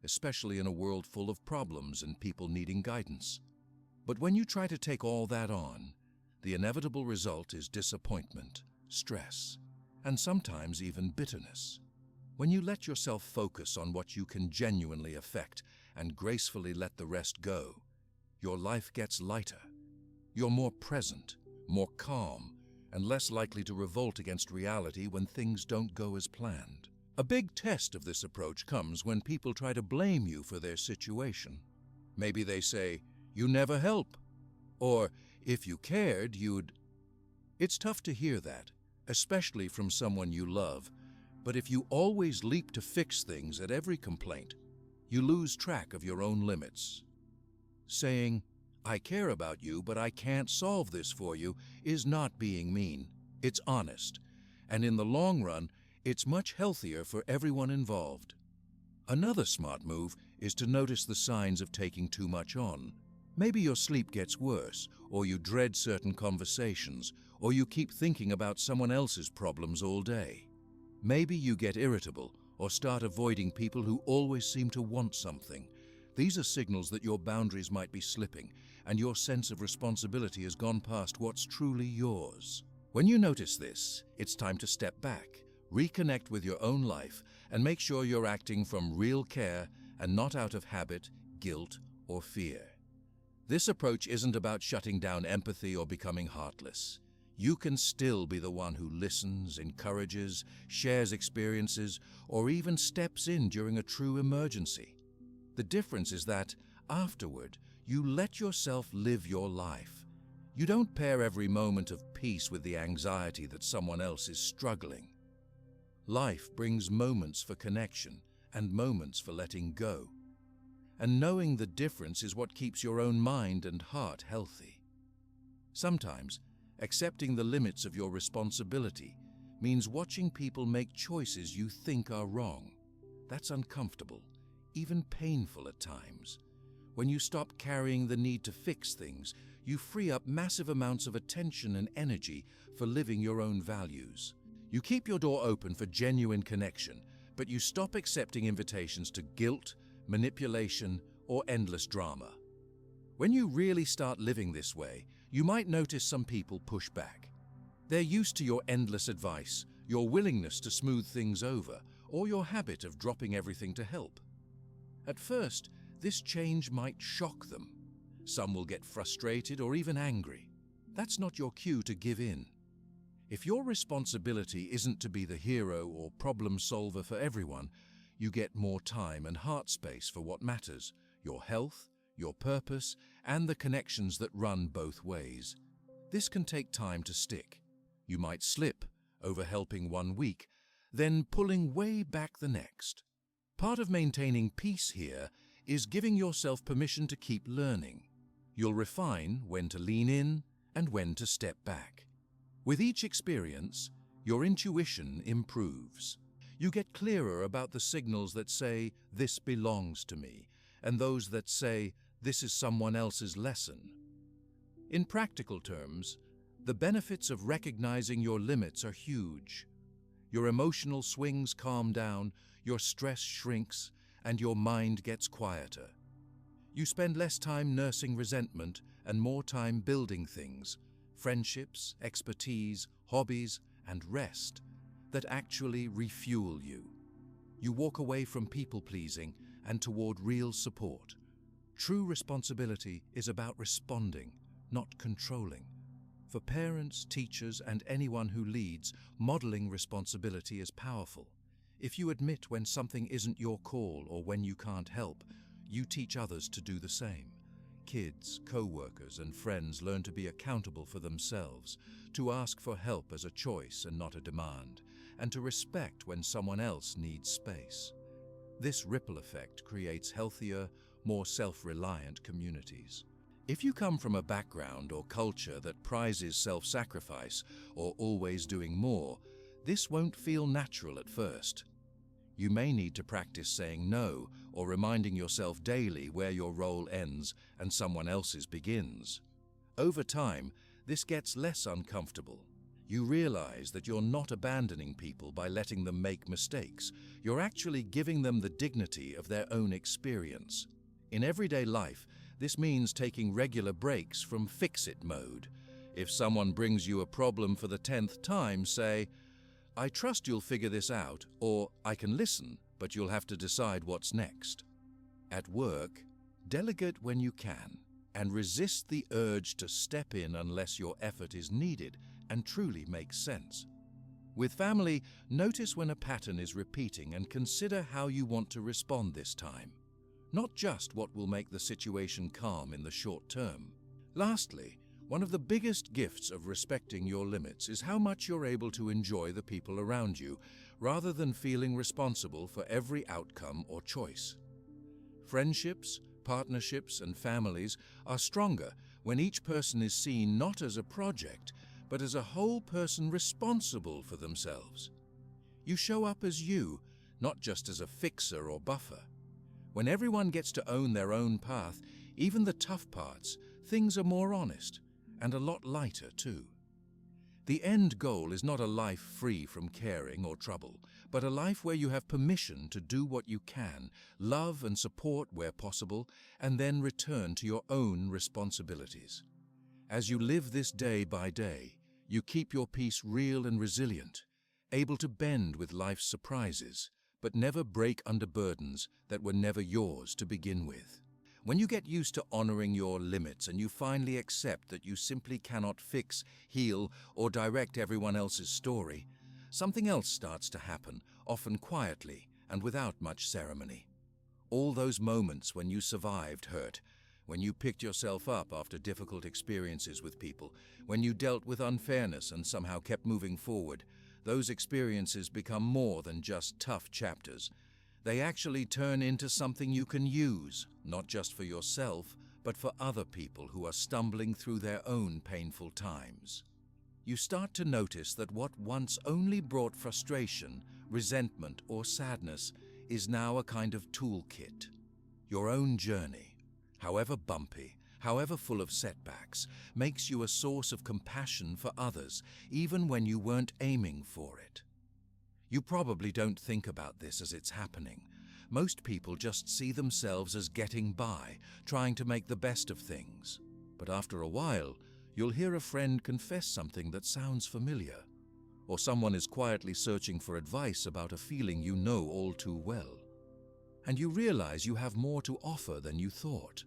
especially in a world full of problems and people needing guidance. But when you try to take all that on, the inevitable result is disappointment, stress, and sometimes even bitterness. When you let yourself focus on what you can genuinely affect and gracefully let the rest go, your life gets lighter. You're more present, more calm, and less likely to revolt against reality when things don't go as planned. A big test of this approach comes when people try to blame you for their situation. Maybe they say, "You never help," or "If you cared, you'd..." It's tough to hear that, especially from someone you love, but if you always leap to fix things at every complaint, you lose track of your own limits. Saying, "I care about you, but I can't solve this for you," is not being mean. It's honest, and in the long run, it's much healthier for everyone involved. Another smart move is to notice the signs of taking too much on. Maybe your sleep gets worse, or you dread certain conversations, or you keep thinking about someone else's problems all day. Maybe you get irritable or start avoiding people who always seem to want something. These are signals that your boundaries might be slipping, and your sense of responsibility has gone past what's truly yours. When you notice this, it's time to step back, reconnect with your own life, and make sure you're acting from real care and not out of habit, guilt, or fear. This approach isn't about shutting down empathy or becoming heartless. You can still be the one who listens, encourages, shares experiences, or even steps in during a true emergency. The difference is that, afterward, you let yourself live your life. You don't pair every moment of peace with the anxiety that someone else is struggling. Life brings moments for connection and moments for letting go. And knowing the difference is what keeps your own mind and heart healthy. Sometimes, accepting the limits of your responsibility means watching people make choices you think are wrong. That's uncomfortable, even painful at times. When you stop carrying the need to fix things, you free up massive amounts of attention and energy for living your own values. You keep your door open for genuine connection, but you stop accepting invitations to guilt, manipulation, or endless drama. When you really start living this way, you might notice some people push back. They're used to your endless advice, your willingness to smooth things over, or your habit of dropping everything to help. At first, this change might shock them. Some will get frustrated or even angry. That's not your cue to give in. If your responsibility isn't to be the hero or problem solver for everyone, you get more time and heart space for what matters: your health, your purpose, and the connections that run both ways. This can take time to stick. You might slip, over helping one week, then pulling way back the next. Part of maintaining peace here is giving yourself permission to keep learning. You'll refine when to lean in and when to step back. With each experience, your intuition improves. You get clearer about the signals that say, "This belongs to me," and those that say, "This is someone else's lesson." In practical terms, the benefits of recognizing your limits are huge. Your emotional swings calm down, your stress shrinks, and your mind gets quieter. You spend less time nursing resentment and more time building things, friendships, expertise, hobbies, and rest that actually refuel you. You walk away from people-pleasing and toward real support. True responsibility is about responding, not controlling. For parents, teachers, and anyone who leads, modeling responsibility is powerful. If you admit when something isn't your call or when you can't help, you teach others to do the same. Kids, co-workers, and friends learn to be accountable for themselves, to ask for help as a choice and not a demand, and to respect when someone else needs space. This ripple effect creates healthier, more self-reliant communities. If you come from a background or culture that prizes self-sacrifice or always doing more, this won't feel natural at first. You may need to practice saying no or reminding yourself daily where your role ends and someone else's begins. Over time, this gets less uncomfortable. You realize that you're not abandoning people by letting them make mistakes. You're actually giving them the dignity of their own experience. In everyday life, this means taking regular breaks from fix-it mode. If someone brings you a problem for the 10th time, say, "I trust you'll figure this out," or "I can listen, but you'll have to decide what's next." At work, delegate when you can, and resist the urge to step in unless your effort is needed and truly makes sense. With family, notice when a pattern is repeating and consider how you want to respond this time, not just what will make the situation calm in the short term. Lastly, one of the biggest gifts of respecting your limits is how much you're able to enjoy the people around you, rather than feeling responsible for every outcome or choice. Friendships, partnerships, and families are stronger when each person is seen not as a project, but as a whole person responsible for themselves. You show up as you, not just as a fixer or buffer. When everyone gets to own their own path, even the tough parts, things are more honest, and a lot lighter too. The end goal is not a life free from caring or trouble, but a life where you have permission to do what you can, love and support where possible, and then return to your own responsibilities. As you live this day by day, you keep your peace real and resilient, able to bend with life's surprises, but never break under burdens that were never yours to begin with. When you get used to honoring your limits and you finally accept that you simply cannot fix, heal, or direct everyone else's story, something else starts to happen, often quietly and without much ceremony. All those moments when you survived hurt, when you picked yourself up after difficult experiences with people, when you dealt with unfairness and somehow kept moving forward, those experiences become more than just tough chapters. They actually turn into something you can use, not just for yourself, but for other people who are stumbling through their own painful times. You start to notice that what once only brought frustration, resentment, or sadness is now a kind of toolkit. Your own journey, however bumpy, however full of setbacks, makes you a source of compassion for others, even when you weren't aiming for it. You probably don't think about this as it's happening. Most people just see themselves as getting by, trying to make the best of things. But after a while, you'll hear a friend confess something that sounds familiar, or someone is quietly searching for advice about a feeling you know all too well. And you realize you have more to offer than you thought.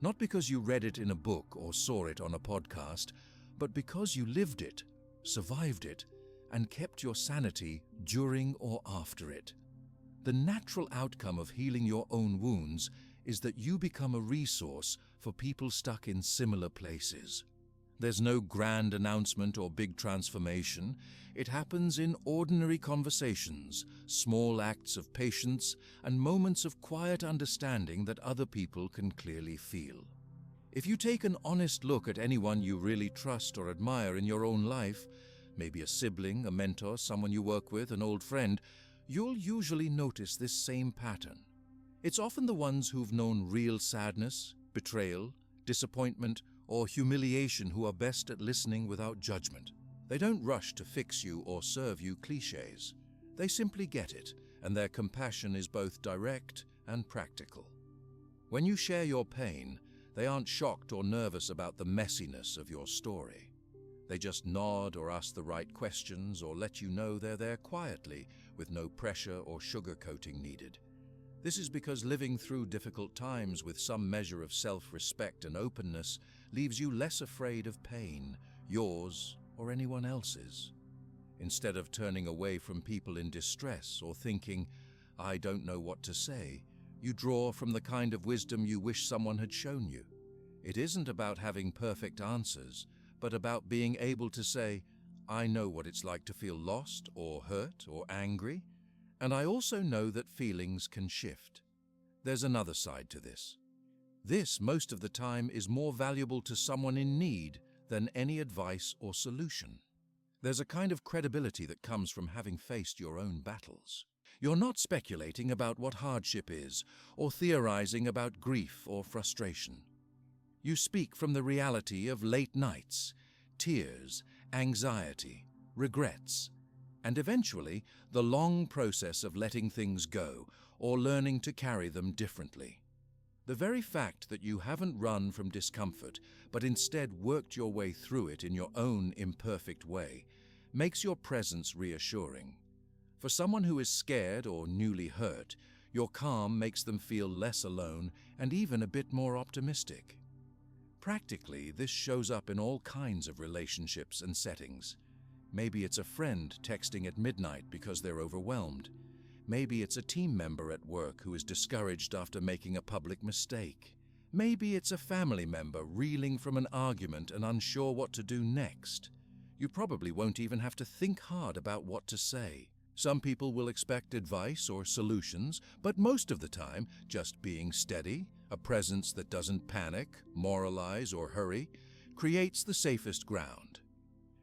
Not because you read it in a book or saw it on a podcast, but because you lived it, survived it, and kept your sanity during or after it. The natural outcome of healing your own wounds is that you become a resource for people stuck in similar places. There's no grand announcement or big transformation. It happens in ordinary conversations, small acts of patience, and moments of quiet understanding that other people can clearly feel. If you take an honest look at anyone you really trust or admire in your own life, maybe a sibling, a mentor, someone you work with, an old friend, you'll usually notice this same pattern. It's often the ones who've known real sadness, betrayal, disappointment, or humiliation who are best at listening without judgment. They don't rush to fix you or serve you cliches. They simply get it, and their compassion is both direct and practical. When you share your pain, they aren't shocked or nervous about the messiness of your story. They just nod or ask the right questions or let you know they're there quietly, with no pressure or sugarcoating needed. This is because living through difficult times with some measure of self-respect and openness leaves you less afraid of pain, yours or anyone else's. Instead of turning away from people in distress or thinking, "I don't know what to say," you draw from the kind of wisdom you wish someone had shown you. It isn't about having perfect answers, but about being able to say, "I know what it's like to feel lost or hurt or angry, and I also know that feelings can shift." There's another side to this. This, most of the time, is more valuable to someone in need than any advice or solution. There's a kind of credibility that comes from having faced your own battles. You're not speculating about what hardship is, or theorizing about grief or frustration. You speak from the reality of late nights, tears, anxiety, regrets, and eventually the long process of letting things go or learning to carry them differently. The very fact that you haven't run from discomfort, but instead worked your way through it in your own imperfect way, makes your presence reassuring. For someone who is scared or newly hurt, your calm makes them feel less alone and even a bit more optimistic. Practically, this shows up in all kinds of relationships and settings. Maybe it's a friend texting at midnight because they're overwhelmed. Maybe it's a team member at work who is discouraged after making a public mistake. Maybe it's a family member reeling from an argument and unsure what to do next. You probably won't even have to think hard about what to say. Some people will expect advice or solutions, but most of the time, just being steady, a presence that doesn't panic, moralize, or hurry, creates the safest ground.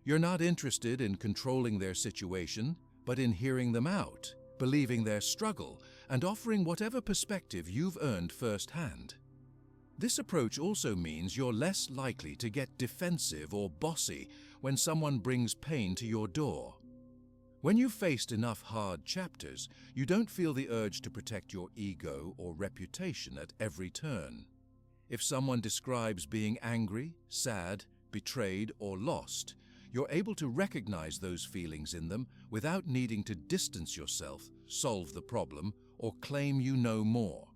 You're not interested in controlling their situation, but in hearing them out, believing their struggle, and offering whatever perspective you've earned firsthand. This approach also means you're less likely to get defensive or bossy when someone brings pain to your door. When you've faced enough hard chapters, you don't feel the urge to protect your ego or reputation at every turn. If someone describes being angry, sad, betrayed, or lost, you're able to recognize those feelings in them without needing to distance yourself, solve the problem, or claim you know more.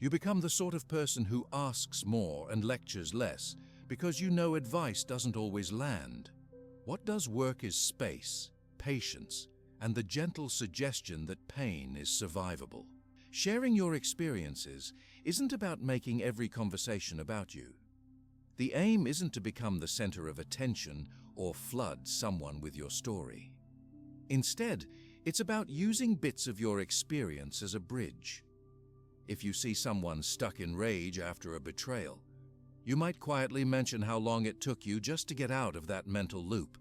You become the sort of person who asks more and lectures less because you know advice doesn't always land. What does work is space, patience, and the gentle suggestion that pain is survivable. Sharing your experiences isn't about making every conversation about you. The aim isn't to become the center of attention or flood someone with your story. Instead, it's about using bits of your experience as a bridge. If you see someone stuck in rage after a betrayal, you might quietly mention how long it took you just to get out of that mental loop.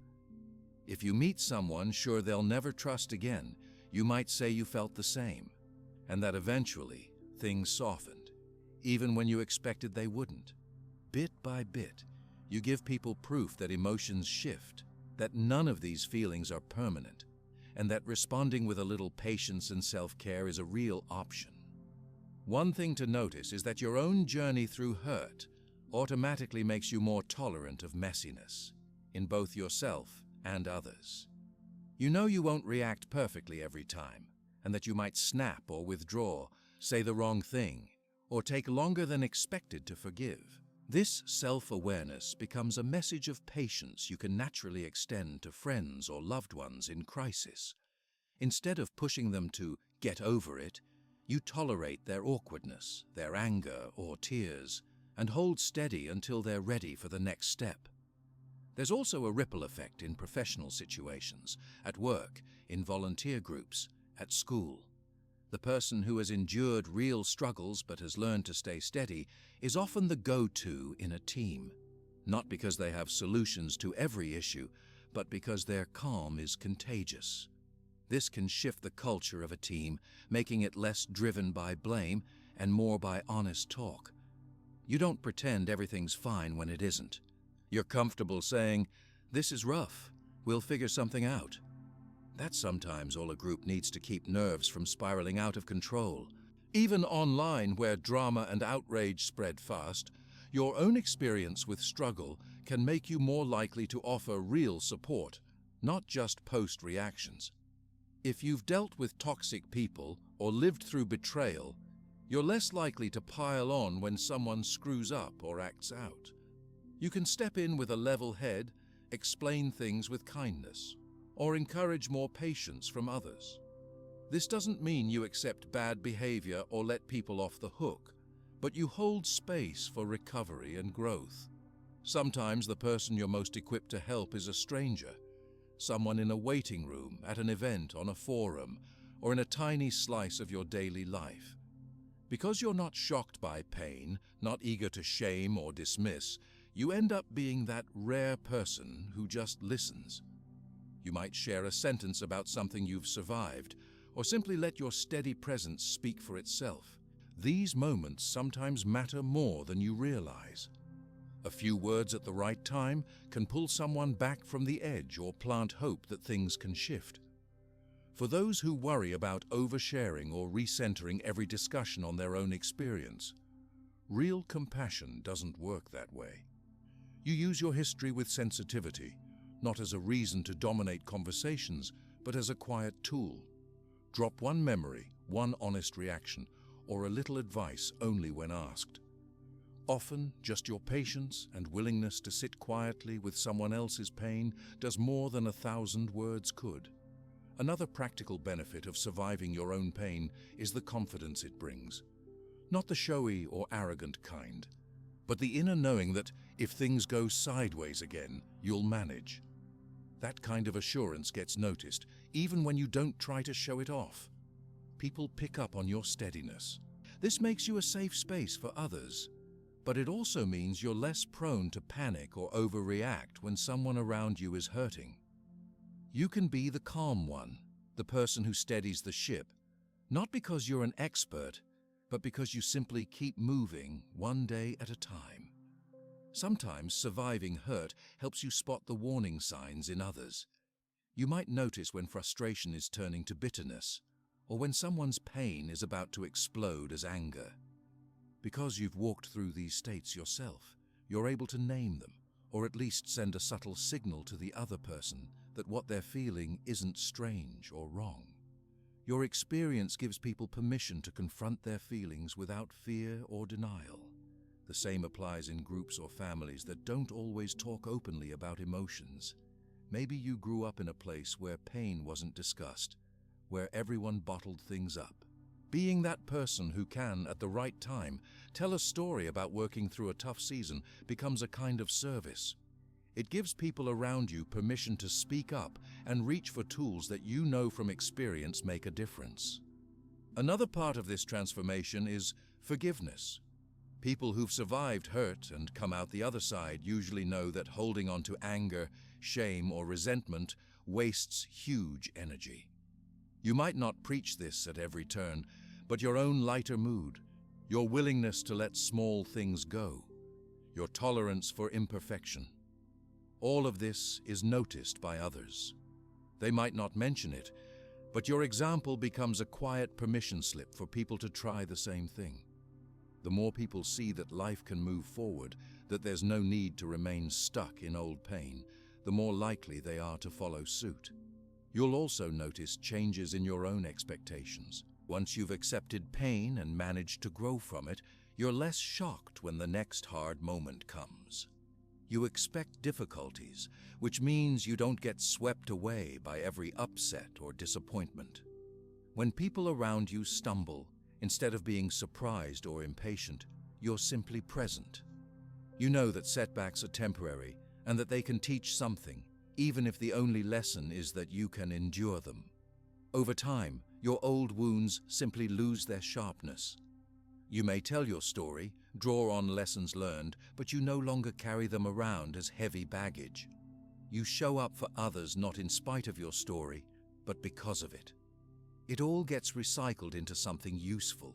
If you meet someone sure they'll never trust again, you might say you felt the same, and that eventually things softened, even when you expected they wouldn't. Bit by bit, you give people proof that emotions shift, that none of these feelings are permanent, and that responding with a little patience and self-care is a real option. One thing to notice is that your own journey through hurt automatically makes you more tolerant of messiness, in both yourself and others. You know you won't react perfectly every time, and that you might snap or withdraw, say the wrong thing, or take longer than expected to forgive. This self-awareness becomes a message of patience you can naturally extend to friends or loved ones in crisis. Instead of pushing them to get over it, You tolerate their awkwardness, their anger or tears, and hold steady until they're ready for the next step. There's also a ripple effect in professional situations, at work, in volunteer groups, at school. The person who has endured real struggles but has learned to stay steady is often the go-to in a team, not because they have solutions to every issue, but because their calm is contagious. This can shift the culture of a team, making it less driven by blame and more by honest talk. You don't pretend everything's fine when it isn't. You're comfortable saying, "This is rough, we'll figure something out." That's sometimes all a group needs to keep nerves from spiraling out of control. Even online, where drama and outrage spread fast, your own experience with struggle can make you more likely to offer real support, not just post reactions. If you've dealt with toxic people or lived through betrayal, you're less likely to pile on when someone screws up or acts out. You can step in with a level head, explain things with kindness, or encourage more patience from others. This doesn't mean you accept bad behavior or let people off the hook, but you hold space for recovery and growth. Sometimes the person you're most equipped to help is a stranger, someone in a waiting room, at an event, on a forum, or in a tiny slice of your daily life. Because you're not shocked by pain, not eager to shame or dismiss, you end up being that rare person who just listens. You might share a sentence about something you've survived, or simply let your steady presence speak for itself. These moments sometimes matter more than you realize. A few words at the right time can pull someone back from the edge or plant hope that things can shift. For those who worry about oversharing or recentering every discussion on their own experience, real compassion doesn't work that way. You use your history with sensitivity, not as a reason to dominate conversations, but as a quiet tool. Drop one memory, one honest reaction, or a little advice only when asked. Often, just your patience and willingness to sit quietly with someone else's pain does more than 1,000 words could. Another practical benefit of surviving your own pain is the confidence it brings. Not the showy or arrogant kind, but the inner knowing that if things go sideways again, you'll manage. That kind of assurance gets noticed, even when you don't try to show it off. People pick up on your steadiness. This makes you a safe space for others, but it also means you're less prone to panic or overreact when someone around you is hurting. You can be the calm one, the person who steadies the ship, not because you're an expert, but because you simply keep moving one day at a time. Sometimes surviving hurt helps you spot the warning signs in others. You might notice when frustration is turning to bitterness, or when someone's pain is about to explode as anger. Because you've walked through these states yourself, you're able to name them, or at least send a subtle signal to the other person that what they're feeling isn't strange or wrong. Your experience gives people permission to confront their feelings without fear or denial. The same applies in groups or families that don't always talk openly about emotions. Maybe you grew up in a place where pain wasn't discussed, where everyone bottled things up. Being that person who can, at the right time, tell a story about working through a tough season becomes a kind of service. It gives people around you permission to speak up and reach for tools that you know from experience make a difference. Another part of this transformation is forgiveness. People who've survived hurt and come out the other side usually know that holding on to anger, shame, or resentment wastes huge energy. You might not preach this at every turn, but your own lighter mood, your willingness to let small things go, your tolerance for imperfection, all of this is noticed by others. They might not mention it, but your example becomes a quiet permission slip for people to try the same thing. The more people see that life can move forward, that there's no need to remain stuck in old pain, the more likely they are to follow suit. You'll also notice changes in your own expectations. Once you've accepted pain and managed to grow from it, you're less shocked when the next hard moment comes. You expect difficulties, which means you don't get swept away by every upset or disappointment. When people around you stumble, Instead of being surprised or impatient, you're simply present. You know that setbacks are temporary and that they can teach something, even if the only lesson is that you can endure them. Over time, your old wounds simply lose their sharpness. You may tell your story, draw on lessons learned, but you no longer carry them around as heavy baggage. You show up for others not in spite of your story, but because of it. It all gets recycled into something useful,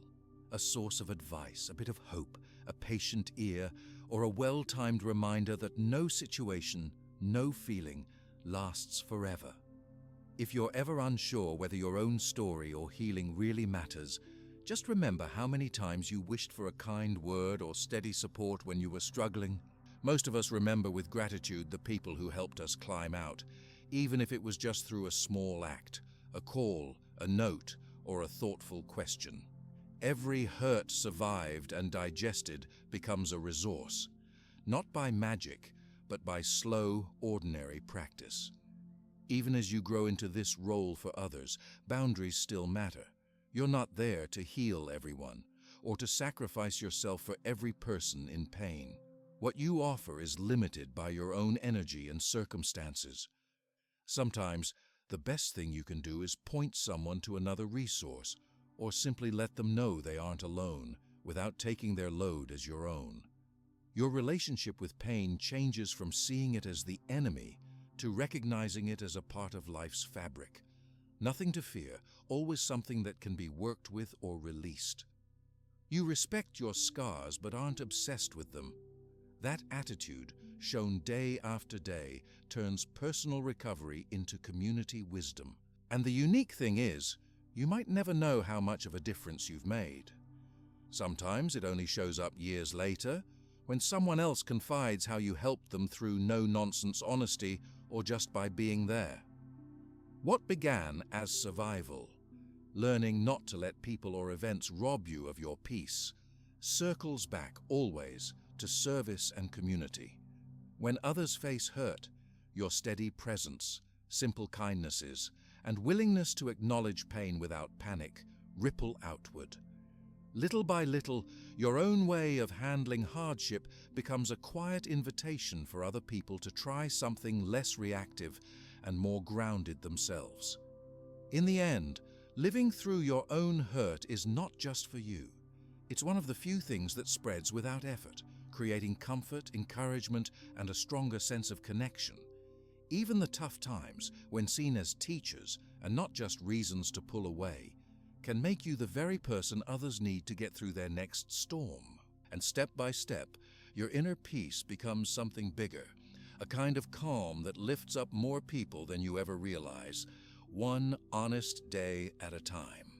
a source of advice, a bit of hope, a patient ear, or a well-timed reminder that no situation, no feeling lasts forever. If you're ever unsure whether your own story or healing really matters, just remember how many times you wished for a kind word or steady support when you were struggling. Most of us remember with gratitude the people who helped us climb out, even if it was just through a small act, a call, a note, or a thoughtful question. Every hurt survived and digested becomes a resource, not by magic, but by slow, ordinary practice. Even as you grow into this role for others, boundaries still matter. You're not there to heal everyone, or to sacrifice yourself for every person in pain. What you offer is limited by your own energy and circumstances. Sometimes, the best thing you can do is point someone to another resource, or simply let them know they aren't alone, without taking their load as your own. Your relationship with pain changes from seeing it as the enemy to recognizing it as a part of life's fabric. Nothing to fear, always something that can be worked with or released. You respect your scars but aren't obsessed with them. That attitude, shown day after day, turns personal recovery into community wisdom. And the unique thing is, you might never know how much of a difference you've made. Sometimes it only shows up years later, when someone else confides how you helped them through no-nonsense honesty or just by being there. What began as survival, learning not to let people or events rob you of your peace, circles back always to service and community. When others face hurt, your steady presence, simple kindnesses, and willingness to acknowledge pain without panic ripple outward. Little by little, your own way of handling hardship becomes a quiet invitation for other people to try something less reactive and more grounded themselves. In the end, living through your own hurt is not just for you. It's one of the few things that spreads without effort, creating comfort, encouragement, and a stronger sense of connection. Even the tough times, when seen as teachers and not just reasons to pull away, can make you the very person others need to get through their next storm. And step by step, your inner peace becomes something bigger, a kind of calm that lifts up more people than you ever realize, one honest day at a time.